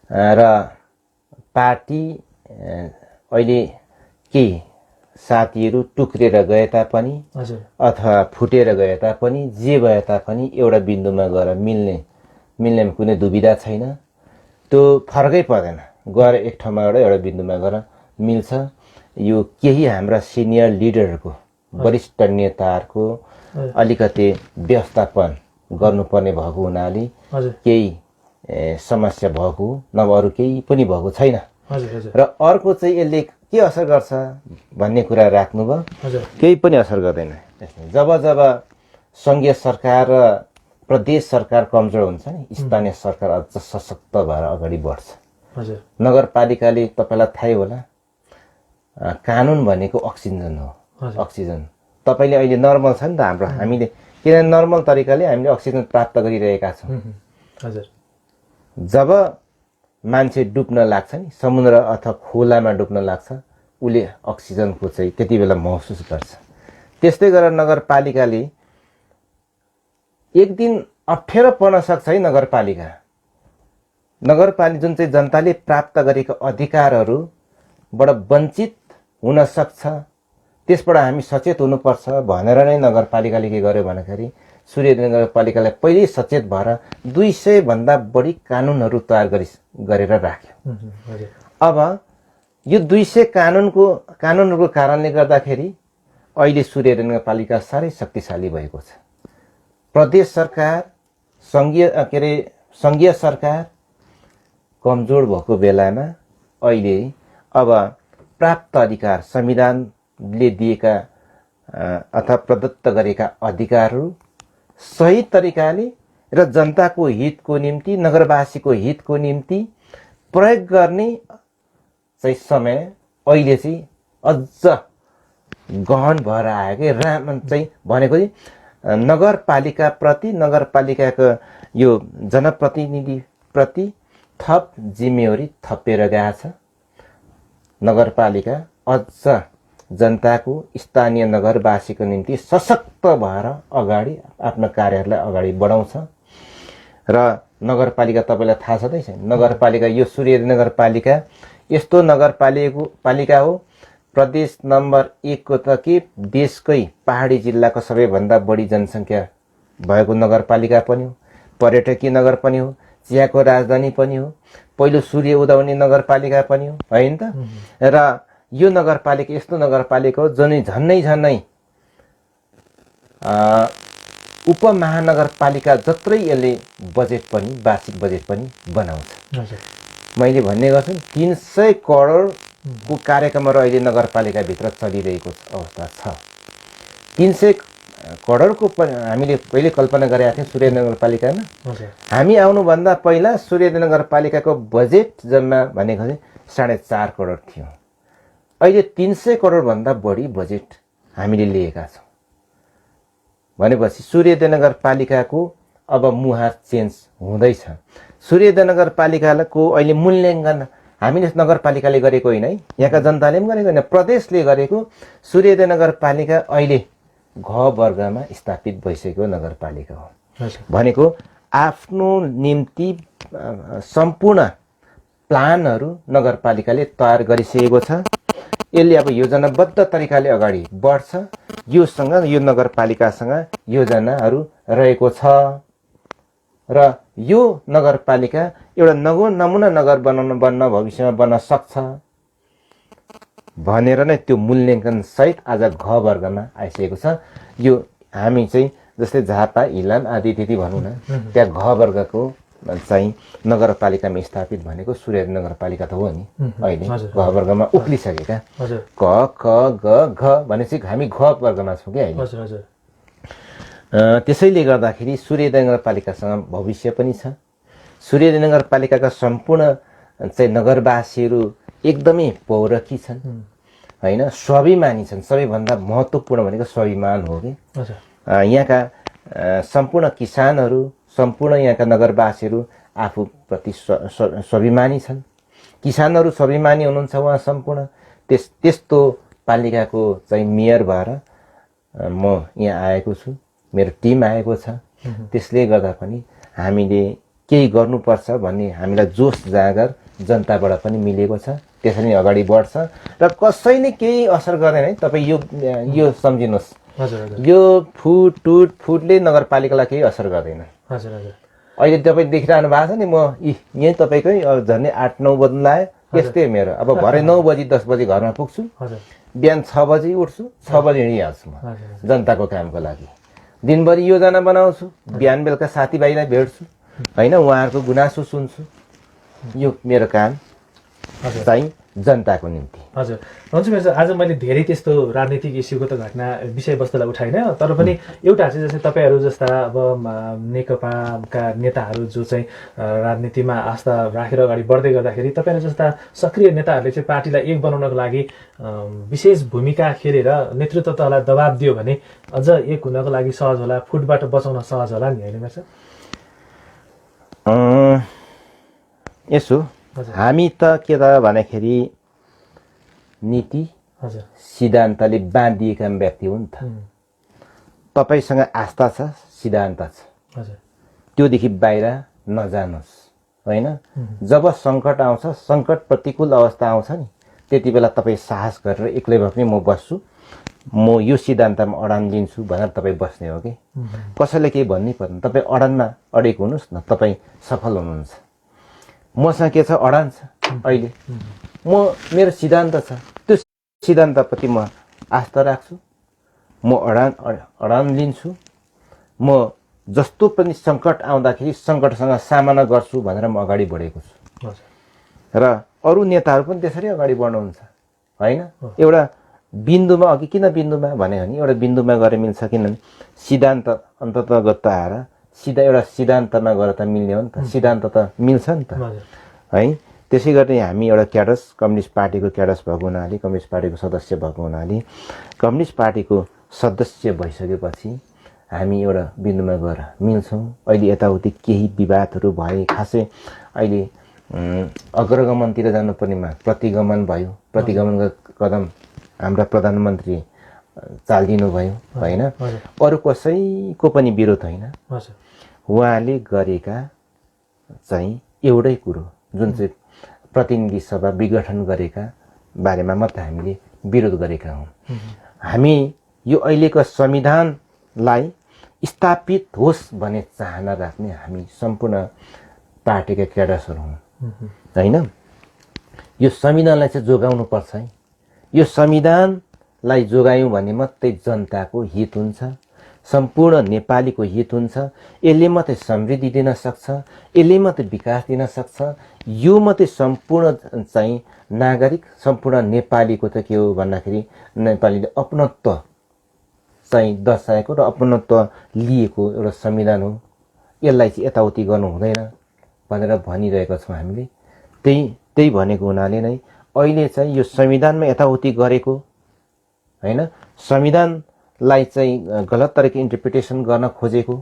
र पार्टी अहिले केही साथीहरू टुक्रेर गए तापनि अथवा फुटेर गए तापनि जे भए तापनि एउटा बिन्दुमा गएर मिल्ने कुनै दुविधा छैन। त्यो फरकै पर्दैन, गएर एक ठाउँमा एउटा बिन्दुमा गएर मिल्छ। यो केही हाम्रा सिनियर लिडरहरूको, वरिष्ठ नेताहरूको अलिकति व्यवस्थापन गर्नुपर्ने भएको हुनाले केही समस्या भएको, नभए अरू केही पनि भएको छैन। र अर्को चाहिँ यसले के असर गर्छ भन्ने कुरा राख्नुभयो, केही पनि असर गर्दैन। जब सङ्घीय सरकार र प्रदेश सरकार कमजोर हुन्छ नि, स्थानीय सरकार अझ सशक्त भएर अगाडि बढ्छ। नगरपालिकाले तपाईँलाई थाहै होला, कानुन भनेको अक्सिजन हो। अक्सिजन तपाईँले अहिले नर्मल छ नि त हाम्रो, हामीले किन नर्मल तरिकाले हामीले अक्सिजन प्राप्त गरिरहेका छौँ। जब मान्छे डुब्न लाग्छ नि, समुद्र अथवा खोलामा डुब्न लाग्छ, उसले अक्सिजनको चाहिँ त्यति बेला महसुस गर्छ। त्यस्तै गरेर नगरपालिकाले एक दिन अप्ठ्यारो पर्न सक्छ है। नगरपालिका जुन चाहिँ जनताले प्राप्त गरेको अधिकारहरूबाट वञ्चित हुन सक्छ, त्यसबाट हामी सचेत हुनुपर्छ भनेर नै नगरपालिकाले के गर्यो भन्दाखेरि सूर्यदेव नगरपालिकालाई पहिल्यै सचेत भएर 200 भन्दा बढी कानुनहरू तयार गरेर राख्यो। अब यो 200 कानुनहरूको कारणले गर्दाखेरि अहिले सूर्यदेव नगरपालिका साह्रै शक्तिशाली भएको छ। प्रदेश सरकार, सङ्घीय सरकार कमजोर भएको बेलामा अहिले अब प्राप्त अधिकार, संविधानले दिएका अथवा प्रदत्त गरेका अधिकारहरू सही तरिकाले र जनताको हितको निम्ति, नगरवासीको हितको निम्ति प्रयोग गर्ने चाहिँ समय अहिले चाहिँ अझ गहन भएर आयो कि चाहिँ भनेको चाहिँ नगरपालिकाप्रति, नगरपालिकाको यो जनप्रतिनिधिप्रति थप जिम्मेवारी थपेर गएको छ। नगरपालिका अझ जनताको, स्थानीय नगरवासीको निम्ति सशक्त भएर अगाडि आफ्नो कार्यहरूलाई अगाडि बढाउँछ। र नगरपालिका तपाईँलाई थाहा छँदै छैन, नगरपालिका यो सूर्यदेव नगरपालिका यस्तो नगरपालिका हो, प्रदेश नम्बर 1 को त के देशकै पहाडी जिल्लाको सबैभन्दा बढी जनसङ्ख्या भएको नगरपालिका पनि हो, पर्यटकीय नगर पनि हो, चियाको राजधानी पनि हो, पहिलो सूर्य उदाउने नगरपालिका पनि हो होइन त। र यो नगरपालिका यस्तो नगरपालिका हो झन्नै उपमहानगरपालिका जत्रै यसले बजेट पनि, वार्षिक बजेट पनि बनाउँछ। मैले भन्ने गर्छु 300 करोडको कार्यक्रमहरू अहिले नगरपालिकाभित्र चलिरहेको अवस्था छ। 300 करोडको हामीले पहिले कल्पना गरेका थियौँ सूर्यदेव नगरपालिकामा। हामी आउनुभन्दा पहिला सूर्यदेव नगरपालिकाको बजेट जम्मा भनेको चाहिँ 4.5 करोड थियो। अहिले 300 करोडभन्दा बढी बजेट हामीले लिएका छौँ। भनेपछि सूर्योदय नगरपालिकाको अब मुहार चेन्ज हुँदैछ। सूर्योदय नगरपालिकाको अहिले मूल्याङ्कन हामीले नगरपालिकाले गरेको होइन है, यहाँका जनताले पनि गरेको होइन, प्रदेशले गरेको। सूर्योदय नगरपालिका अहिले घ वर्गमा स्थापित भइसकेको नगरपालिका हो। भनेको आफ्नो निम्ति सम्पूर्ण प्लानहरू नगरपालिकाले तयार गरिसकेको छ। यसले अब योजनाबद्ध तरिकाले अगाडि बढ्छ। योसँग यो नगरपालिकासँग योजनाहरू रहेको छ र यो नगरपालिका एउटा नमुना नगर बन्न भविष्यमा बन्न सक्छ भनेर नै त्यो मूल्याङ्कन सहित आज घ वर्गमा आइसकेको छ। यो हामी चाहिँ जस्तै झापा, इलाम आदि इत्यादि भनौँ न, त्यहाँ घ वर्गको चाहिँ नगरपालिकामा स्थापित भनेको सूर्योदय नगरपालिका त हो नि। अहिले घ वर्गमा उक्लिसकेका क ख ग घ भनेपछि हामी घ वर्गमा छौँ कि अहिले। त्यसैले गर्दाखेरि सूर्योदय नगरपालिकासँग भविष्य पनि छ। सूर्योदय नगरपालिकाका सम्पूर्ण चाहिँ नगरवासीहरू एकदमै पौरखी छन् होइन, स्वाभिमानी छन्। सबैभन्दा महत्त्वपूर्ण भनेको स्वाभिमान हो कि यहाँका सम्पूर्ण किसानहरू, सम्पूर्ण यहाँका नगरवासीहरू आफूप्रति स्वाभिमानी छन्। किसानहरू स्वाभिमानी हुनुहुन्छ उहाँ सम्पूर्ण। त्यस्तो पालिकाको चाहिँ मेयर भएर म यहाँ आएको छु, मेरो टिम आएको छ। त्यसले गर्दा पनि हामीले केही गर्नुपर्छ भन्ने हामीलाई जोस जाँगर जनताबाट पनि मिलेको छ। त्यसरी अगाडि बढ्छ र कसैले केही असर गर्दैन है। तपाईँ यो सम्झिनुहोस्, यो फुडले नगरपालिकालाई केही असर गर्दैन। अहिले तपाईँ देखिरहनु भएको छ नि, म यहीँ तपाईँकै झन्डै 8-9 बज्नु लाग्यो, त्यस्तै मेरो। अब भरे 9 बजी 10 बजी घरमा पुग्छु, बिहान 6 बजी उठ्छु, 6 बजी हिँडिहाल्छु म जनताको कामको लागि। दिनभरि योजना बनाउँछु, बिहान बेलुका साथीभाइलाई भेट्छु होइन, उहाँहरूको गुनासो सुन्छु। यो मेरो काम चाहिँ जनताको निम्ति। हजुर हुन्छ मेरो सर, आज मैले धेरै त्यस्तो राजनीतिक इस्युको त घटना विषयवस्तुलाई उठाइनँ, तर पनि एउटा चाहिँ जस्तै तपाईँहरू जस्ता अब नेकपाका नेताहरू जो चाहिँ राजनीतिमा आस्था राखेर अगाडि बढ्दै गर्दाखेरि तपाईँहरू जस्ता सक्रिय नेताहरूले चाहिँ पार्टीलाई एक बनाउनको लागि विशेष भूमिका खेलेर नेतृत्व तहलाई दबाब दियो भने अझ एक हुनको लागि सहज होला, फुटबाट बचाउन सहज होला नि, होइन मेरो सर? यसो हामी त के त भन्दाखेरि नीति सिद्धान्तले बाँधिएका व्यक्ति हो नि त। तपाईँसँग आस्था छ, सिद्धान्त छ, त्योदेखि बाहिर नजानुहोस् होइन। जब सङ्कट आउँछ, सङ्कट प्रतिकूल अवस्था आउँछ नि, त्यति बेला तपाईँ साहस गरेर एक्लै भए पनि म बस्छु, म यो सिद्धान्तमा अडान लिन्छु भनेर तपाईँ बस्ने हो कि। कसैले केही भन्नै पर्दैन, तपाईँ अडानमा अडेको हुनुहोस् न, तपाईँ सफल हुनुहुन्छ। मसँग के छ, अडान छ। अहिले मेरो सिद्धान्त छ, त्यो सिद्धान्तप्रति म आस्था राख्छु, म अडान लिन्छु। म जस्तो पनि सङ्कट आउँदाखेरि सङ्कटसँग सामना गर्छु भनेर म अगाडि बढेको छु र अरू नेताहरू पनि त्यसरी अगाडि बढ्नुहुन्छ होइन। एउटा बिन्दुमा, अघि किन बिन्दुमा भने एउटा बिन्दुमा गएर मिल्छ, किनभने सिद्धान्त अन्ततगत आएर सिधा एउटा सिद्धान्तमा गएर त मिल्ने हो नि त, सिद्धान्त त मिल्छ नि त है। त्यसै गरी हामी एउटा क्याडस, कम्युनिस्ट पार्टीको क्याडस भएको हुनाले, कम्युनिस्ट पार्टीको सदस्य भएको हुनाले, कम्युनिस्ट पार्टीको सदस्य भइसकेपछि हामी एउटा बिन्दुमा गएर मिल्छौँ। अहिले यताउति केही विवादहरू भए, खासै अहिले अग्रगमनतिर जानुपर्नेमा प्रतिगमन भयो। प्रतिगमनको कदम हाम्रा प्रधानमन्त्री चालिदिनु भयो होइन। अरू कसैको पनि विरोध होइन, उहाँले गरेका चाहिँ एउटै कुरो, जुन चाहिँ प्रतिनिधि सभा विघटन गरेका बारेमा मात्र हामीले विरोध गरेका हौँ। हामी यो अहिलेको संविधानलाई स्थापित होस् भन्ने चाहना राख्ने हामी सम्पूर्ण पार्टीका क्याडर्सहरू हौँ होइन। यो संविधानलाई चाहिँ जोगाउनु पर्छ है। यो संविधानलाई जोगायौँ भने मात्रै जनताको हित हुन्छ, सम्पूर्ण नेपालीको हित हुन्छ। यसले मात्रै समृद्धि दिन सक्छ, यसले मात्रै विकास दिन सक्छ। यो मात्रै सम्पूर्ण चाहिँ नागरिक, सम्पूर्ण नेपालीको त के हो भन्दाखेरि नेपालीले अपनत्व चाहिँ दर्शाएको र अपनत्व लिएको एउटा संविधान हो। यसलाई चाहिँ यताउति गर्नु हुँदैन भनेर भनिरहेका छौँ हामीले। त्यही भनेको हुनाले नै अहिले चाहिँ यो संविधानमा यताउति गरेको होइन, संविधान लाई चाहिँ गलत तरिका इन्टरप्रिटेसन गर्न खोजेको,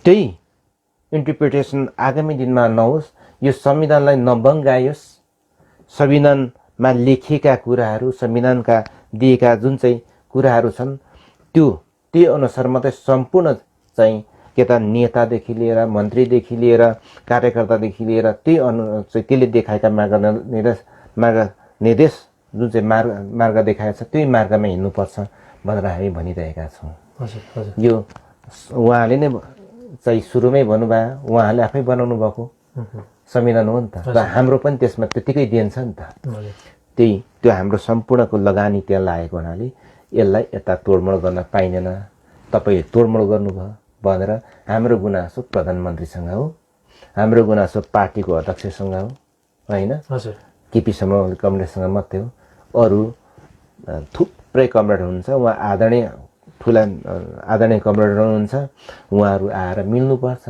त्यही इन्टरप्रिटेसन आगामी दिनमा नहोस्, यो संविधानलाई नबङ्गायोस्, संविधानमा लेखिएका कुराहरू, संविधानका दिएका जुन चाहिँ कुराहरू छन् त्यही अनुसार मात्रै सम्पूर्ण चाहिँ के त नेतादेखि लिएर मन्त्रीदेखि लिएर कार्यकर्तादेखि लिएर त्यसले देखाएका मार्गनिर्देश जुन चाहिँ मार्ग देखाएको छ त्यही मार्गमा हिँड्नुपर्छ भनेर हामी भनिरहेका छौँ। यो उहाँले नै चाहिँ सुरुमै भन्नुभयो, उहाँले आफै बनाउनु भएको संविधान हो नि त, र हाम्रो पनि त्यसमा त्यतिकै देन छ नि त। त्यो हाम्रो सम्पूर्णको लगानी त्यहाँ लागेको हुनाले यसलाई यता तोडमोड गर्न पाइँदैन। तपाईँ तोडमोड गर्नुभयो भनेर हाम्रो गुनासो प्रधानमन्त्रीसँग हो, हाम्रो गुनासो पार्टीको अध्यक्षसँग हो, होइन केपी शर्मा कमरेडसँग मात्रै हो। अरू थुप्रै कमरेड हुनुहुन्छ, उहाँ आदरणीय कमरेड हुनुहुन्छ, उहाँहरू आएर मिल्नुपर्छ।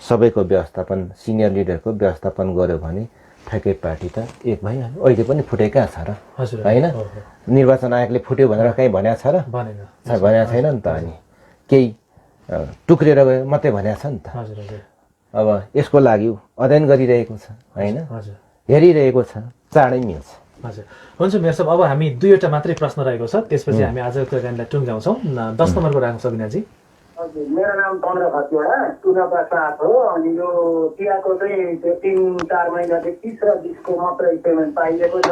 सबैको व्यवस्थापन, सिनियर लिडरको व्यवस्थापन गर्यो भने ठ्याक्कै पार्टी त एक भइहाल्यो। अहिले पनि फुटेका छ र, होइन? निर्वाचन आयोगले फुट्यो भनेर कहीँ भनेको छ र? भनेको छैन नि त। अनि केही टुक्रेर गयो मात्रै भनेको छ नि त। अब यसको लागि अध्ययन गरिरहेको छ, होइन? हेरिरहेको छ, चाँडै मिल्छ। हजुर, हुन्छ मेयर साहब, अब हामी 2वटा मात्रै प्रश्न रहेको छ, त्यसपछि हामी आजको कुराकानीलाई टुङ्ग्याउँछौँ। 10 नम्बरको राख्नु सबिनाजी। हजुर, मेरो नाम चन्द्र खतिवडा, टुनापा 7 हो। अनि यो चियाको चाहिँ त्यो 3-4 महिनादेखि 20 र 20को मात्रै पेमेन्ट पाइएको छ।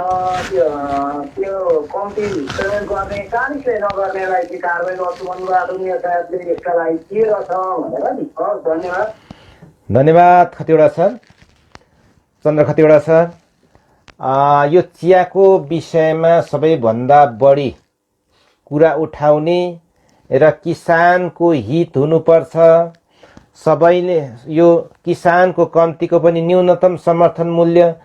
त्यो कम्ती पेमेन्ट गर्ने कालिसले नगर्नेलाई चाहिँ कारवाही गर्छु भन्नुभएको मेयर साहबले, यसका लागि के गर्छ भनेर नि। हस्, धन्यवाद। धन्यवाद खतिवडा सर, चन्द्र खतिवडा सर। यो चियाको विषयमा सबैभन्दा बढी कुरा उठाउने र किसानको हित हुनुपर्छ। सबैले यो किसानको कम्तीको पनि न्यूनतम समर्थन मूल्य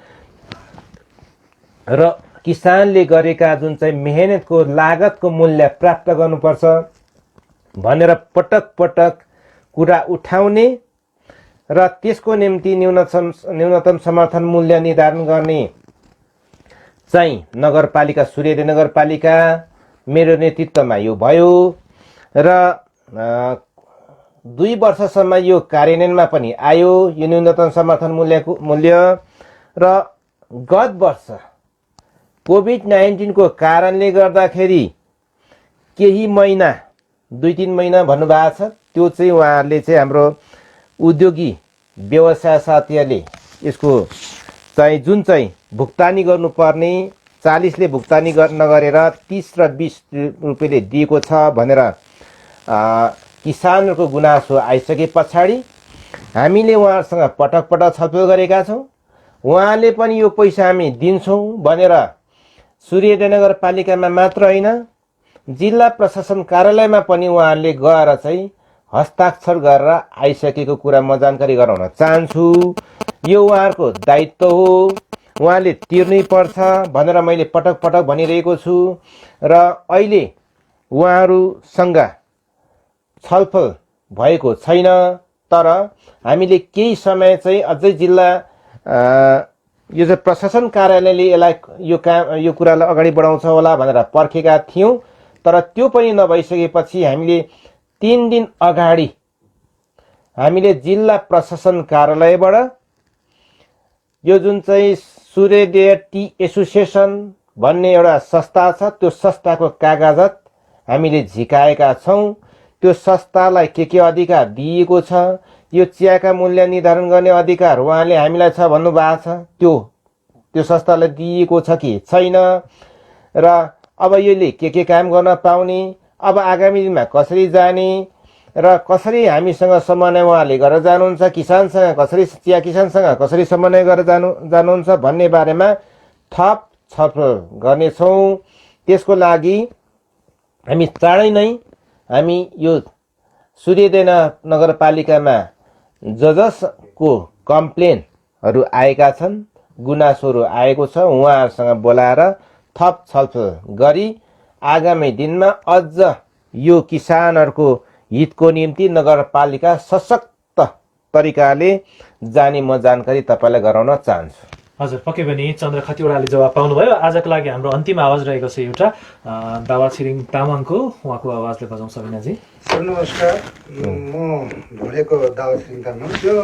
र किसानले गरेका जुन चाहिँ मेहनतको लागतको मूल्य प्राप्त गर्नुपर्छ भनेर पटक पटक कुरा उठाउने र त्यसको निम्ति न्यूनतम समर्थन मूल्य निर्धारण गर्ने चाहिँ नगरपालिका, सूर्योदय नगरपालिका मेरो नेतृत्वमा यो भयो र 2 वर्षसम्म यो कार्यान्वयनमा पनि आयो यो न्यूनतम समर्थन मूल्य। र गत वर्ष कोभिड-19 को कारणले गर्दाखेरि केही महिना 2-3 महिना भन्नुभएको छ, त्यो चाहिँ उहाँहरूले चाहिँ हाम्रो उद्योगी व्यवसाय साथीहरूले यसको चाहिँ जुन चाहिँ भुक्तानी गर्नुपर्ने 40ले भुक्तानी नगरेर 30 र 20 रुपियाँले दिएको छ भनेर किसानहरूको गुनासो आइसके पछाडि हामीले उहाँहरूसँग पटक पटक छलफल गरेका छौँ। उहाँले पनि यो पैसा हामी दिन्छौँ भनेर सूर्योदय नगरपालिकामा मात्र होइन जिल्ला प्रशासन कार्यालयमा पनि उहाँहरूले गएर चाहिँ हस्ताक्षर गरेर आइसकेको कुरा म जानकारी गराउन चाहन्छु। यो उहाँहरूको दायित्व हो, उहाँले तिर्नै पर्छ भनेर मैले पटक पटक भनिरहेको छु। र अहिले उहाँहरूसँग छलफल भएको छैन, तर हामीले केही समय चाहिँ अझै जिल्ला यो चाहिँ प्रशासन कार्यालयले यसलाई यो कुरालाई अगाडि बढाउँछ होला भनेर पर्खेका थियौँ। तर त्यो पनि नभइसकेपछि हामीले 3 दिन अगाडि हामीले जिल्ला प्रशासन कार्यालयबाट यो जुन चाहिँ सूर्योदय टी एसोसिएसन भन्ने एउटा संस्था छ, त्यो संस्थाको कागजात हामीले झिकाएका छौँ। त्यो संस्थालाई के अधिकार दिएको छ, यो चियाका मूल्य निर्धारण गर्ने अधिकार उहाँले हामीलाई छ भन्नुभएको छ, त्यो संस्थालाई दिएको छ कि छैन, र अब यसले के काम गर्न पाउने, अब आगामी दिनमा कसरी जाने र कसरी हामीसँग समन्वय उहाँले गरेर जानुहुन्छ, किसानसँग कसरी, चिया किसानसँग कसरी समन्वय गरेर जानुहुन्छ भन्ने बारेमा थप छलफल गर्नेछौँ। त्यसको लागि हामी चाँडै नै हामी यो सूर्योदय नगरपालिकामा जसको कम्प्लेनहरू आएका छन्, गुनासोहरू आएको छ, उहाँहरूसँग बोलाएर थप छलफल गरी आगामी दिनमा अझ यो किसानहरूको हितको निम्ति नगरपालिका सशक्त तरिकाले जाने म जानकारी तपाईँलाई गराउन चाहन्छु। हजुर, पक्कै पनि चन्द्र खतिवडाले जवाब पाउनुभयो। आजको लागि हाम्रो अन्तिम आवाज रहेको छ एउटा दावा छिरिङ तामाङको, उहाँको आवाजले बजाउँ सबिनाजी। सर नमस्कार, म ढोलेको दावा छिरिङ तामाङ। यो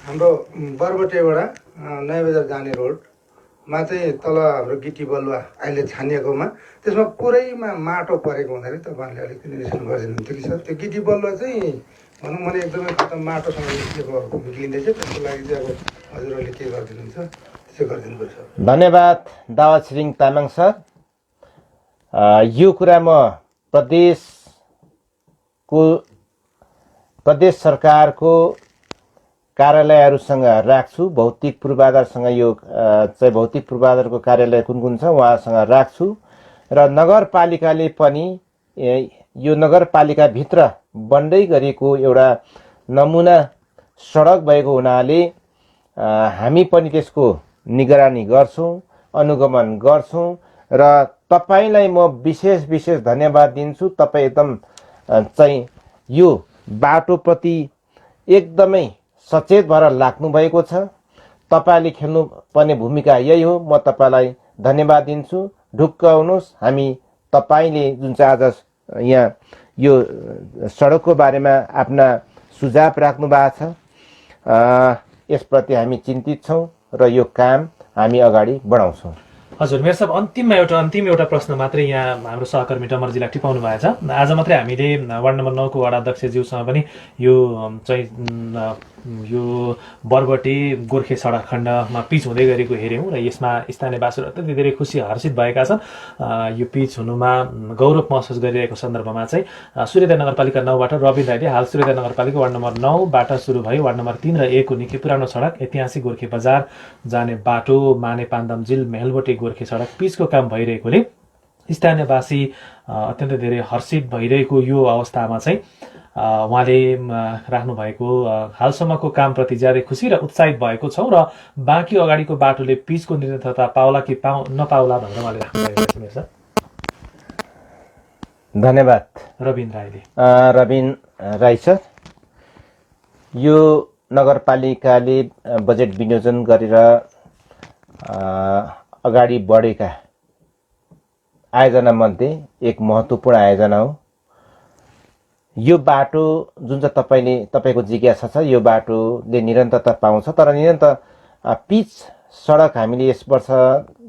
हाम्रो बरबटेबाट नयाँ बजार जाने रोडमा चाहिँ तल हाम्रो गिटी बलुवा अहिले छानिएकोमा त्यसमा पुरैमा माटो परेको हुँदाखेरि तपाईँहरूले अलिकति निरीक्षण गरिदिनुहुन्थ्यो कि सर? त्यो गिटी बलुवा चाहिँ भनौँ भने एकदमै खतम माटोसँग निक्लिँदैछ, त्यसको लागि चाहिँ अब हजुरहरूले के गरिदिनुहुन्छ त्यसो गरिदिनु पर्छ। धन्यवाद दावा छिरिङ तामाङ सर। यो कुरा म प्रदेश सरकारको कार्यालयहरूसँग राख्छु। भौतिक पूर्वाधारसँग यो चाहिँ भौतिक पूर्वाधारको कार्यालय कुन कुन छ उहाँसँग राख्छु र नगरपालिकाले पनि यो नगरपालिकाभित्र बन्दै गरेको एउटा नमुना सडक भएको हुनाले हामी पनि त्यसको निगरानी गर्छौँ, अनुगमन गर्छौँ र तपाईलाई म विशेष धन्यवाद दिन्छु। तपाईँ एकदम चाहिँ यो बाटोप्रति एकदमै सचेत भएर लाग्नु भएको छ। तपाईँले खेल्नुपर्ने भूमिका यही हो। म तपाईँलाई धन्यवाद दिन्छु। ढुक्क हुनुहोस्। हामी तपाईँले जुन चाहिँ आज यहाँ यो सडकको बारेमा आफ्ना सुझाव राख्नु भएको छ, यसप्रति हामी चिन्तित छौँ र यो काम हामी अगाडि बढाउँछौँ। हजुर, मेरो सब अन्तिम एउटा प्रश्न मात्रै यहाँ हाम्रो सहकर्मी डमरजीलाई टिपाउनु भएको छ। आज मात्रै हामीले वार्ड नम्बर 9 को वडा अध्यक्षज्यूसँग पनि यो चाहिँ यो बरबटे गोर्खे सडक खण्डमा पिच हुँदै गरेको हेऱ्यौँ र यसमा स्थानीयवासीहरू अत्यन्तै धेरै खुसी हर्षित भएका छन्। यो पिच हुनुमा गौरव महसुस गरिरहेको सन्दर्भमा चाहिँ सूर्योदय नगरपालिका 9 बाट रबिन राईले हाल सूर्योदय नगरपालिका वार्ड नम्बर 9 बाट सुरु भयो वार्ड नम्बर 3 र 1 को निकै पुरानो सडक ऐतिहासिक गोर्खे बजार जाने बाटो माने पान्दम जिल मेहलबोटे गोर्खे सडक पिचको काम भइरहेकोले स्थानीयवासी अत्यन्तै धेरै हर्षित भइरहेको यो अवस्थामा चाहिँ उहाँले राख्नु भएको हालसम्मको कामप्रति ज्यादै खुसी र उत्साहित भएको छौँ र बाँकी अगाडिको बाटोले पिचको निरन्तरता पाउला कि नपाउला भनेर उहाँले राख्नु भएको छ। धन्यवाद रबिन राईले। रबिन राई सर, यो नगरपालिकाले बजेट विनियोजन गरेर अगाडि बढेका आयोजना मध्ये एक महत्त्वपूर्ण आयोजना हो। यो बाटो जुन चाहिँ तपाईँको जिज्ञासा छ, यो बाटोले निरन्तरता पाउँछ, तर निरन्तर पिच सडक हामीले यस वर्ष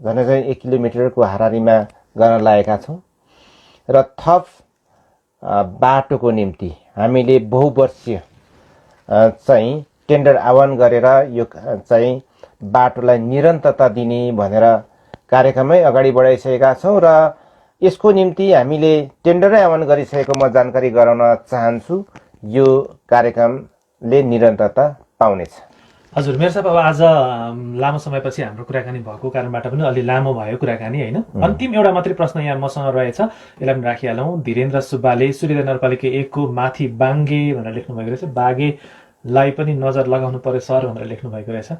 झन्डै 1 किलोमिटरको हाराहारीमा गर्न लागेका छौँ र थप बाटोको निम्ति हामीले बहुवर्षीय चाहिँ टेन्डर आह्वान गरेर यो चाहिँ बाटोलाई निरन्तरता दिने भनेर कार्यक्रमै अगाडि बढाइसकेका छौँ र यसको निम्ति हामीले टेन्डरै आह्वान गरिसकेको म जानकारी गराउन चाहन्छु। यो कार्यक्रमले निरन्तरता पाउनेछ। हजुर, मेरो साहब, अब आज लामो समयपछि हाम्रो कुराकानी भएको कारणबाट पनि अलि लामो भयो कुराकानी, होइन? अन्तिम एउटा मात्रै प्रश्न यहाँ मसँग रहेछ, यसलाई पनि राखिहालौँ। धीरेन्द्र सुब्बाले सूर्योदय नगरपालिका 1 को माथि बाङ्गे भनेर लेख्नु भएको रहेछ। बागेलाई पनि नजर लगाउनु पर्यो सर भनेर लेख्नु भएको रहेछ।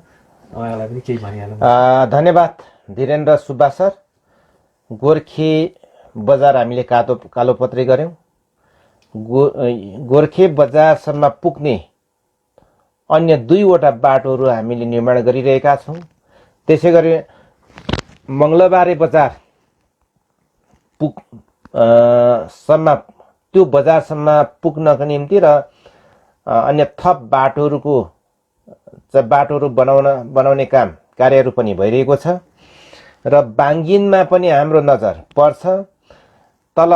उहाँलाई पनि केही भनिहालौँ। धन्यवाद धीरेन्द्र सुब्बा सर। गोर्खे बजार हामीले कालोपत्री गऱ्यौँ। गोर्खे बजारसम्म पुग्ने अन्य 2वटा बाटोहरू हामीले निर्माण गरिरहेका छौँ। त्यसै गरी मङ्गलबारे बजार त्यो बजारसम्म पुग्नको निम्ति र अन्य थप बाटोहरू बनाउने कार्यहरू पनि भइरहेको छ र बाङ्गिनमा पनि हाम्रो नजर पर्छ। तल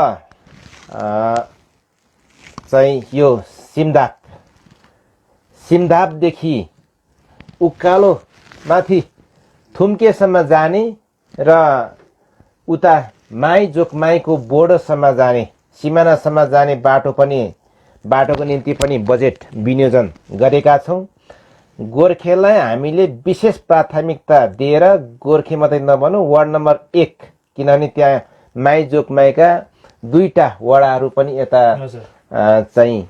चाहिँ यो सिमदापदेखि उकालो माथि थुम्केसम्म जाने र उता माइजोकमाईको बोर्डरसम्म जाने सिमानासम्म जाने बाटोको निम्ति पनि बजेट विनियोजन गरेका छौँ। गोर्खेलाई हामीले विशेष प्राथमिकता दिएर गोर्खे मात्रै नभनौँ, वार्ड नम्बर 1 किनभने त्यहाँ माइजोकमाईका 2टा वडाहरू पनि यता चाहिँ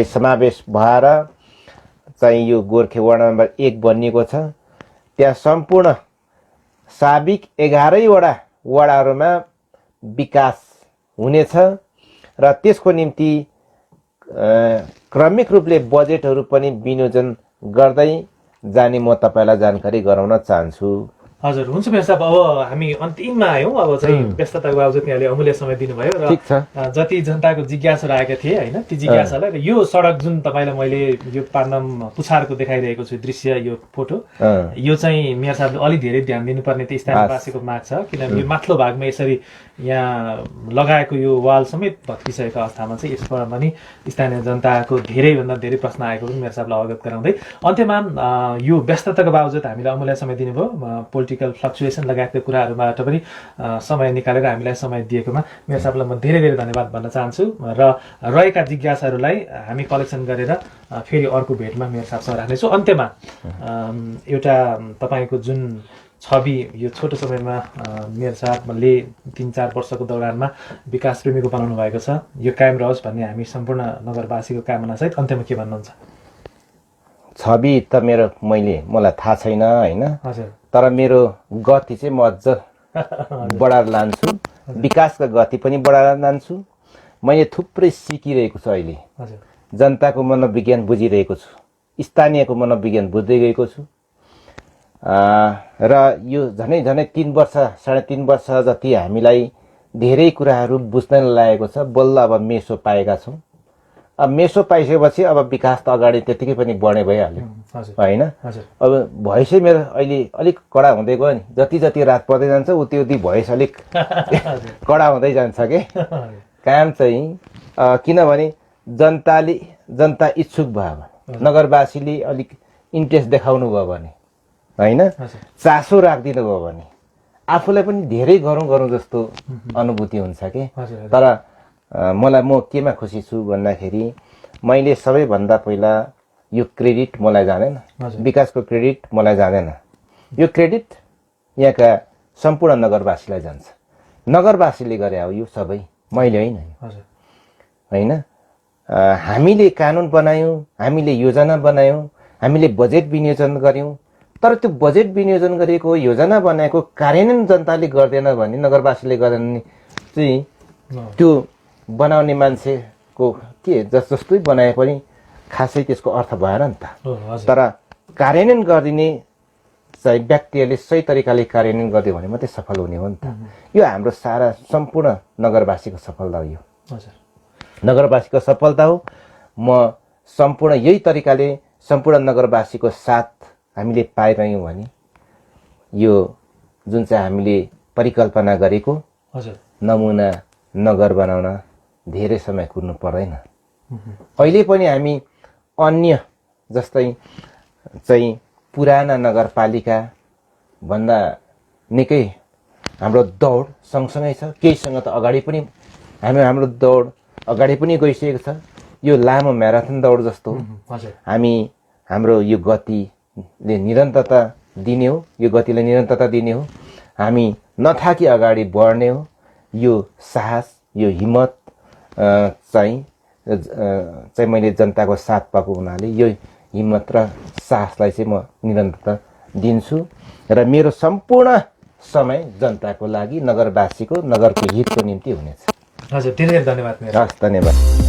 समावेश भएर चाहिँ यो गोर्खे वार्ड नम्बर 1 बनिएको छ। त्यहाँ सम्पूर्ण साबिक 11वटा वडाहरूमा विकास हुनेछ र त्यसको निम्ति क्रमिक रूपले बजेटहरू पनि विनियोजन गर्दै जानी म तपाईँलाई जानकारी गराउन चाहन्छु। हजुर, हुन्छ मेयर साहब, अब हामी अन्तिममा आयौँ। अब चाहिँ व्यस्तताको बावजुद यहाँले अमूल्य समय दिनुभयो र ठिक छ। जति जनताको जिज्ञासाहरू आएका थिए होइन, ती जिज्ञासालाई र यो सडक जुन तपाईँलाई मैले यो पार्नम पुछारको देखाइरहेको छु दृश्य, यो फोटो, यो चाहिँ मेयर साहबले अलिक धेरै ध्यान दिनुपर्ने त्यो स्थानीयवासीको माग छ, किनभने यो माथिल्लो भागमा यसरी यहाँ लगाएको यो वाल समेत भत्किसकेको अवस्थामा चाहिँ यसबाट पनि स्थानीय जनताको धेरैभन्दा धेरै प्रश्न आएको पनि मेयर साहबलाई अवगत गराउँदै अन्त्यमा यो व्यस्तताको बावजुद हामीलाई अमूल्य समय दिनुभयो, पोलिटिकल फ्लक्चुएसन लगायतका कुराहरूबाट पनि समय निकालेर हामीलाई समय दिएकोमा मेयर साहबलाई म धेरै धेरै धन्यवाद भन्न चाहन्छु र रहेका जिज्ञासाहरूलाई हामी कलेक्सन गरेर फेरि अर्को भेटमा मेयर साहबसँग राख्नेछौँ। अन्त्यमा एउटा तपाईँको जुन छवि यो छोटो समयमा मेयर साहबले 3-4 वर्षको दौरानमा विकास प्रेमीको बनाउनु भएको छ, यो कायम रहोस् भन्ने हामी सम्पूर्ण नगरवासीको कामनासहित अन्त्यमा के भन्नुहुन्छ? छवि त मलाई थाहा छैन होइन, हजुर, तर मेरो गति चाहिँ म अझ बढाएर लान्छु, विकासका गति पनि बढाएर लान्छु। मैले थुप्रै सिकिरहेको छु, अहिले जनताको मनोविज्ञान बुझिरहेको छु, स्थानीयको मनोविज्ञान बुझ्दै गएको छु र यो झनै 3 वर्ष 3.5 वर्ष जति हामीलाई धेरै कुराहरू बुझ्न लागेको छ। बल्ल अब मेसो पाएका छौँ। अब मेसो पाइसकेपछि अब विकास त अगाडि त्यतिकै पनि बढ्ने भइहाल्यो होइन। अब भैँस मेरो अहिले अलिक कडा हुँदै गयो नि, जति जति रात पर्दै जान्छ उति उति भैँस अलिक कडा हुँदै जान्छ के काम चाहिँ। किनभने जनता इच्छुक भयो भने, नगरवासीले अलिक इन्ट्रेस्ट देखाउनु भयो भने होइन, चासो राखिदिनु भयो भने आफूलाई पनि धेरै गरौँ जस्तो अनुभूति हुन्छ के। तर म केमा खुसी छु भन्दाखेरि मैले सबैभन्दा पहिला यो क्रेडिट मलाई जानेन, विकासको क्रेडिट मलाई जानेन, यो क्रेडिट यहाँका सम्पूर्ण नगरवासीलाई जान्छ। नगरवासीले गरे हो यो सबै, मैले होइन। हामीले कानुन बनायौँ, हामीले योजना बनायौँ, हामीले बजेट विनियोजन गऱ्यौँ, तर त्यो बजेट विनियोजन गरेको योजना बनाएको कार्यान्वयन जनताले गर्दैन भने, नगरवासीले गर्दैन चाहिँ त्यो बनाउने मान्छेको के जस्तै बनाए पनि खासै त्यसको अर्थ भएन नि त। तर कार्यान्वयन गरिदिने चाहिँ व्यक्तिहरूले सही तरिकाले कार्यान्वयन गरिदियो भने मात्रै सफल हुने हो नि त। यो हाम्रो सारा सम्पूर्ण नगरवासीको सफलता हो, यो नगरवासीको सफलता हो। म सम्पूर्ण यही तरिकाले सम्पूर्ण नगरवासीको साथ हामीले पाइरह्यौँ भने यो जुन चाहिँ हामीले परिकल्पना गरेको नमुना नगर बनाउन धेरै समय कुर्नु पर्दैन। अहिले पनि हामी अन्य जस्तै चाहिँ पुराना नगरपालिका भन्दा निकै हाम्रो दौड सँगसँगै छ। केहीसँग त अगाडि पनि हाम्रो दौड अगाडि पनि गइसकेको छ। यो लामो म्याराथन दौड जस्तो हाम्रो यो गतिले निरन्तरता दिने हो, यो गतिलाई निरन्तरता दिने हो। हामी नथाकी अगाडि बढ्ने हो। यो साहस, यो हिम्मत चाहिँ मैले जनताको साथ पाएको हुनाले यो हिम्मत र साहसलाई चाहिँ म निरन्तरता दिन्छु र मेरो सम्पूर्ण समय जनताको लागि, नगरवासीको, नगरको हितको निम्ति हुनेछ। हजुर, धेरै धेरै धन्यवाद। हस्, धन्यवाद।